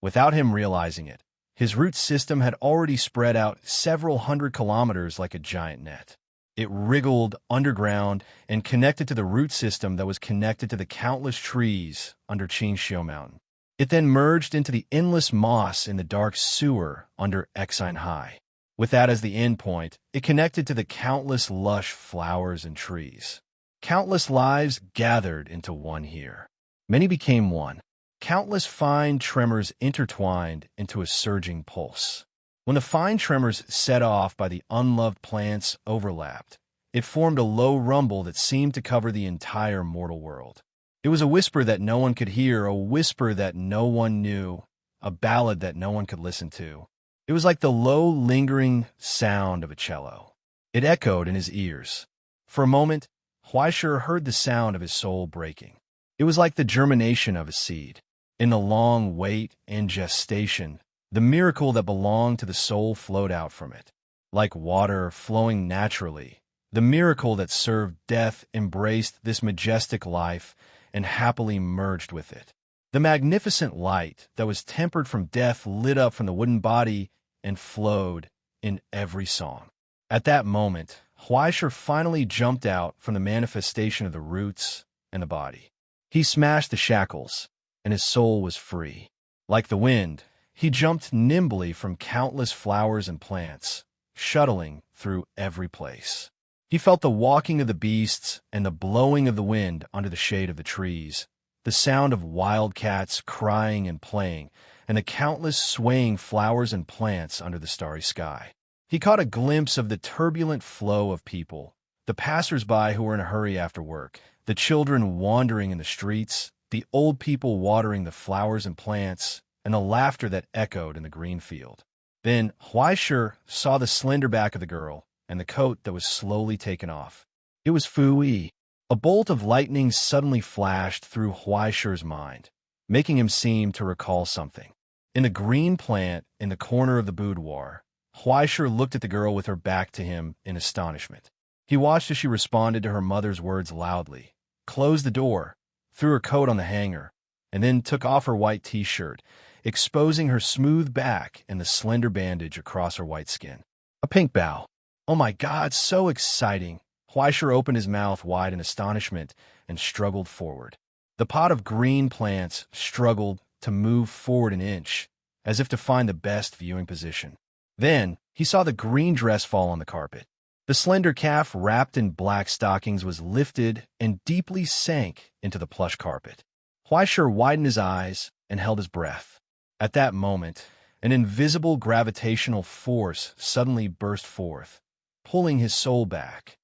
Without him realizing it, his root system had already spread out several hundred kilometers like a giant net. It wriggled underground and connected to the root system that was connected to the countless trees under Qingxiu Mountain. It then merged into the endless moss in the dark sewer under Exine High. With that as the end point, it connected to the countless lush flowers and trees. Countless lives gathered into one here. Many became one. Countless fine tremors intertwined into a surging pulse. When the fine tremors set off by the unloved plants overlapped, It formed a low rumble that seemed to cover the entire mortal world. It was a whisper that no one could hear, a whisper that no one knew, a ballad that no one could listen to. It was like the low, lingering sound of a cello. It echoed in his ears. For a moment, Huaishur heard the sound of his soul breaking. It was like the germination of a seed. In the long wait and gestation, the miracle that belonged to the soul flowed out from it. Like water flowing naturally, the miracle that served death embraced this majestic life and happily merged with it. The magnificent light that was tempered from death lit up from the wooden body and flowed in every song. At that moment, Huaishur finally jumped out from the manifestation of the roots and the body. He smashed the shackles, and his soul was free. Like the wind, he jumped nimbly from countless flowers and plants, shuttling through every place. He felt the walking of the beasts and the blowing of the wind under the shade of the trees, the sound of wild cats crying and playing, and the countless swaying flowers and plants under the starry sky. He caught a glimpse of the turbulent flow of people, the passers-by who were in a hurry after work, the children wandering in the streets, the old people watering the flowers and plants, and the laughter that echoed in the green field. Then Huaishur saw the slender back of the girl and the coat that was slowly taken off. It was Fu Yi. A bolt of lightning suddenly flashed through Huaishur's mind, making him seem to recall something. In the green plant in the corner of the boudoir, Huaishur looked at the girl with her back to him in astonishment. He watched as she responded to her mother's words loudly, closed the door, threw her coat on the hanger, and then took off her white t-shirt, exposing her smooth back and the slender bandage across her white skin. A pink bow. Oh my God, so exciting! Huaishur opened his mouth wide in astonishment and struggled forward. The pot of green plants struggled to move forward an inch, as if to find the best viewing position. Then he saw the green dress fall on the carpet. The slender calf wrapped in black stockings was lifted and deeply sank into the plush carpet. Huaishur widened his eyes and held his breath. At that moment, an invisible gravitational force suddenly burst forth, pulling his soul back.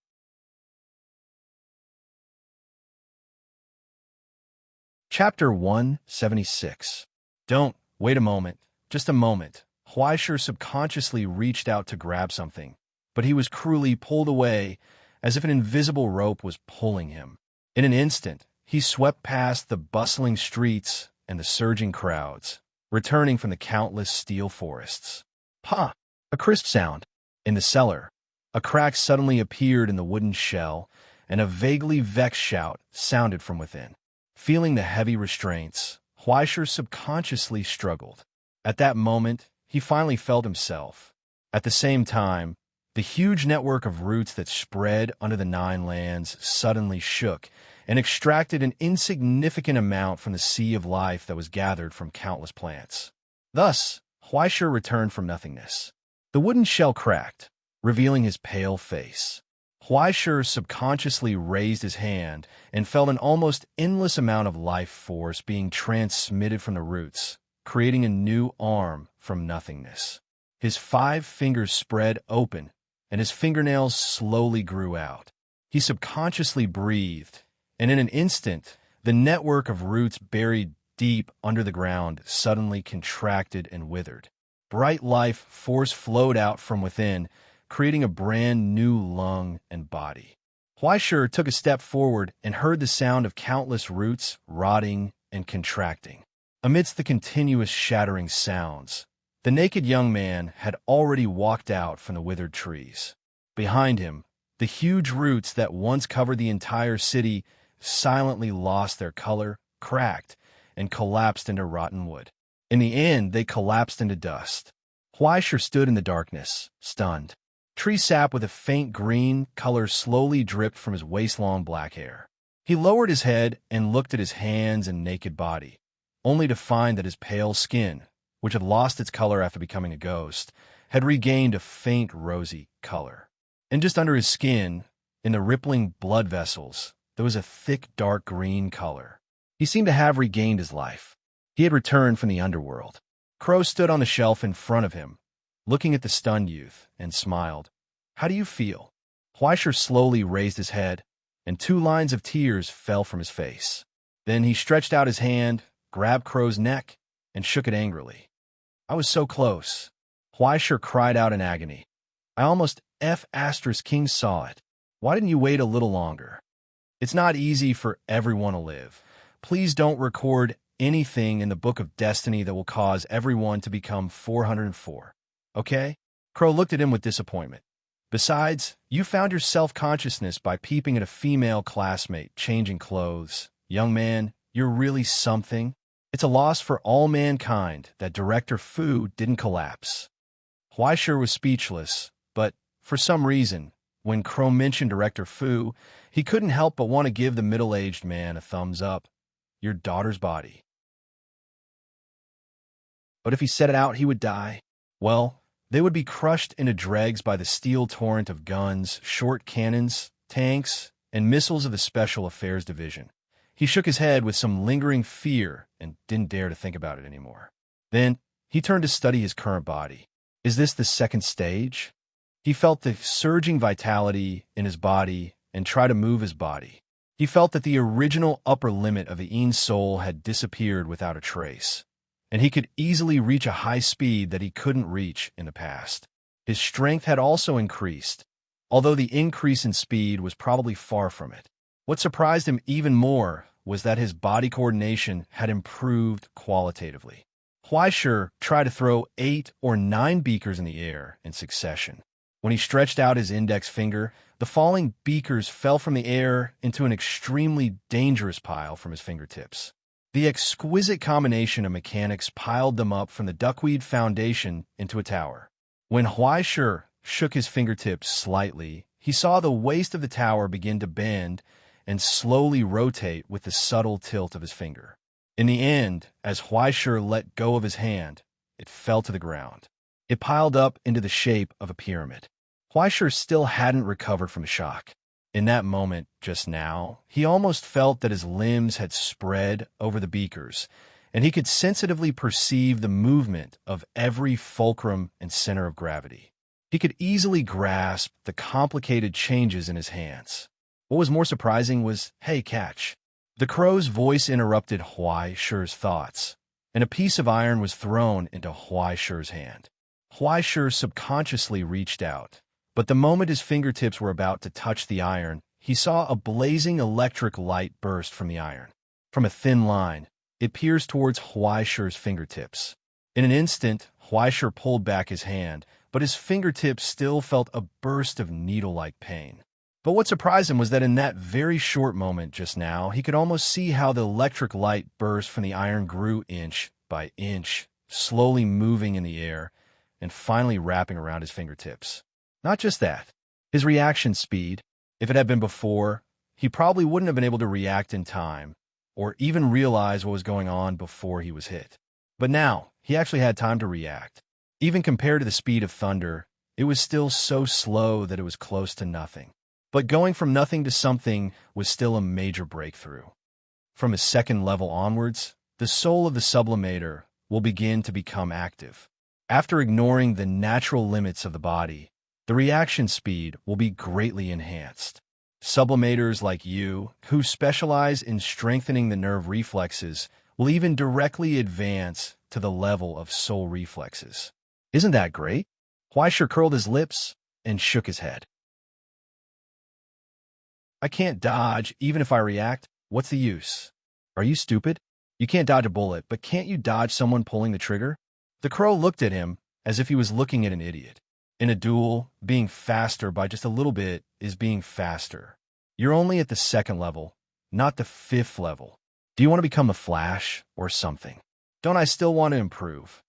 Chapter 176. Don't, wait a moment, just a moment. Huaishur subconsciously reached out to grab something, but he was cruelly pulled away as if an invisible rope was pulling him. In an instant, he swept past the bustling streets and the surging crowds, returning from the countless steel forests. Ha! A crisp sound. In the cellar, a crack suddenly appeared in the wooden shell, and a vaguely vexed shout sounded from within. Feeling the heavy restraints, Huaishur subconsciously struggled. At that moment, he finally felt himself. At the same time, the huge network of roots that spread under the 9 lands suddenly shook and extracted an insignificant amount from the sea of life that was gathered from countless plants. Thus, Huaishur returned from nothingness. The wooden shell cracked, revealing his pale face. Huaishur subconsciously raised his hand and felt an almost endless amount of life force being transmitted from the roots, creating a new arm from nothingness. His 5 fingers spread open, and his fingernails slowly grew out. He subconsciously breathed, and in an instant, the network of roots buried deep under the ground suddenly contracted and withered. Bright life force flowed out from within, creating a brand new lung and body. Huaishur took a step forward and heard the sound of countless roots rotting and contracting. Amidst the continuous shattering sounds, the naked young man had already walked out from the withered trees. Behind him, the huge roots that once covered the entire city silently lost their color, cracked, and collapsed into rotten wood. In the end, they collapsed into dust. Huaishur stood in the darkness, stunned. Tree sap with a faint green color slowly dripped from his waist-long black hair. He lowered his head and looked at his hands and naked body, only to find that his pale skin, which had lost its color after becoming a ghost, had regained a faint rosy color. And just under his skin, in the rippling blood vessels, there was a thick dark green color. He seemed to have regained his life. He had returned from the underworld. Crow stood on the shelf in front of him, looking at the stunned youth, and smiled. "How do you feel?" Huaisher slowly raised his head, and 2 lines of tears fell from his face. Then he stretched out his hand, grabbed Crow's neck, and shook it angrily. I was so close. Huaisher cried out in agony. I almost King saw it. Why didn't you wait a little longer? It's not easy for everyone to live. Please don't record anything in the Book of Destiny that will cause everyone to become 404. Okay? Crow looked at him with disappointment. Besides, you found your self-consciousness by peeping at a female classmate changing clothes. Young man, you're really something. It's a loss for all mankind that Director Fu didn't collapse. Huaisher was speechless, but for some reason, when Crow mentioned Director Fu, he couldn't help but want to give the middle-aged man a thumbs up. Your daughter's body. But if he set it out, he would die. Well, they would be crushed into dregs by the steel torrent of guns, short cannons, tanks, and missiles of the Special Affairs Division. He shook his head with some lingering fear and didn't dare to think about it anymore. Then he turned to study his current body. Is this the second stage? He felt the surging vitality in his body and tried to move his body. He felt that the original upper limit of the Yin soul had disappeared without a trace, and he could easily reach a high speed that he couldn't reach in the past. His strength had also increased, although the increase in speed was probably far from it. What surprised him even more was that his body coordination had improved qualitatively. Huaisher tried to throw 8 or 9 beakers in the air in succession. When he stretched out his index finger, the falling beakers fell from the air into an extremely dangerous pile from his fingertips. The exquisite combination of mechanics piled them up from the duckweed foundation into a tower. When Huaisher shook his fingertips slightly, he saw the waist of the tower begin to bend and slowly rotate with the subtle tilt of his finger. In the end, as Huaisher let go of his hand, it fell to the ground. It piled up into the shape of a pyramid. Huaisher still hadn't recovered from shock. In that moment, just now, he almost felt that his limbs had spread over the beakers, and he could sensitively perceive the movement of every fulcrum and center of gravity. He could easily grasp the complicated changes in his hands. What was more surprising was, "Hey, catch." The crow's voice interrupted Huaisher's thoughts, and a piece of iron was thrown into Huaisher's hand. Huaisher subconsciously reached out, but the moment his fingertips were about to touch the iron, he saw a blazing electric light burst from the iron. From a thin line, it pierced towards Huaisher's fingertips. In an instant, Huaisher pulled back his hand, but his fingertips still felt a burst of needle-like pain. But what surprised him was that in that very short moment just now, he could almost see how the electric light burst from the iron grew inch by inch, slowly moving in the air, and finally wrapping around his fingertips. Not just that, his reaction speed. If it had been before, he probably wouldn't have been able to react in time, or even realize what was going on before he was hit. But now, he actually had time to react. Even compared to the speed of thunder, it was still so slow that it was close to nothing. But going from nothing to something was still a major breakthrough. From his second level onwards, the soul of the sublimator will begin to become active. After ignoring the natural limits of the body, the reaction speed will be greatly enhanced. Sublimators like you, who specialize in strengthening the nerve reflexes, will even directly advance to the level of soul reflexes. Isn't that great? Huaisher curled his lips and shook his head. I can't dodge, even if I react. What's the use? Are you stupid? You can't dodge a bullet, but can't you dodge someone pulling the trigger? The crow looked at him as if he was looking at an idiot. In a duel, being faster by just a little bit is being faster. You're only at the second level, not the 5th level. Do you want to become a Flash or something? Don't I still want to improve?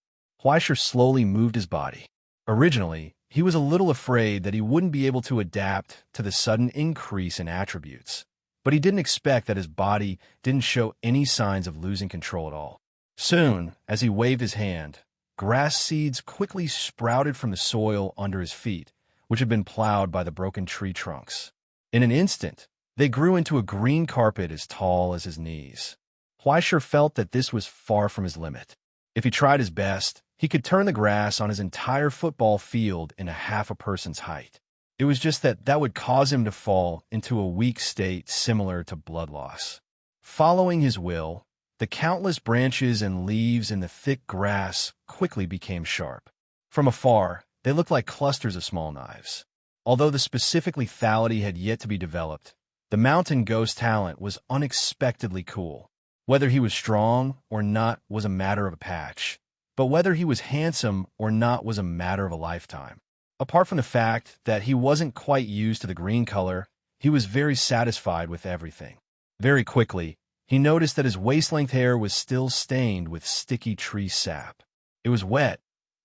Huaisher slowly moved his body. Originally, he was a little afraid that he wouldn't be able to adapt to the sudden increase in attributes, but he didn't expect that his body didn't show any signs of losing control at all. Soon, as he waved his hand, grass seeds quickly sprouted from the soil under his feet, which had been plowed by the broken tree trunks. In an instant, they grew into a green carpet as tall as his knees. Huaisher felt that this was far from his limit. If he tried his best, he could turn the grass on his entire football field into half a person's height. It was just that would cause him to fall into a weak state similar to blood loss. Following his will, the countless branches and leaves in the thick grass quickly became sharp. From afar, they looked like clusters of small knives. Although the specific lethality had yet to be developed, the mountain ghost talent was unexpectedly cool. Whether he was strong or not was a matter of a patch, but whether he was handsome or not was a matter of a lifetime. Apart from the fact that he wasn't quite used to the green color, he was very satisfied with everything. Very quickly, he noticed that his waist-length hair was still stained with sticky tree sap. It was wet,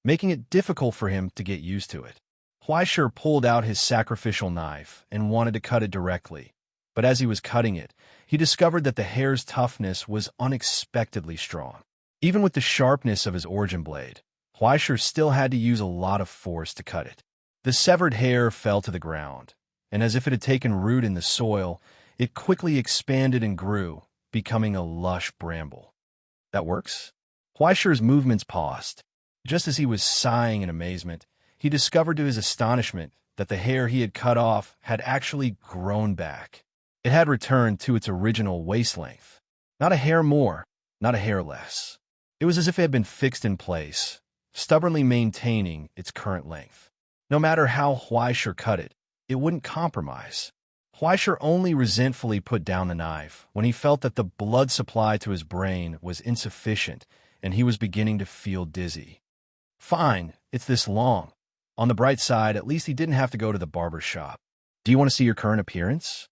making it difficult for him to get used to it. Huaishir pulled out his sacrificial knife and wanted to cut it directly, but as he was cutting it, he discovered that the hair's toughness was unexpectedly strong. Even with the sharpness of his origin blade, Huaishir still had to use a lot of force to cut it. The severed hair fell to the ground, and as if it had taken root in the soil, it quickly expanded and grew, becoming a lush bramble. That works? Huaishir's movements paused. Just as he was sighing in amazement, he discovered to his astonishment that the hair he had cut off had actually grown back. It had returned to its original waist length. Not a hair more, not a hair less. It was as if it had been fixed in place, stubbornly maintaining its current length. No matter how Huaishir cut it, it wouldn't compromise. Huaishir only resentfully put down the knife when he felt that the blood supply to his brain was insufficient and he was beginning to feel dizzy. Fine, it's this long. On the bright side, at least he didn't have to go to the barber shop. Do you want to see your current appearance?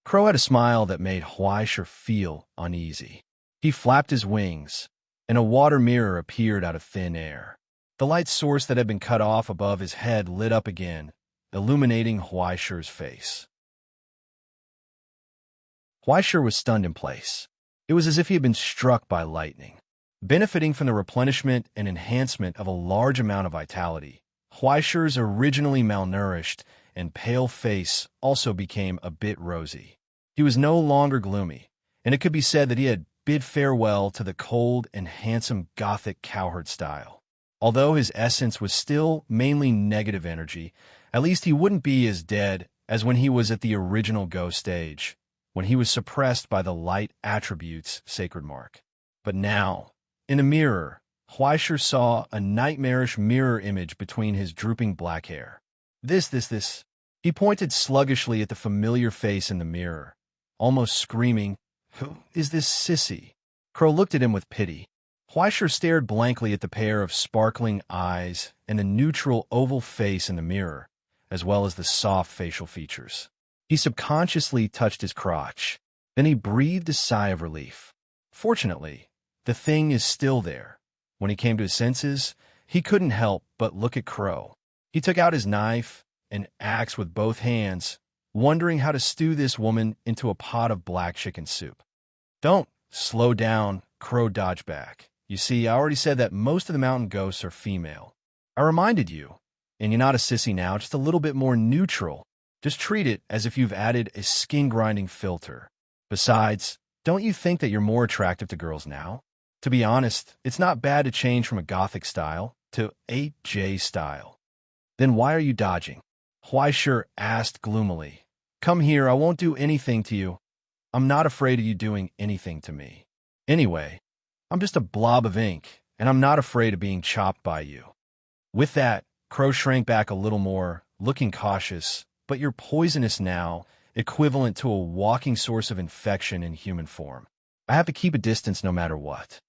Crow had a smile that made Huaishir feel uneasy. He flapped his wings, and a water mirror appeared out of thin air. The light source that had been cut off above his head lit up again, illuminating Huaishir's face. Huaishir was stunned in place. It was as if he had been struck by lightning. Benefiting from the replenishment and enhancement of a large amount of vitality, Huaishir's originally malnourished and pale face also became a bit rosy. He was no longer gloomy, and it could be said that he had bid farewell to the cold and handsome Gothic cowherd style. Although his essence was still mainly negative energy, at least he wouldn't be as dead as when he was at the original ghost stage, when he was suppressed by the light attributes sacred mark. But now, in a mirror, Huaishir saw a nightmarish mirror image between his drooping black hair. This. He pointed sluggishly at the familiar face in the mirror, almost screaming, "Who is this sissy?" Crow looked at him with pity. Huaishir stared blankly at the pair of sparkling eyes and the neutral oval face in the mirror, as well as the soft facial features. He subconsciously touched his crotch. Then he breathed a sigh of relief. Fortunately, the thing is still there. When he came to his senses, he couldn't help but look at Crow. He took out his knife and axe with both hands, wondering how to stew this woman into a pot of black chicken soup. "Don't slow down," Crow dodged back. "You see, I already said that most of the mountain ghosts are female. I reminded you, and you're not a sissy now, just a little bit more neutral. Just treat it as if you've added a skin-grinding filter. Besides, don't you think that you're more attractive to girls now? To be honest, it's not bad to change from a Gothic style to 8J style." "Then why are you dodging?" Huaishir asked gloomily. "Come here, I won't do anything to you. I'm not afraid of you doing anything to me. Anyway, I'm just a blob of ink, and I'm not afraid of being chopped by you." With that, Crow shrank back a little more, looking cautious. "But you're poisonous now, equivalent to a walking source of infection in human form. I have to keep a distance no matter what."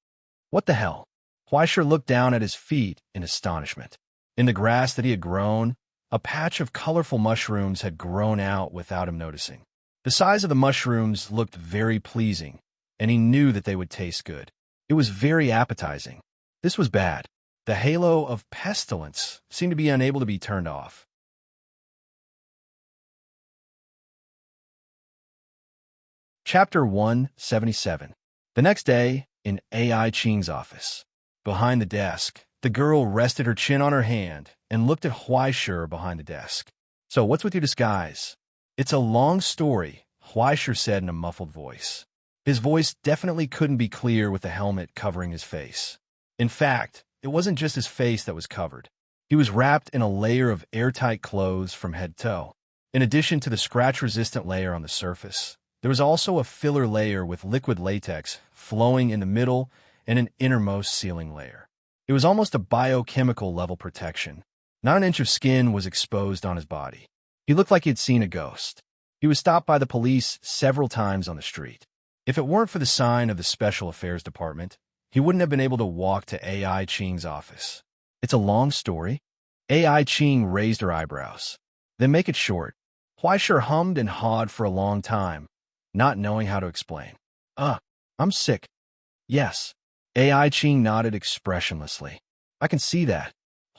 "What the hell?" Huaishir looked down at his feet in astonishment. In the grass that he had grown, a patch of colorful mushrooms had grown out without him noticing. The size of the mushrooms looked very pleasing, and he knew that they would taste good. It was very appetizing. This was bad. The halo of pestilence seemed to be unable to be turned off. Chapter 177. The next day, in A.I. Ching's office. Behind the desk, the girl rested her chin on her hand and looked at Huaishir behind the desk. "So what's with your disguise?" "It's a long story," Huaishir said in a muffled voice. His voice definitely couldn't be clear with the helmet covering his face. In fact, it wasn't just his face that was covered. He was wrapped in a layer of airtight clothes from head to toe. In addition to the scratch-resistant layer on the surface, there was also a filler layer with liquid latex flowing in the middle and an innermost sealing layer. It was almost a biochemical level protection. Not an inch of skin was exposed on his body. He looked like he had seen a ghost. He was stopped by the police several times on the street. If it weren't for the sign of the Special Affairs Department, he wouldn't have been able to walk to A.I. Ching's office. It's a long story. A.I. Ching raised her eyebrows. Then make it short. Huaishir hummed and hawed for a long time, not knowing how to explain. I'm sick. Yes. A.I. Ching nodded expressionlessly. I can see that.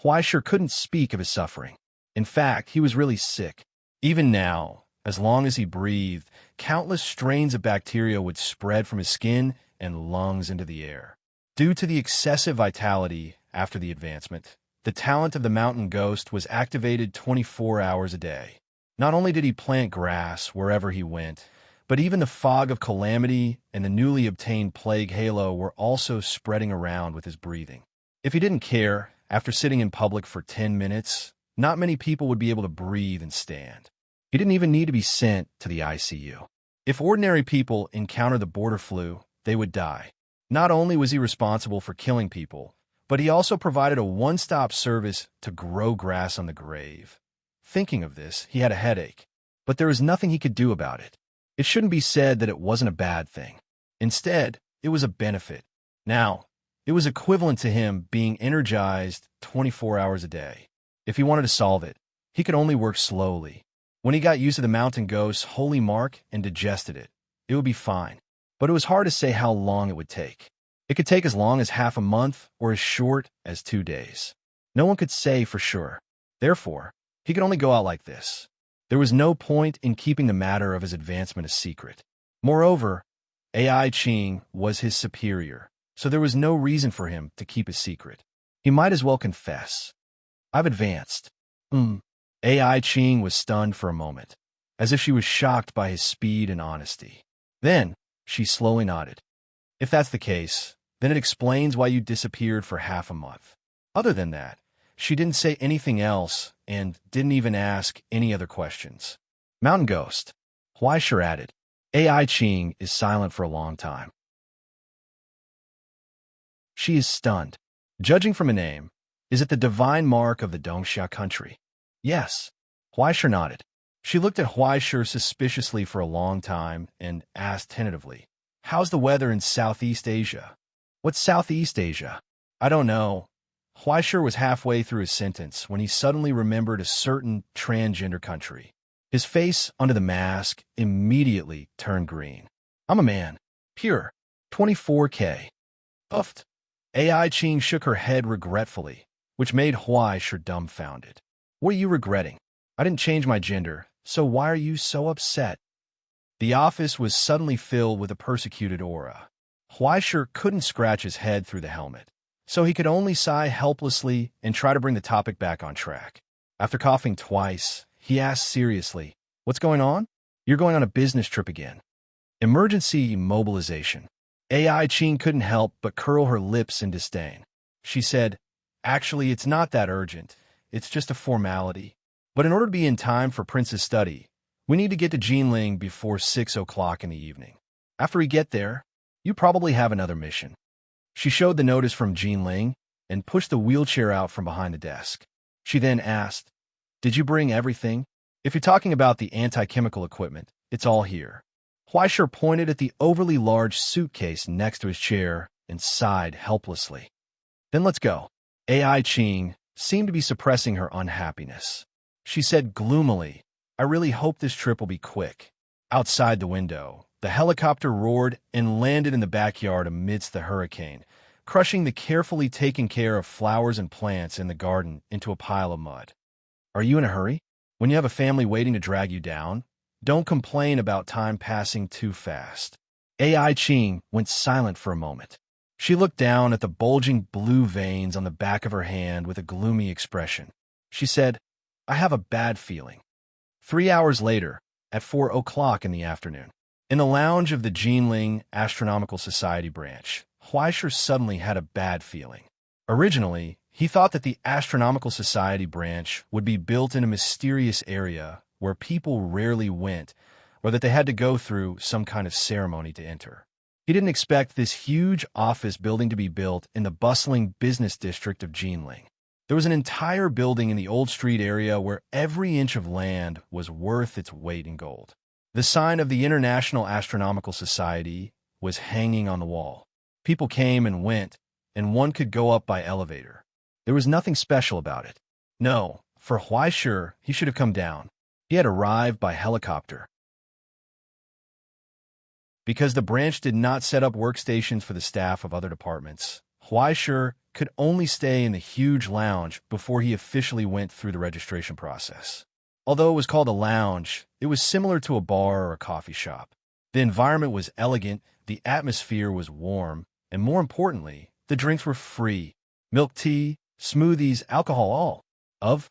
Huaishir couldn't speak of his suffering. In fact, he was really sick. Even now, as long as he breathed, countless strains of bacteria would spread from his skin and lungs into the air. Due to the excessive vitality after the advancement, the talent of the mountain ghost was activated 24 hours a day. Not only did he plant grass wherever he went, but even the fog of calamity and the newly obtained plague halo were also spreading around with his breathing. If he didn't care, after sitting in public for 10 minutes, not many people would be able to breathe and stand. He didn't even need to be sent to the ICU. If ordinary people encountered the border flu, they would die. Not only was he responsible for killing people, but he also provided a one-stop service to grow grass on the grave. Thinking of this, he had a headache, but there was nothing he could do about it. It shouldn't be said that it wasn't a bad thing. Instead, it was a benefit. Now, it was equivalent to him being energized 24 hours a day. If he wanted to solve it, he could only work slowly. When he got used to the mountain ghost's holy mark and digested it, it would be fine. But it was hard to say how long it would take. It could take as long as half a month or as short as 2 days. No one could say for sure. Therefore, he could only go out like this. There was no point in keeping the matter of his advancement a secret. Moreover, A.I. Ching was his superior, so there was no reason for him to keep a secret. He might as well confess. I've advanced. A.I. Ching was stunned for a moment, as if she was shocked by his speed and honesty. Then, she slowly nodded. If that's the case, then it explains why you disappeared for half a month. Other than that, she didn't say anything else and didn't even ask any other questions. Mountain Ghost. Huaishir added. A.I. Ching is silent for a long time. She is stunned. Judging from a name, is it the divine mark of the Dongsha country? Yes. Huaishir nodded. She looked at Huaishir suspiciously for a long time and asked tentatively, How's the weather in Southeast Asia? What's Southeast Asia? I don't know. Huaishir was halfway through his sentence when he suddenly remembered a certain transgender country. His face under the mask immediately turned green. I'm a man. Pure. 24K. Uffed. A.I. Ching shook her head regretfully, which made Huaishir dumbfounded. What are you regretting? I didn't change my gender, so why are you so upset? The office was suddenly filled with a persecuted aura. Huaishir couldn't scratch his head through the helmet, so he could only sigh helplessly and try to bring the topic back on track. After coughing twice, he asked seriously, What's going on? You're going on a business trip again. Emergency mobilization. A.I. Ching couldn't help but curl her lips in disdain. She said, Actually, it's not that urgent. It's just a formality. But in order to be in time for Prince's study, we need to get to Jinling before 6 o'clock in the evening. After we get there, you probably have another mission. She showed the notice from Jinling and pushed the wheelchair out from behind the desk. She then asked, Did you bring everything? If you're talking about the anti-chemical equipment, it's all here. Huaishir pointed at the overly large suitcase next to his chair and sighed helplessly. Then let's go. A.I. Ching seemed to be suppressing her unhappiness. She said gloomily, I really hope this trip will be quick. Outside the window, the helicopter roared and landed in the backyard amidst the hurricane, crushing the carefully taken care of flowers and plants in the garden into a pile of mud. Are you in a hurry? When you have a family waiting to drag you down, don't complain about time passing too fast. A.I. Ching went silent for a moment. She looked down at the bulging blue veins on the back of her hand with a gloomy expression. She said, I have a bad feeling. 3 hours later, at 4 o'clock in the afternoon, in the lounge of the Jinling Astronomical Society branch, Huaishir suddenly had a bad feeling. Originally, He thought that the Astronomical Society branch would be built in a mysterious area where people rarely went, or that they had to go through some kind of ceremony to enter. He didn't expect this huge office building to be built in the bustling business district of Jinling. There was an entire building in the old street area where every inch of land was worth its weight in gold. The sign of the International Astronomical Society was hanging on the wall. People came and went, and one could go up by elevator. There was nothing special about it. No, for Huaishur, he should have come down. He had arrived by helicopter. Because the branch did not set up workstations for the staff of other departments, Huaishur could only stay in the huge lounge before he officially went through the registration process. Although it was called a lounge, it was similar to a bar or a coffee shop. The environment was elegant, the atmosphere was warm, and more importantly, the drinks were free. Milk tea, smoothies, alcohol, all.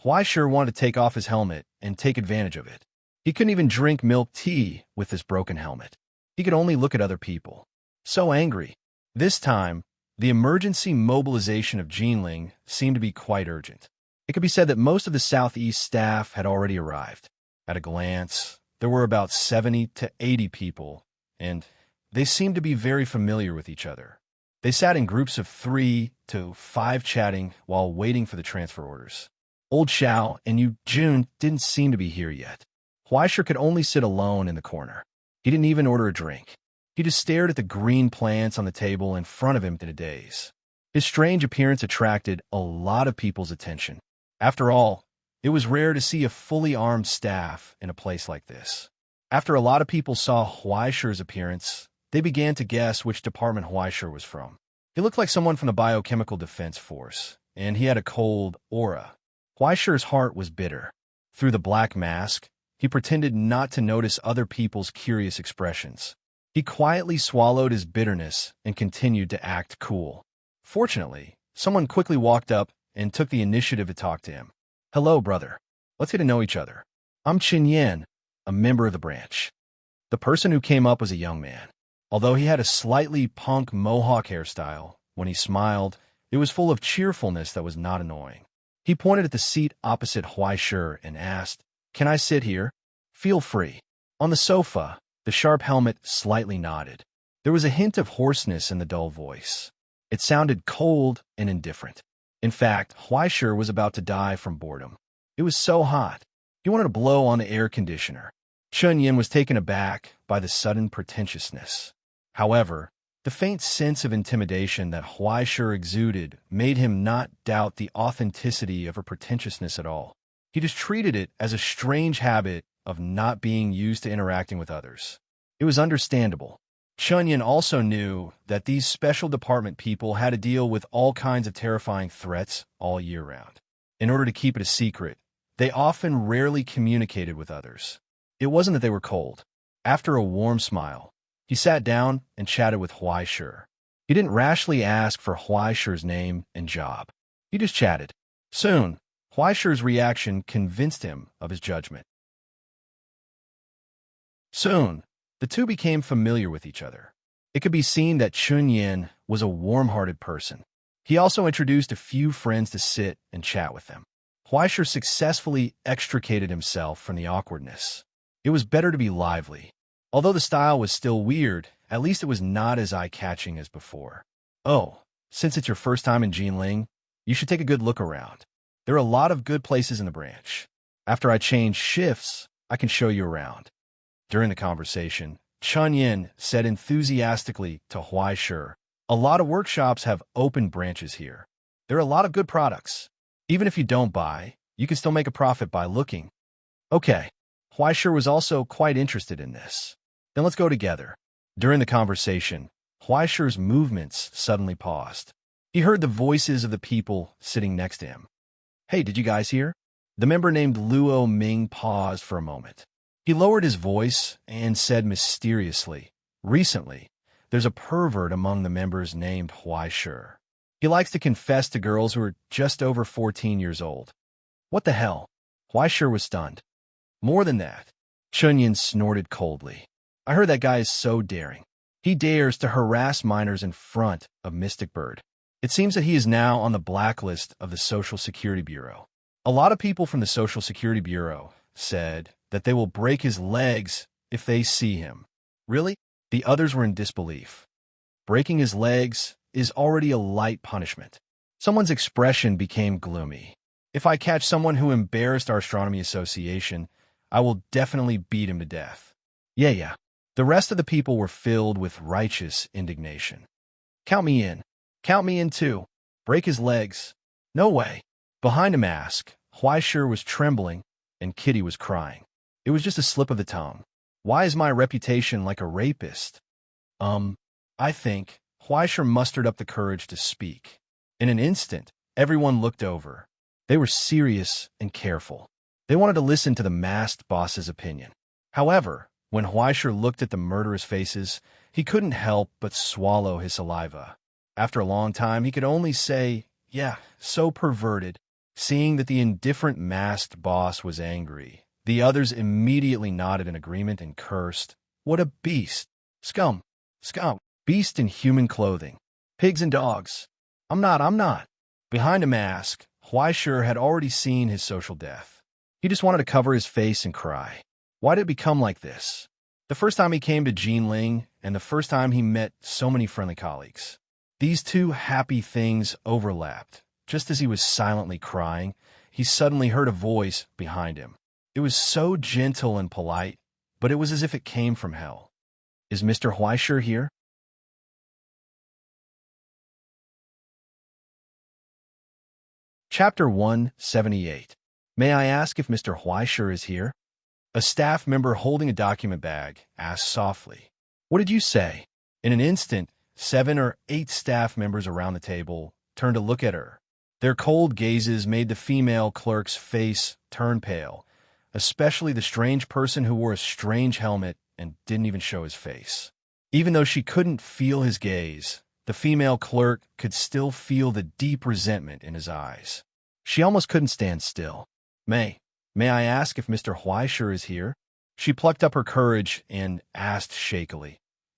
Huaishur wanted to take off his helmet and take advantage of it. He couldn't even drink milk tea with this broken helmet. He could only look at other people. So angry. This time, the emergency mobilization of Jinling seemed to be quite urgent. It could be said that most of the Southeast staff had already arrived. At a glance, there were about 70 to 80 people, and they seemed to be very familiar with each other. They sat in groups of 3 to 5 chatting while waiting for the transfer orders. Old Xiao and Yu Jun didn't seem to be here yet. Huaishur could only sit alone in the corner. He didn't even order a drink. He just stared at the green plants on the table in front of him in a daze. His strange appearance attracted a lot of people's attention. After all, it was rare to see a fully armed staff in a place like this. After a lot of people saw Huaishur's appearance, they began to guess which department Huaishur was from. He looked like someone from the Biochemical Defense Force, and he had a cold aura. Huaishur's heart was bitter. Through the black mask, he pretended not to notice other people's curious expressions. He quietly swallowed his bitterness and continued to act cool. Fortunately, someone quickly walked up and took the initiative to talk to him. "Hello, brother. Let's get to know each other. I'm Qin Yan, a member of the branch." The person who came up was a young man. Although he had a slightly punk mohawk hairstyle, when he smiled, it was full of cheerfulness that was not annoying. He pointed at the seat opposite Huaishur and asked, "Can I sit here?" "Feel free." On the sofa, the sharp helmet slightly nodded. There was a hint of hoarseness in the dull voice. It sounded cold and indifferent. In fact, Huaishur was about to die from boredom. It was so hot. He wanted to blow on the air conditioner. Chun Yin was taken aback by the sudden pretentiousness. However, the faint sense of intimidation that Huaishur exuded made him not doubt the authenticity of her pretentiousness at all. He just treated it as a strange habit of not being used to interacting with others. It was understandable. Chunyan also knew that these special department people had to deal with all kinds of terrifying threats all year round. In order to keep it a secret, they often rarely communicated with others. It wasn't that they were cold. After a warm smile, he sat down and chatted with Huaishur. He didn't rashly ask for Huaishur's name and job. He just chatted. Soon, Huaishur's reaction convinced him of his judgment. Soon, the two became familiar with each other. It could be seen that Chun Yin was a warm-hearted person. He also introduced a few friends to sit and chat with them. Huaishur successfully extricated himself from the awkwardness. It was better to be lively. Although the style was still weird, at least it was not as eye-catching as before. "Oh, since it's your first time in Jinling, you should take a good look around. There are a lot of good places in the branch. After I change shifts, I can show you around." During the conversation, Chun Yin said enthusiastically to Huaishur, "A lot of workshops have open branches here. There are a lot of good products. Even if you don't buy, you can still make a profit by looking." Okay, Huaishur was also quite interested in this. "Then let's go together." During the conversation, Huaishur's movements suddenly paused. He heard the voices of the people sitting next to him. "Hey, did you guys hear?" The member named Luo Ming paused for a moment. He lowered his voice and said mysteriously, "Recently, there's a pervert among the members named Huaishur. He likes to confess to girls who are just over 14 years old." "What the hell?" Huaishur was stunned. "More than that," Chunyin snorted coldly. "I heard that guy is so daring. He dares to harass minors in front of Mystic Bird." It seems that he is now on the blacklist of the Social Security Bureau. A lot of people from the Social Security Bureau said that they will break his legs if they see him. Really? The others were in disbelief. Breaking his legs is already a light punishment. Someone's expression became gloomy. If I catch someone who embarrassed our astronomy association, I will definitely beat him to death. Yeah. The rest of the people were filled with righteous indignation. Count me in. Count me in too. Break his legs. No way. Behind a mask, Huaishir was trembling and Kitty was crying. It was just a slip of the tongue. Why is my reputation like a rapist? I think Huaishir mustered up the courage to speak. In an instant, everyone looked over. They were serious and careful. They wanted to listen to the masked boss's opinion. However, when Huaishir looked at the murderous faces, he couldn't help but swallow his saliva. After a long time, he could only say, "Yeah, so perverted." Seeing that the indifferent masked boss was angry, the others immediately nodded in agreement and cursed. What a beast! Scum! Scum! Beast in human clothing. Pigs and dogs. I'm not. Behind a mask, Huaishir had already seen his social death. He just wanted to cover his face and cry. Why did it become like this? The first time he came to Jinling, and the first time he met so many friendly colleagues. These two happy things overlapped. Just as he was silently crying, he suddenly heard a voice behind him. It was so gentle and polite, but it was as if it came from hell. Is Mr. Huaishir here? Chapter 178. May I ask if Mr. Huaishir is here? A staff member holding a document bag asked softly. What did you say? In an instant, 7 or 8 staff members around the table turned to look at her. Their cold gazes made the female clerk's face turn pale, especially the strange person who wore a strange helmet and didn't even show his face. Even though she couldn't feel his gaze, the female clerk could still feel the deep resentment in his eyes. She almost couldn't stand still. May I ask if Mr. Huaishir is here? She plucked up her courage and asked shakily.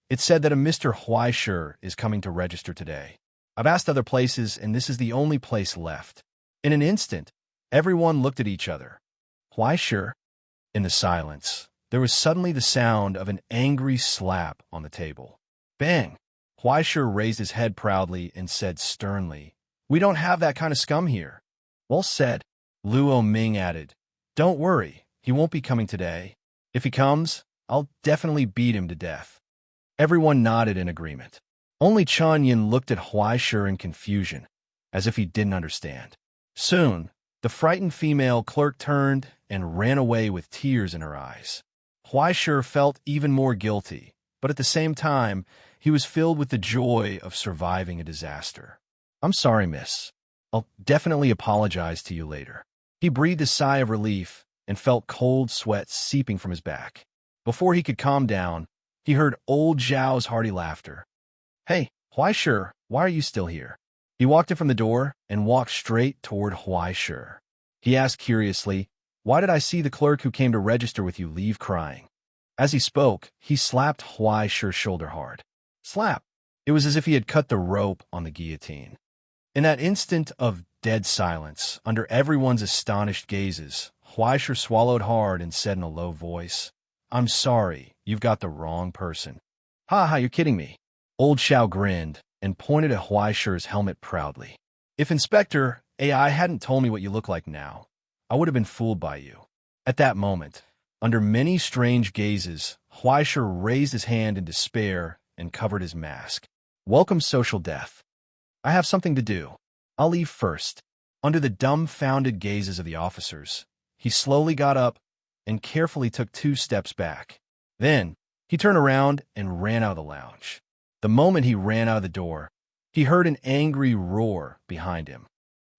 It said that a Mr. Huaishir is coming to register today. I've asked other places, and this is the only place left. In an instant, everyone looked at each other. Huaishir? In the silence, there was suddenly the sound of an angry slap on the table. Bang! Huaishir raised his head proudly and said sternly, We don't have that kind of scum here. Well said. Luo Ming added, Don't worry, he won't be coming today. If he comes, I'll definitely beat him to death. Everyone nodded in agreement. Only Chanyin looked at Huaishir in confusion, as if he didn't understand. Soon, the frightened female clerk turned and ran away with tears in her eyes. Huaishir felt even more guilty, but at the same time, he was filled with the joy of surviving a disaster. I'm sorry, miss. I'll definitely apologize to you later. He breathed a sigh of relief and felt cold sweat seeping from his back. Before he could calm down, he heard old Zhao's hearty laughter. Hey, Huaishir, why are you still here? He walked in from the door and walked straight toward Huaishir. He asked curiously, Why did I see the clerk who came to register with you leave crying? As he spoke, he slapped Huaishir's shoulder hard. Slap! It was as if he had cut the rope on the guillotine. In that instant of dead silence, under everyone's astonished gazes, Huaishir swallowed hard and said in a low voice, I'm sorry, you've got the wrong person. Ha, you're kidding me. Old Xiao grinned and pointed at Huaishir's helmet proudly. If Inspector AI hadn't told me what you look like now, I would have been fooled by you. At that moment, under many strange gazes, Huaishir raised his hand in despair and covered his mask. Welcome social death. I have something to do. I'll leave first. Under the dumbfounded gazes of the officers, he slowly got up and carefully took 2 steps back. Then, he turned around and ran out of the lounge. The moment he ran out of the door, he heard an angry roar behind him.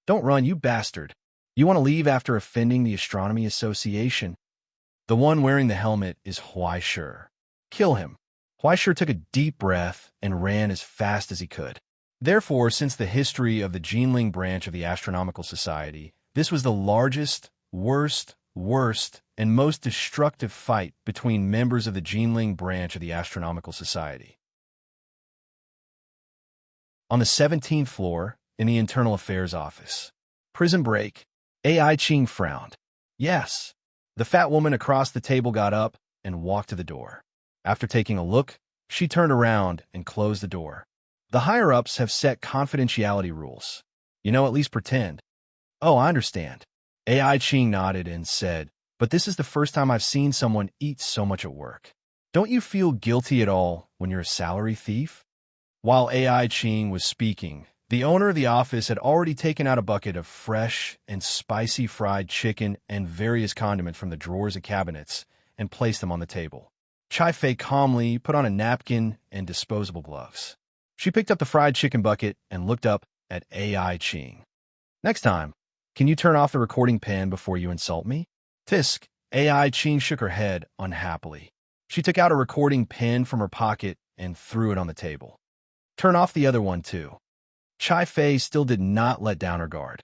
Don't run, you bastard. You want to leave after offending the Astronomy Association? The one wearing the helmet is Huaishir. Kill him. Huaishir took a deep breath and ran as fast as he could. Therefore, since the history of the Jinling branch of the Astronomical Society, this was the largest, worst, and most destructive fight between members of the Jinling branch of the Astronomical Society. On the 17th floor, in the Internal Affairs office. Prison break. AI Ching frowned. Yes. The fat woman across the table got up and walked to the door. After taking a look, she turned around and closed the door. The higher-ups have set confidentiality rules. At least pretend. Oh, I understand. AI Ching nodded and said, but this is the first time I've seen someone eat so much at work. Don't you feel guilty at all when you're a salary thief? While AI Ching was speaking, the owner of the office had already taken out a bucket of fresh and spicy fried chicken and various condiments from the drawers of cabinets and placed them on the table. Chai Fei calmly put on a napkin and disposable gloves. She picked up the fried chicken bucket and looked up at AI Ching. Next time, can you turn off the recording pen before you insult me? Tisk. AI Ching shook her head unhappily. She took out a recording pen from her pocket and threw it on the table. Turn off the other one, too. Chai Fei still did not let down her guard.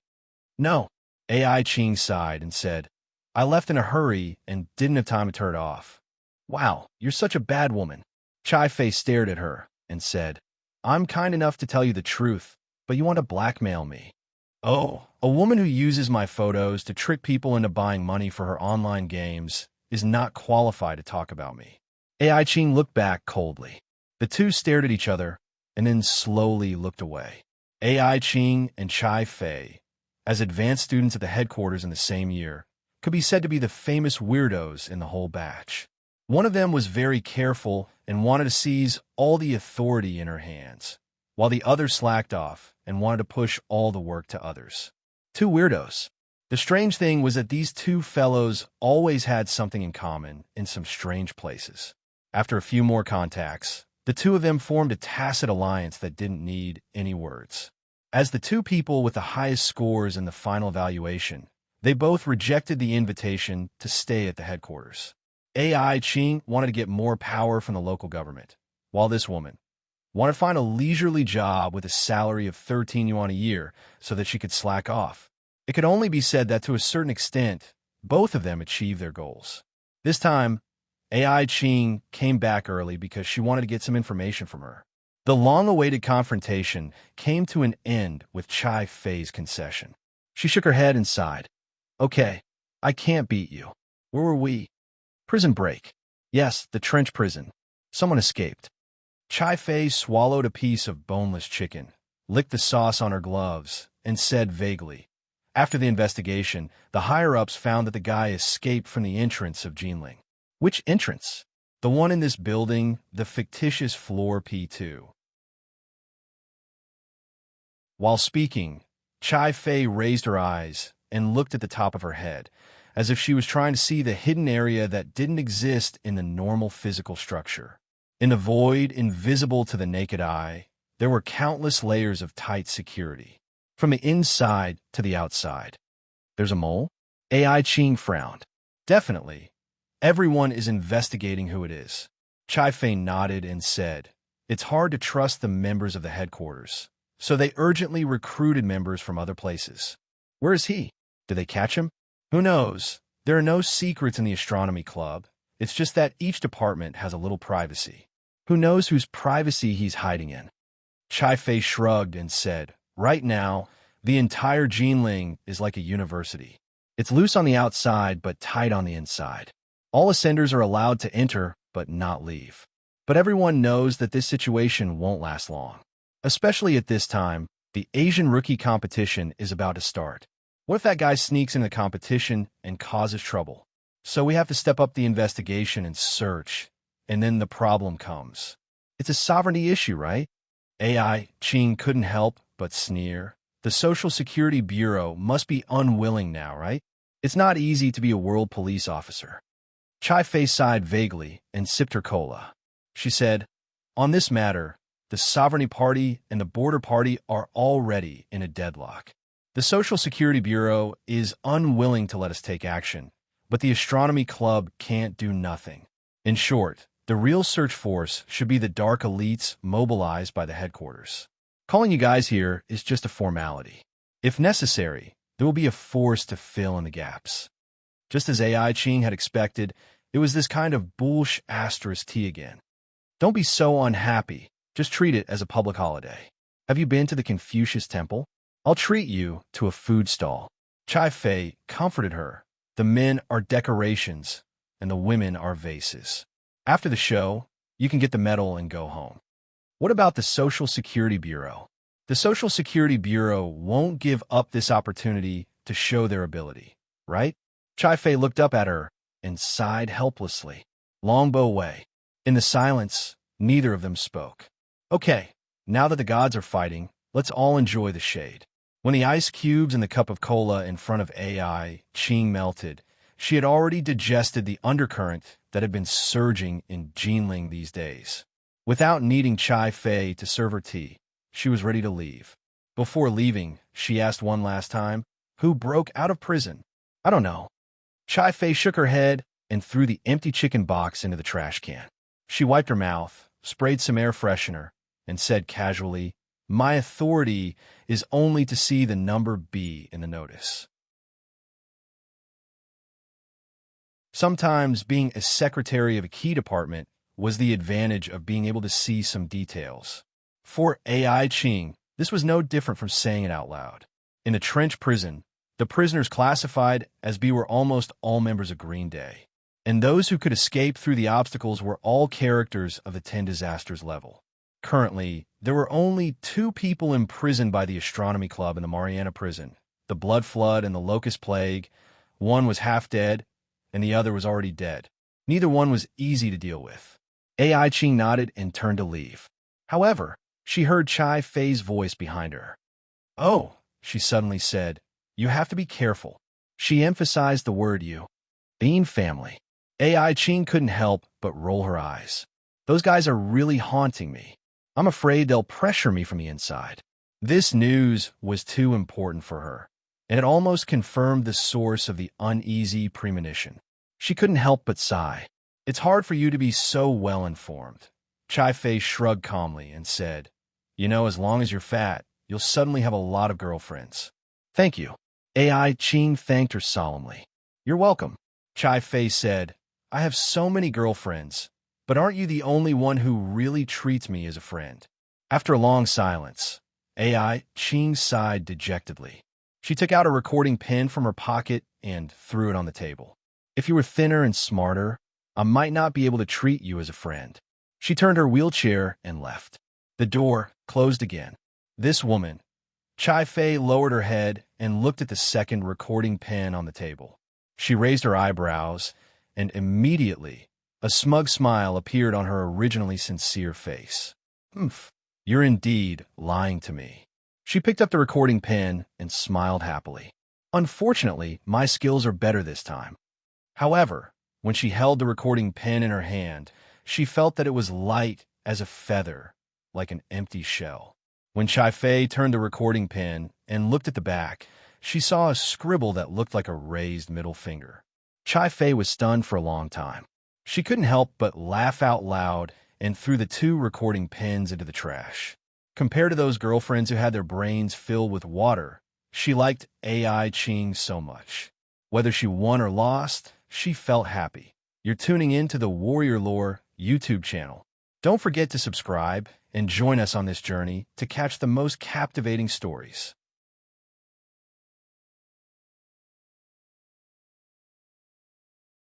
No. AI Ching sighed and said, I left in a hurry and didn't have time to turn it off. Wow, you're such a bad woman. Chai Fei stared at her and said, I'm kind enough to tell you the truth, but you want to blackmail me. Oh, a woman who uses my photos to trick people into buying money for her online games is not qualified to talk about me. AI Ching looked back coldly. The two stared at each other and then slowly looked away. AI Ching and Chai Fei, as advanced students at the headquarters in the same year, could be said to be the famous weirdos in the whole batch. One of them was very careful and wanted to seize all the authority in her hands, while the other slacked off and wanted to push all the work to others. Two weirdos. The strange thing was that these two fellows always had something in common in some strange places. After a few more contacts, the two of them formed a tacit alliance that didn't need any words. As the two people with the highest scores in the final evaluation, they both rejected the invitation to stay at the headquarters. AI Ching wanted to get more power from the local government, while this woman wanted to find a leisurely job with a salary of 13 yuan a year so that she could slack off. It could only be said that to a certain extent, both of them achieved their goals. This time, AI Ching came back early because she wanted to get some information from her. The long-awaited confrontation came to an end with Chai Fei's concession. She shook her head and sighed. Okay, I can't beat you. Where were we? Prison break. Yes, the trench prison. Someone escaped. Chai Fei swallowed a piece of boneless chicken, licked the sauce on her gloves, and said vaguely, after the investigation, the higher-ups found that the guy escaped from the entrance of Jinling. Which entrance? The one in this building, the fictitious floor P2. While speaking, Chai Fei raised her eyes and looked at the top of her head, as if she was trying to see the hidden area that didn't exist in the normal physical structure. In the void, invisible to the naked eye, there were countless layers of tight security, from the inside to the outside. There's a mole? AI Ching frowned. Definitely. Everyone is investigating who it is. Chai Fei nodded and said, it's hard to trust the members of the headquarters, so they urgently recruited members from other places. Where is he? Did they catch him? Who knows? There are no secrets in the astronomy club. It's just that each department has a little privacy. Who knows whose privacy he's hiding in? Chai Fei shrugged and said, right now, the entire Jinling is like a university. It's loose on the outside, but tight on the inside. All ascenders are allowed to enter, but not leave. But everyone knows that this situation won't last long. Especially at this time, the Asian rookie competition is about to start. What if that guy sneaks into the competition and causes trouble? So we have to step up the investigation and search, and then the problem comes. It's a sovereignty issue, right? AI Ching couldn't help but sneer. The Social Security Bureau must be unwilling now, right? It's not easy to be a world police officer. Chai Fei sighed vaguely and sipped her cola. She said, on this matter, the Sovereignty Party and the Border Party are already in a deadlock. The Social Security Bureau is unwilling to let us take action, but the Astronomy Club can't do nothing. In short, the real search force should be the dark elites mobilized by the headquarters. Calling you guys here is just a formality. If necessary, there will be a force to fill in the gaps. Just as AI Ching had expected, it was this kind of bullsh asterisk T again. Don't be so unhappy. Just treat it as a public holiday. Have you been to the Confucius Temple? I'll treat you to a food stall. Chai Fei comforted her. The men are decorations, and the women are vases. After the show, you can get the medal and go home. What about the Social Security Bureau? The Social Security Bureau won't give up this opportunity to show their ability, right? Chai Fei looked up at her and sighed helplessly. Longbow Wei. In the silence, neither of them spoke. Okay, now that the gods are fighting, let's all enjoy the shade. When the ice cubes in the cup of cola in front of AI Qing melted, she had already digested the undercurrent that had been surging in Jinling these days. Without needing Chai Fei to serve her tea, she was ready to leave. Before leaving, she asked one last time, "Who broke out of prison?" "I don't know." Chai Fei shook her head and threw the empty chicken box into the trash can. She wiped her mouth, sprayed some air freshener, and said casually, "My authority is only to see the number B in the notice." Sometimes being a secretary of a key department was the advantage of being able to see some details. For AI Qing, this was no different from saying it out loud. In the trench prison, the prisoners classified as B were almost all members of Green Day, and those who could escape through the obstacles were all characters of the 10 disasters level. Currently, there were only 2 people imprisoned by the Astronomy Club in the Mariana prison, the Blood Flood and the Locust Plague. One was half dead, and the other was already dead. Neither one was easy to deal with. AI Qing nodded and turned to leave. However, she heard Chai Fei's voice behind her. "Oh," she suddenly said, "you have to be careful." She emphasized the word you. Being family. AI Qing couldn't help but roll her eyes. "Those guys are really haunting me. I'm afraid they'll pressure me from the inside." This news was too important for her, and it almost confirmed the source of the uneasy premonition. She couldn't help but sigh. "It's hard for you to be so well-informed." Chai Fei shrugged calmly and said, "You know, as long as you're fat, you'll suddenly have a lot of girlfriends." "Thank you." AI Qing thanked her solemnly. "You're welcome." Chai Fei said, "I have so many girlfriends, but aren't you the only one who really treats me as a friend?" After a long silence, AI Qing sighed dejectedly. She took out a recording pen from her pocket and threw it on the table. "If you were thinner and smarter, I might not be able to treat you as a friend." She turned her wheelchair and left. The door closed again. This woman. Chai Fei lowered her head and looked at the second recording pen on the table. She raised her eyebrows, and immediately a smug smile appeared on her originally sincere face. "Humph, you're indeed lying to me." She picked up the recording pen and smiled happily. "Unfortunately, my skills are better this time." However, when she held the recording pen in her hand, she felt that it was light as a feather, like an empty shell. When Chai Fei turned the recording pen and looked at the back, she saw a scribble that looked like a raised middle finger. Chai Fei was stunned for a long time. She couldn't help but laugh out loud and threw the 2 recording pens into the trash. Compared to those girlfriends who had their brains filled with water, she liked AI Qing so much. Whether she won or lost, she felt happy. You're tuning in to the Warrior Lore YouTube channel. Don't forget to subscribe and join us on this journey to catch the most captivating stories.